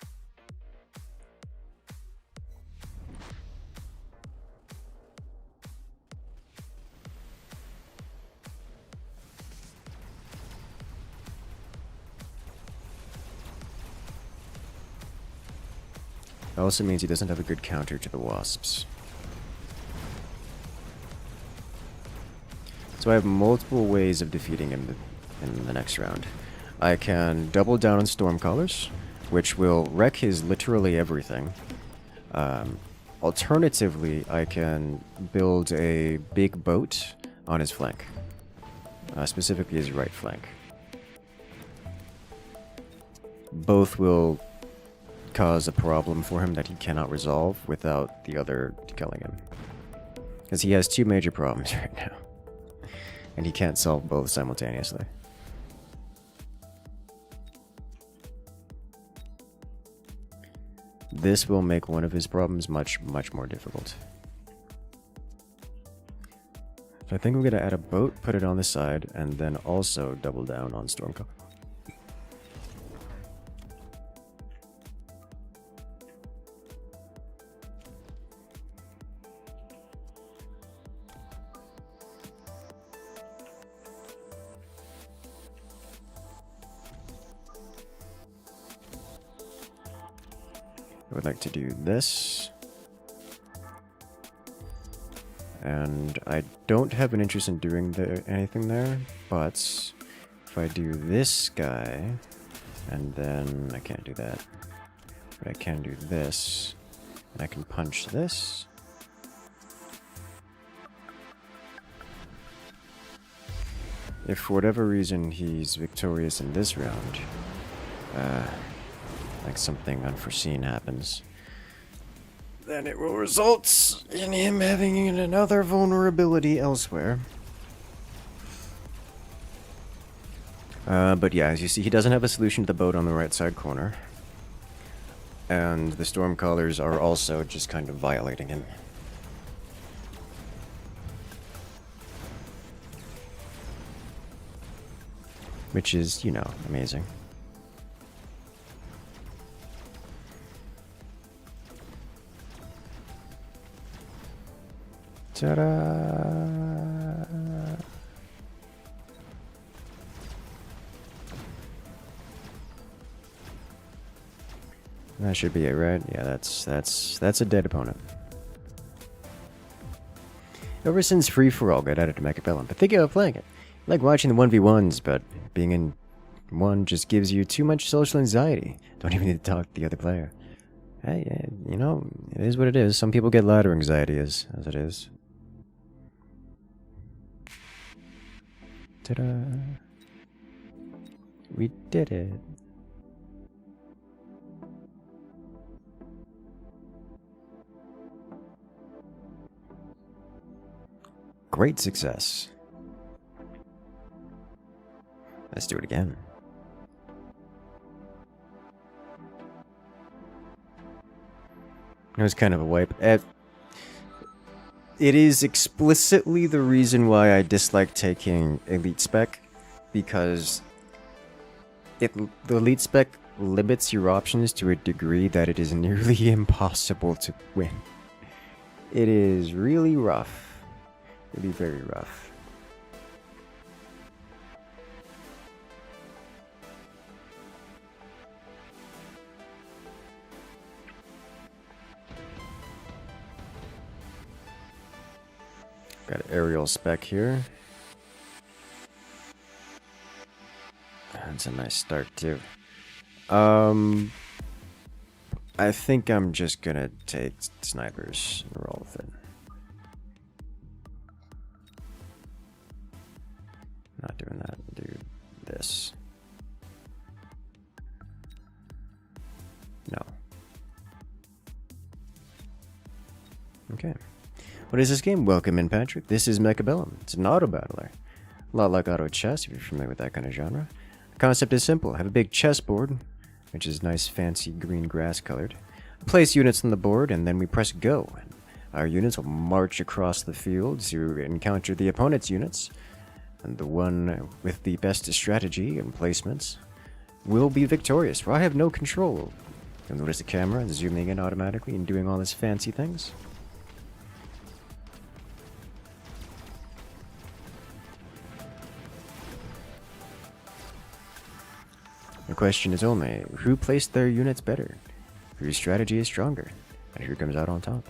It also means he doesn't have a good counter to the wasps. So I have multiple ways of defeating him in the next round. I can double down on Stormcallers, which will wreck his literally everything. Alternatively, I can build a big boat on his flank. Specifically his right flank. Both will cause a problem for him that he cannot resolve without the other killing him. Because he has two major problems right now. And he can't solve both simultaneously. This will make one of his problems much more difficult. So I think I'm going to add a boat, put it on the side, and then also double down on Stormcall. I would like to do this. And I don't have an interest in doing anything there, but if I do this guy, and then I can't do that, but I can do this, and I can punch this. If for whatever reason he's victorious in this round, like something unforeseen happens, then it will result in him having another vulnerability elsewhere. But yeah, as you see, he doesn't have a solution to the boat on the right side corner. And the Stormcallers are also just kind of violating him. Which is, you know, amazing. Ta-da! That should be it, right? Yeah, that's a dead opponent. Ever since Free For All got added to Mechabellum, but thinking of playing it. I like watching the 1v1s, but being in one just gives you too much social anxiety. Don't even need to talk to the other player. Hey, you know, it is what it is. Some people get ladder anxiety as it is. Ta-da! We did it. Great success. Let's do it again. It was kind of a wipe. It is explicitly the reason why I dislike taking Elite Spec, because the Elite Spec limits your options to a degree that it is nearly impossible to win. It is really rough. Really very rough. Got an aerial spec here. That's a nice start too. I think I'm just gonna take snipers and roll with it. Not doing that. Do this. No. Okay. What is this game? Welcome in, Patrick. This is Mechabellum. It's an auto battler. A lot like auto chess, if you're familiar with that kind of genre. The concept is simple. Have a big chessboard, which is nice, fancy green grass colored. Place units on the board, and then we press go. Our units will march across the field to encounter the opponent's units. And the one with the best strategy and placements will be victorious, for I have no control. You'll notice the camera zooming in automatically and doing all these fancy things. The question is only, who placed their units better? Whose strategy is stronger? And who comes out on top?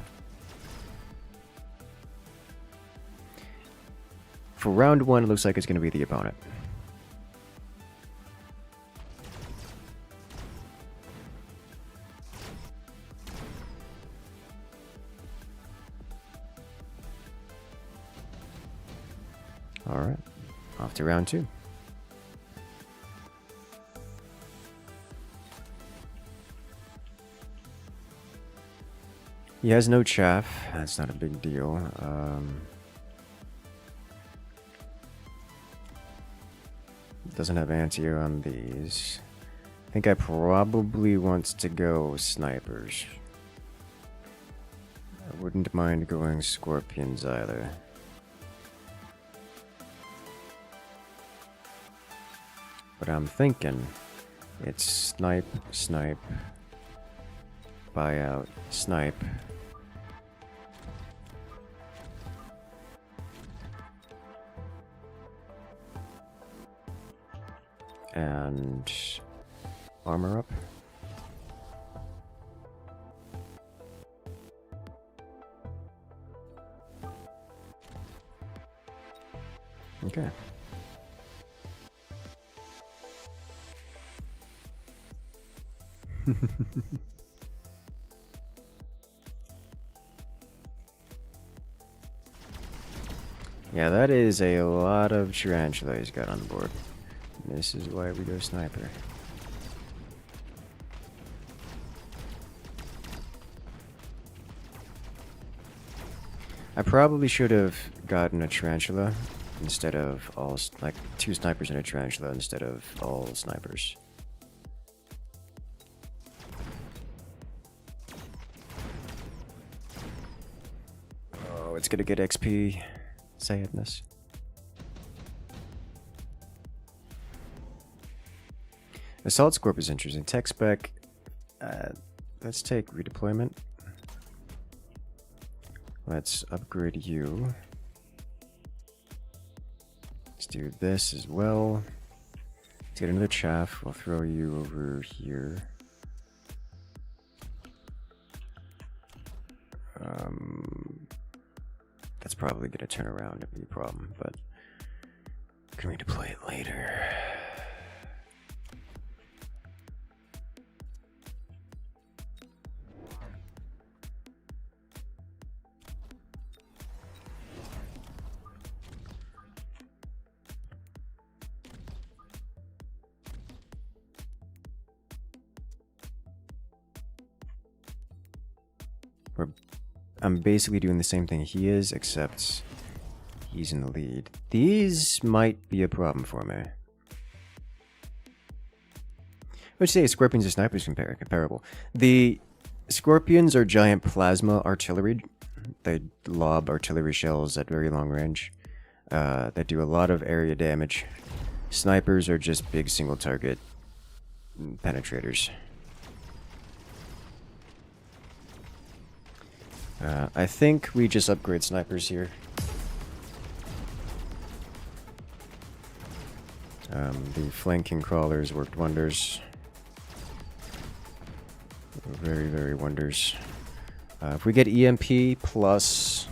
For round one, it looks like it's going to be the opponent. Alright, off to round two. He has no chaff, that's not a big deal. Doesn't have anti-air on these. I think I probably want to go snipers. I wouldn't mind going scorpions either. But I'm thinking it's snipe, snipe, buyout, snipe. And armor up. Okay. Yeah, that is a lot of Tarantula he's got on the board. This is why we go sniper. I probably should have gotten a Tarantula instead of all, like, 2 snipers and a Tarantula instead of all snipers. Oh, it's gonna get XP. Sadness. Assault Scorp is interesting. Tech spec. Let's take redeployment. Let's upgrade you. Let's do this as well. Let's get another chaff. We'll throw you over here. That's probably going to turn around and be a problem, but can redeploy it later. I'm basically doing the same thing he is, except he's in the lead. These might be a problem for me. I would say Scorpions and Snipers comparable. The Scorpions are giant plasma artillery. They lob artillery shells at very long range. They do a lot of area damage. Snipers are just big single target penetrators. I think we just upgrade snipers here. The flanking crawlers worked wonders. Very, very wonders. If we get EMP plus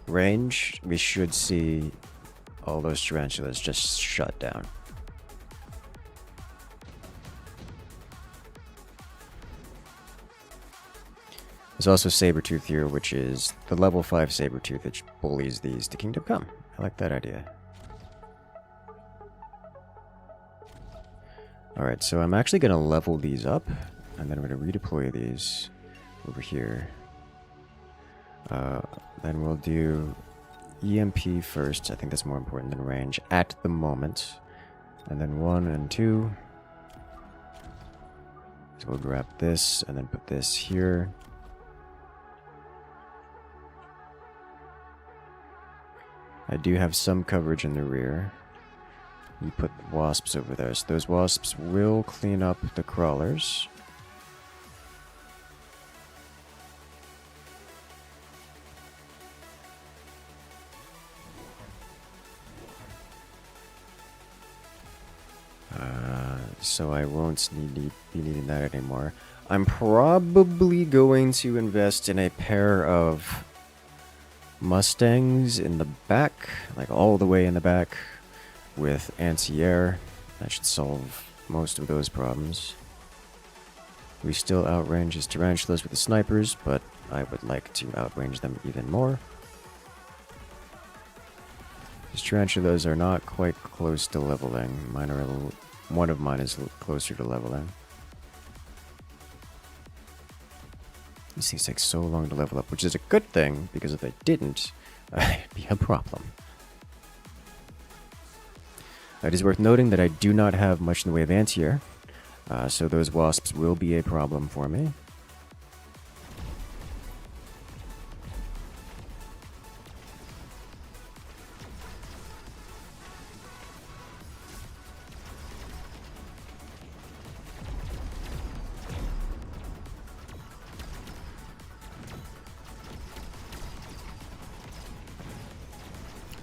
range, we should see all those tarantulas just shut down. There's also Sabertooth here, which is the level 5 Sabertooth that bullies these to Kingdom Come. I like that idea. Alright, so I'm actually going to level these up, and then I'm going to redeploy these over here. Then we'll do EMP first. I think that's more important than range at the moment. And then 1 and 2. So we'll grab this, and then put this here. I do have some coverage in the rear. You put wasps over there, so those wasps will clean up the crawlers. So I won't be needing that anymore. I'm probably going to invest in a pair of Mustangs in the back, like all the way in the back, with anti-air. That should solve most of those problems. We still outrange his tarantulas with the snipers, but I would like to outrange them even more. His tarantulas are not quite close to leveling. One of mine is closer to leveling. These things take so long to level up, which is a good thing, because if they didn't, it'd be a problem. It is worth noting that I do not have much in the way of anti-air, so those wasps will be a problem for me.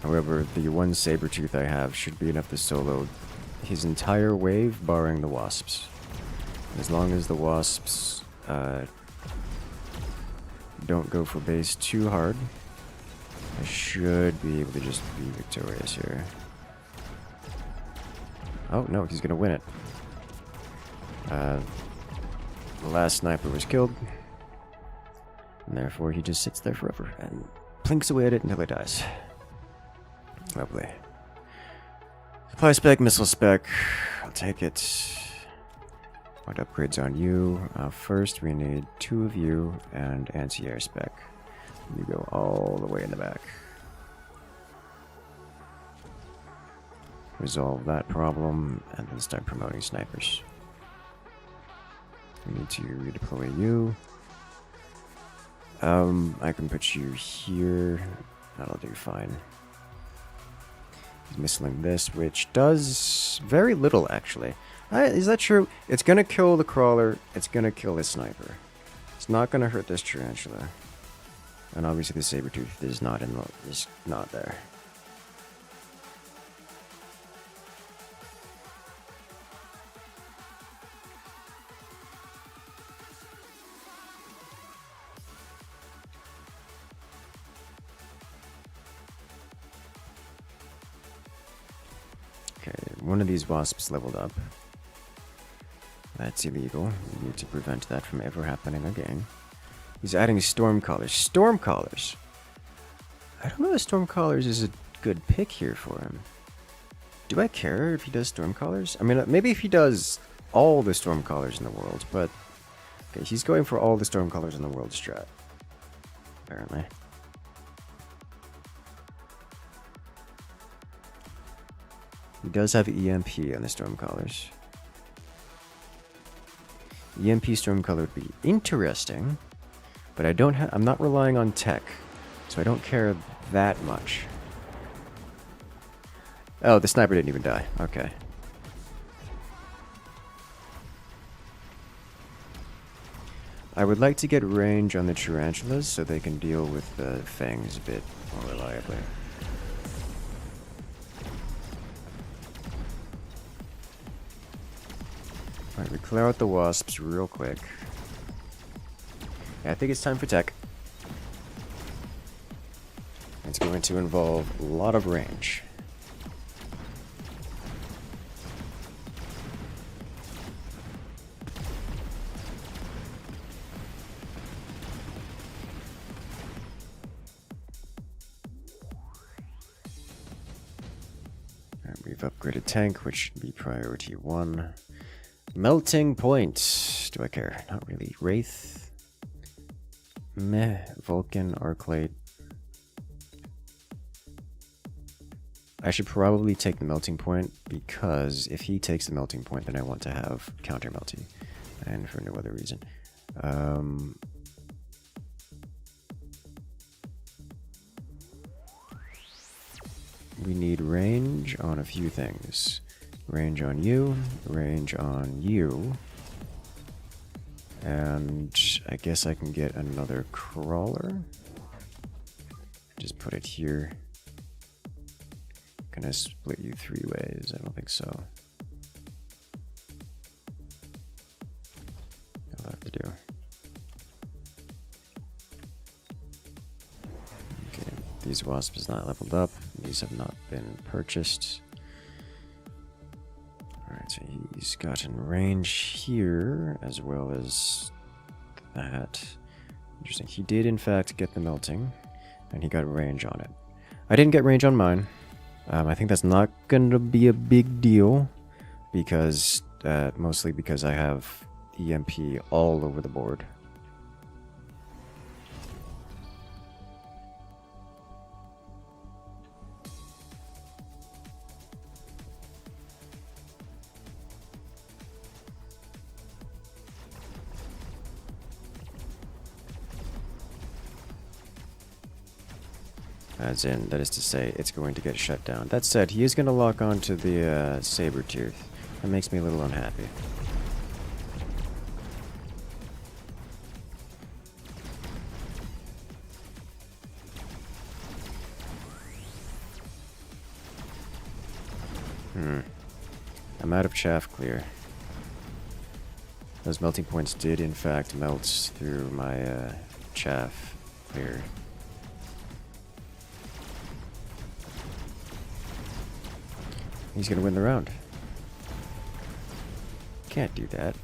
However, the one Sabertooth I have should be enough to solo his entire wave, barring the wasps. As long as the wasps don't go for base too hard, I should be able to just be victorious here. Oh, no, he's gonna win it. The last sniper was killed. And therefore he just sits there forever and plinks away at it until it dies. Lovely. Supply spec, missile spec. I'll take it. What upgrades on you? First, we need 2 of you and anti-air spec. You go all the way in the back. Resolve that problem, and then start promoting snipers. We need to redeploy you. I can put you here. That'll do fine. He's missing this, which does very little, actually. Is that true? It's gonna kill the crawler. It's gonna kill the sniper. It's not gonna hurt this tarantula. And obviously the saber-tooth is not there. Okay, one of these wasps leveled up. That's illegal. We need to prevent that from ever happening again. He's adding Stormcallers. Stormcallers! I don't know if Stormcallers is a good pick here for him. Do I care if he does Stormcallers? I mean, maybe if he does all the Stormcallers in the world, but... Okay, he's going for all the Stormcallers in the world strat. Apparently. He does have EMP on the Stormcallers. EMP Stormcaller would be interesting, but I'm not relying on tech, so I don't care that much. Oh, the sniper didn't even die. Okay. I would like to get range on the tarantulas so they can deal with the fangs a bit more reliably. Alright, we clear out the wasps real quick. I think it's time for tech. It's going to involve a lot of range. Alright, we've upgraded tank, which should be priority 1. Melting point. Do I care? Not really. Wraith. Meh. Vulcan. Arclight. I should probably take the melting point, because if he takes the melting point, then I want to have counter melting. And for no other reason. We need range on a few things. Range on you, range on you, and I guess I can get another crawler. Just put it here. Can I split you 3 ways? I don't think so. I'll have to do. Okay, these wasps is not leveled up. These have not been purchased. Alright, so he's gotten range here, as well as that. Interesting. He did, in fact, get the melting, and he got range on it. I didn't get range on mine. I think that's not going to be a big deal, because mostly because I have EMP all over the board. As in, that is to say, it's going to get shut down. That said, he is going to lock on to the saber-tooth. That makes me a little unhappy. I'm out of chaff clear. Those melting points did, in fact, melt through my chaff clear. He's gonna win the round. Can't do that.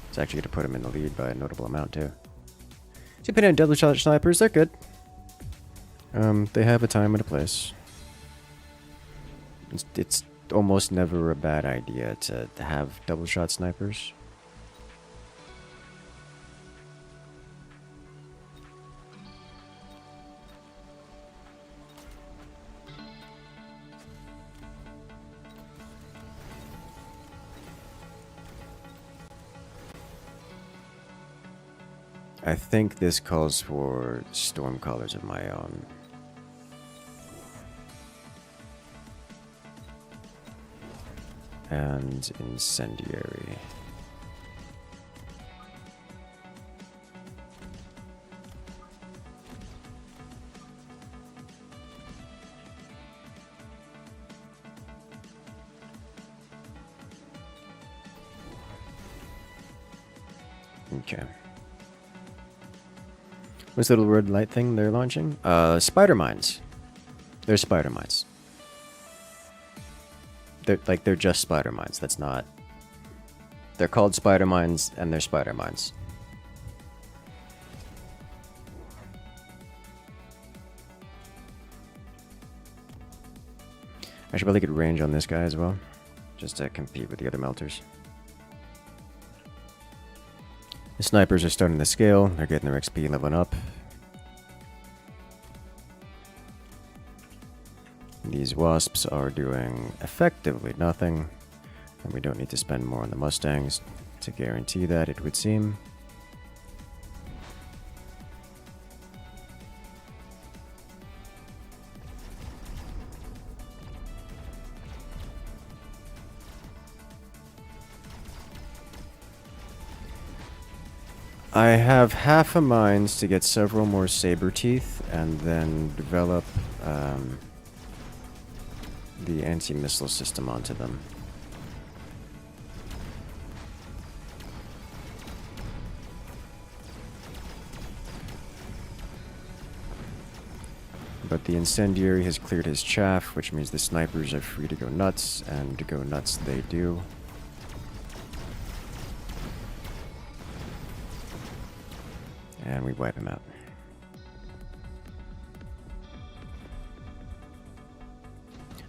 It's actually gonna put him in the lead by a notable amount too. So depending on double shot snipers, they're good. They have a time and a place. It's almost never a bad idea to have double shot snipers. I think this calls for storm collars of my own. And incendiary. Okay. What's the little red light thing they're launching? Spider mines. They're spider mines. They're just spider mines. That's not. They're called spider mines, and they're spider mines. I should probably get range on this guy as well, just to compete with the other melters. The snipers are starting to scale. They're getting their XP leveling up. These wasps are doing effectively nothing, and we don't need to spend more on the Mustangs to guarantee that, it would seem. I have half a mind to get several more saber teeth and then develop the anti-missile system onto them. But the incendiary has cleared his chaff, which means the snipers are free to go nuts, and to go nuts they do. And we wipe him out.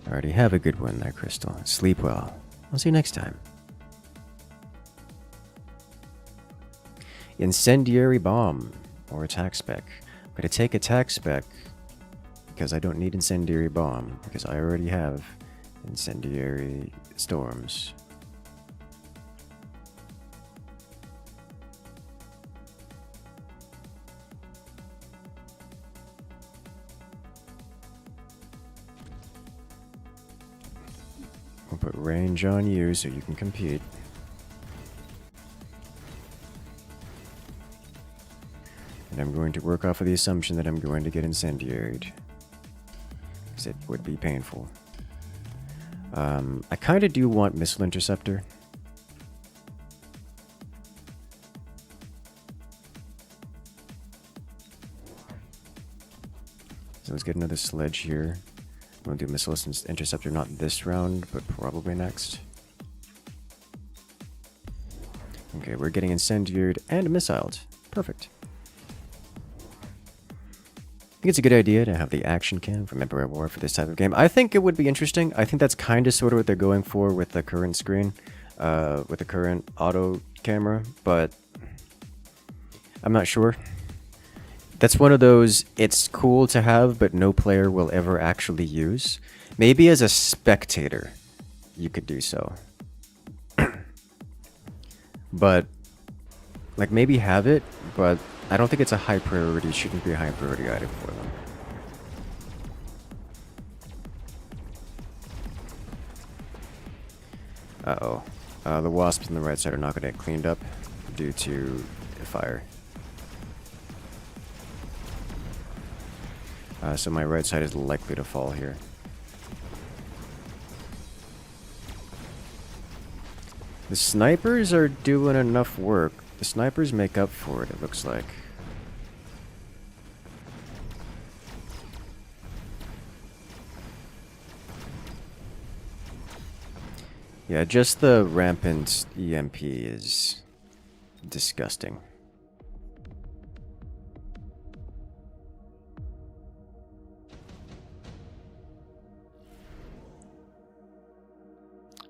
Already have a good one there, Crystal. Sleep well. I'll see you next time. Incendiary bomb, or attack spec. I'm going to take attack spec because I don't need incendiary bomb, because I already have incendiary storms. We'll put range on you so you can compete. And I'm going to work off of the assumption that I'm going to get incendiaried, because it would be painful. I kind of do want missile interceptor. So let's get another sledge here. I'm going to do missile interceptor not this round, but probably next. Okay, we're getting incendiared and missiled. Perfect. I think it's a good idea to have the action cam from Emperor War for this type of game. I think it would be interesting. I think that's kind of sort of what they're going for with the current screen, with the current auto camera, but I'm not sure. That's one of those, it's cool to have, but no player will ever actually use. Maybe as a spectator, you could do so. But, like, maybe have it, but I don't think it's a high priority. It shouldn't be a high priority item for them. Uh-oh. The wasps on the right side are not going to get cleaned up due to fire. So my right side is likely to fall here. The snipers are doing enough work. The snipers make up for it, it looks like. Yeah, just the rampant EMP is disgusting.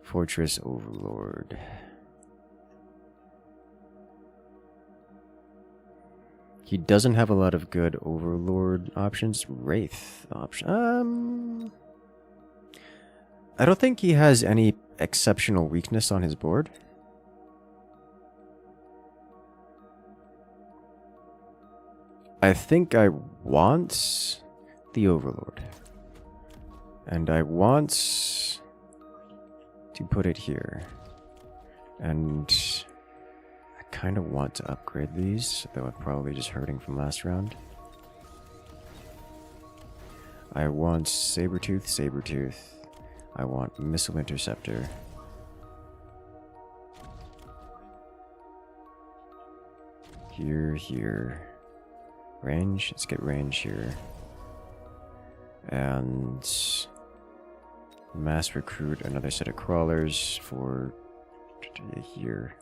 Fortress Overlord. He doesn't have a lot of good Overlord options. Wraith option. I don't think he has any exceptional weakness on his board. I think I want the Overlord. And I want to put it here. And I kind of want to upgrade these, though I'm probably just hurting from last round. I want Sabertooth. I want Missile Interceptor. Here. Range, let's get range here. And mass recruit another set of crawlers for here.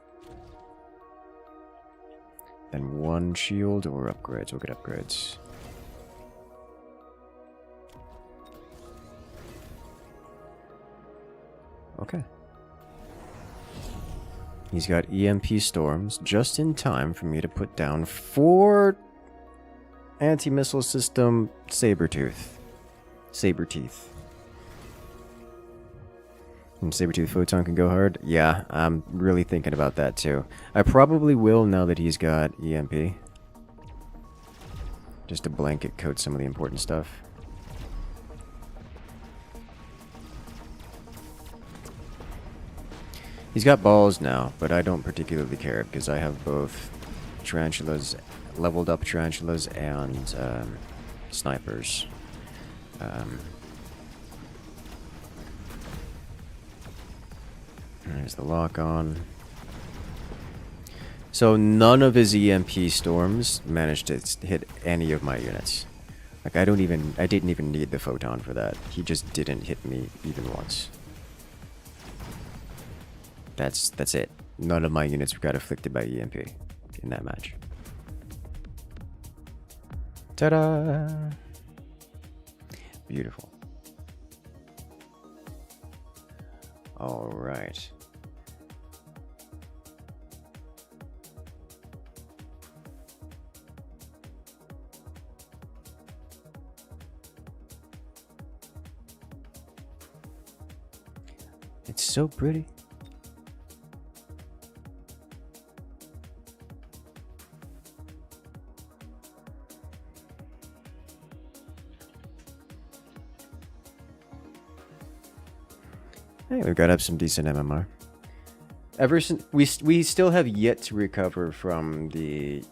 Then one shield or upgrades. We'll get upgrades. Okay. He's got EMP storms just in time for me to put down 4 anti-missile system Saberteeth. And Sabertooth Photon can go hard? Yeah, I'm really thinking about that too. I probably will now that he's got EMP. Just to blanket coat some of the important stuff. He's got balls now, but I don't particularly care because I have both tarantulas, leveled up tarantulas, and snipers. There's the lock on. So none of his EMP storms managed to hit any of my units. Like I didn't even need the photon for that. He just didn't hit me even once. That's it. None of my units got afflicted by EMP in that match. Ta-da! Beautiful. All right. It's so pretty. Hey, we've got up some decent MMR. Ever since we still have yet to recover from the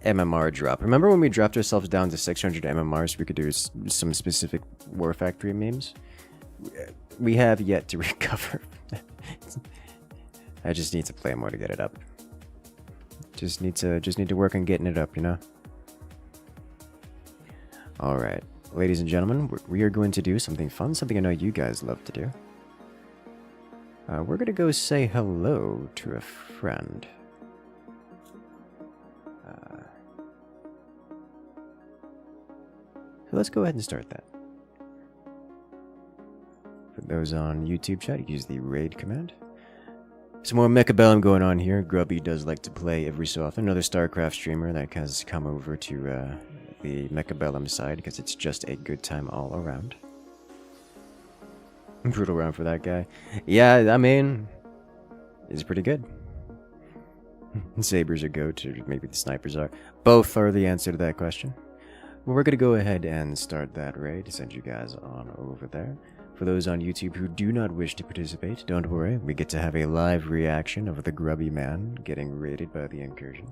MMR drop. Remember when we dropped ourselves down to 600 MMR so we could do some specific War Factory memes? We have yet to recover. I just need to play more to get it up. Just need to work on getting it up, you know. All right, ladies and gentlemen, we are going to do something fun, something I know you guys love to do. We're gonna go say hello to a friend. So let's go ahead and start that. For those on YouTube chat, use the raid command. Some more Mechabellum going on here. Grubby does like to play every so often. Another StarCraft streamer that has come over to the Mechabellum side because it's just a good time all around. Brutal round for that guy. Yeah, I mean, it's pretty good. Sabers are GOAT, or maybe the snipers are. Both are the answer to that question. Well, we're going to go ahead and start that raid, send you guys on over there. For those on YouTube who do not wish to participate, don't worry, we get to have a live reaction of the grubby man getting raided by the Incursion.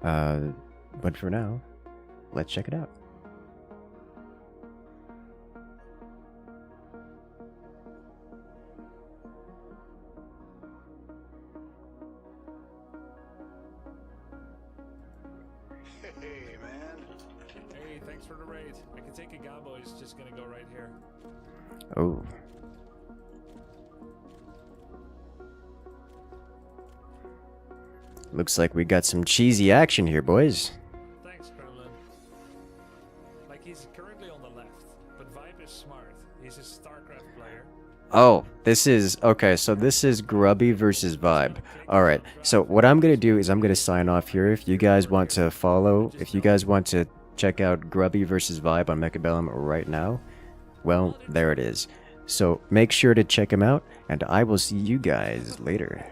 But for now, let's check it out. Thanks for the raid. I can take a gamble. He's just gonna go right here. Oh. Looks like we got some cheesy action here, boys. Thanks, Kremlin. Like, he's currently on the left, but Vibe is smart. He's a StarCraft player. Oh, this is... Okay, so this is Grubby versus Vibe. Alright, so what I'm gonna do is I'm gonna sign off here. If you guys want to follow, if you guys want to check out Grubby versus Vibe on Mechabellum right now, well, there it is. So make sure to check him out, and I will see you guys later.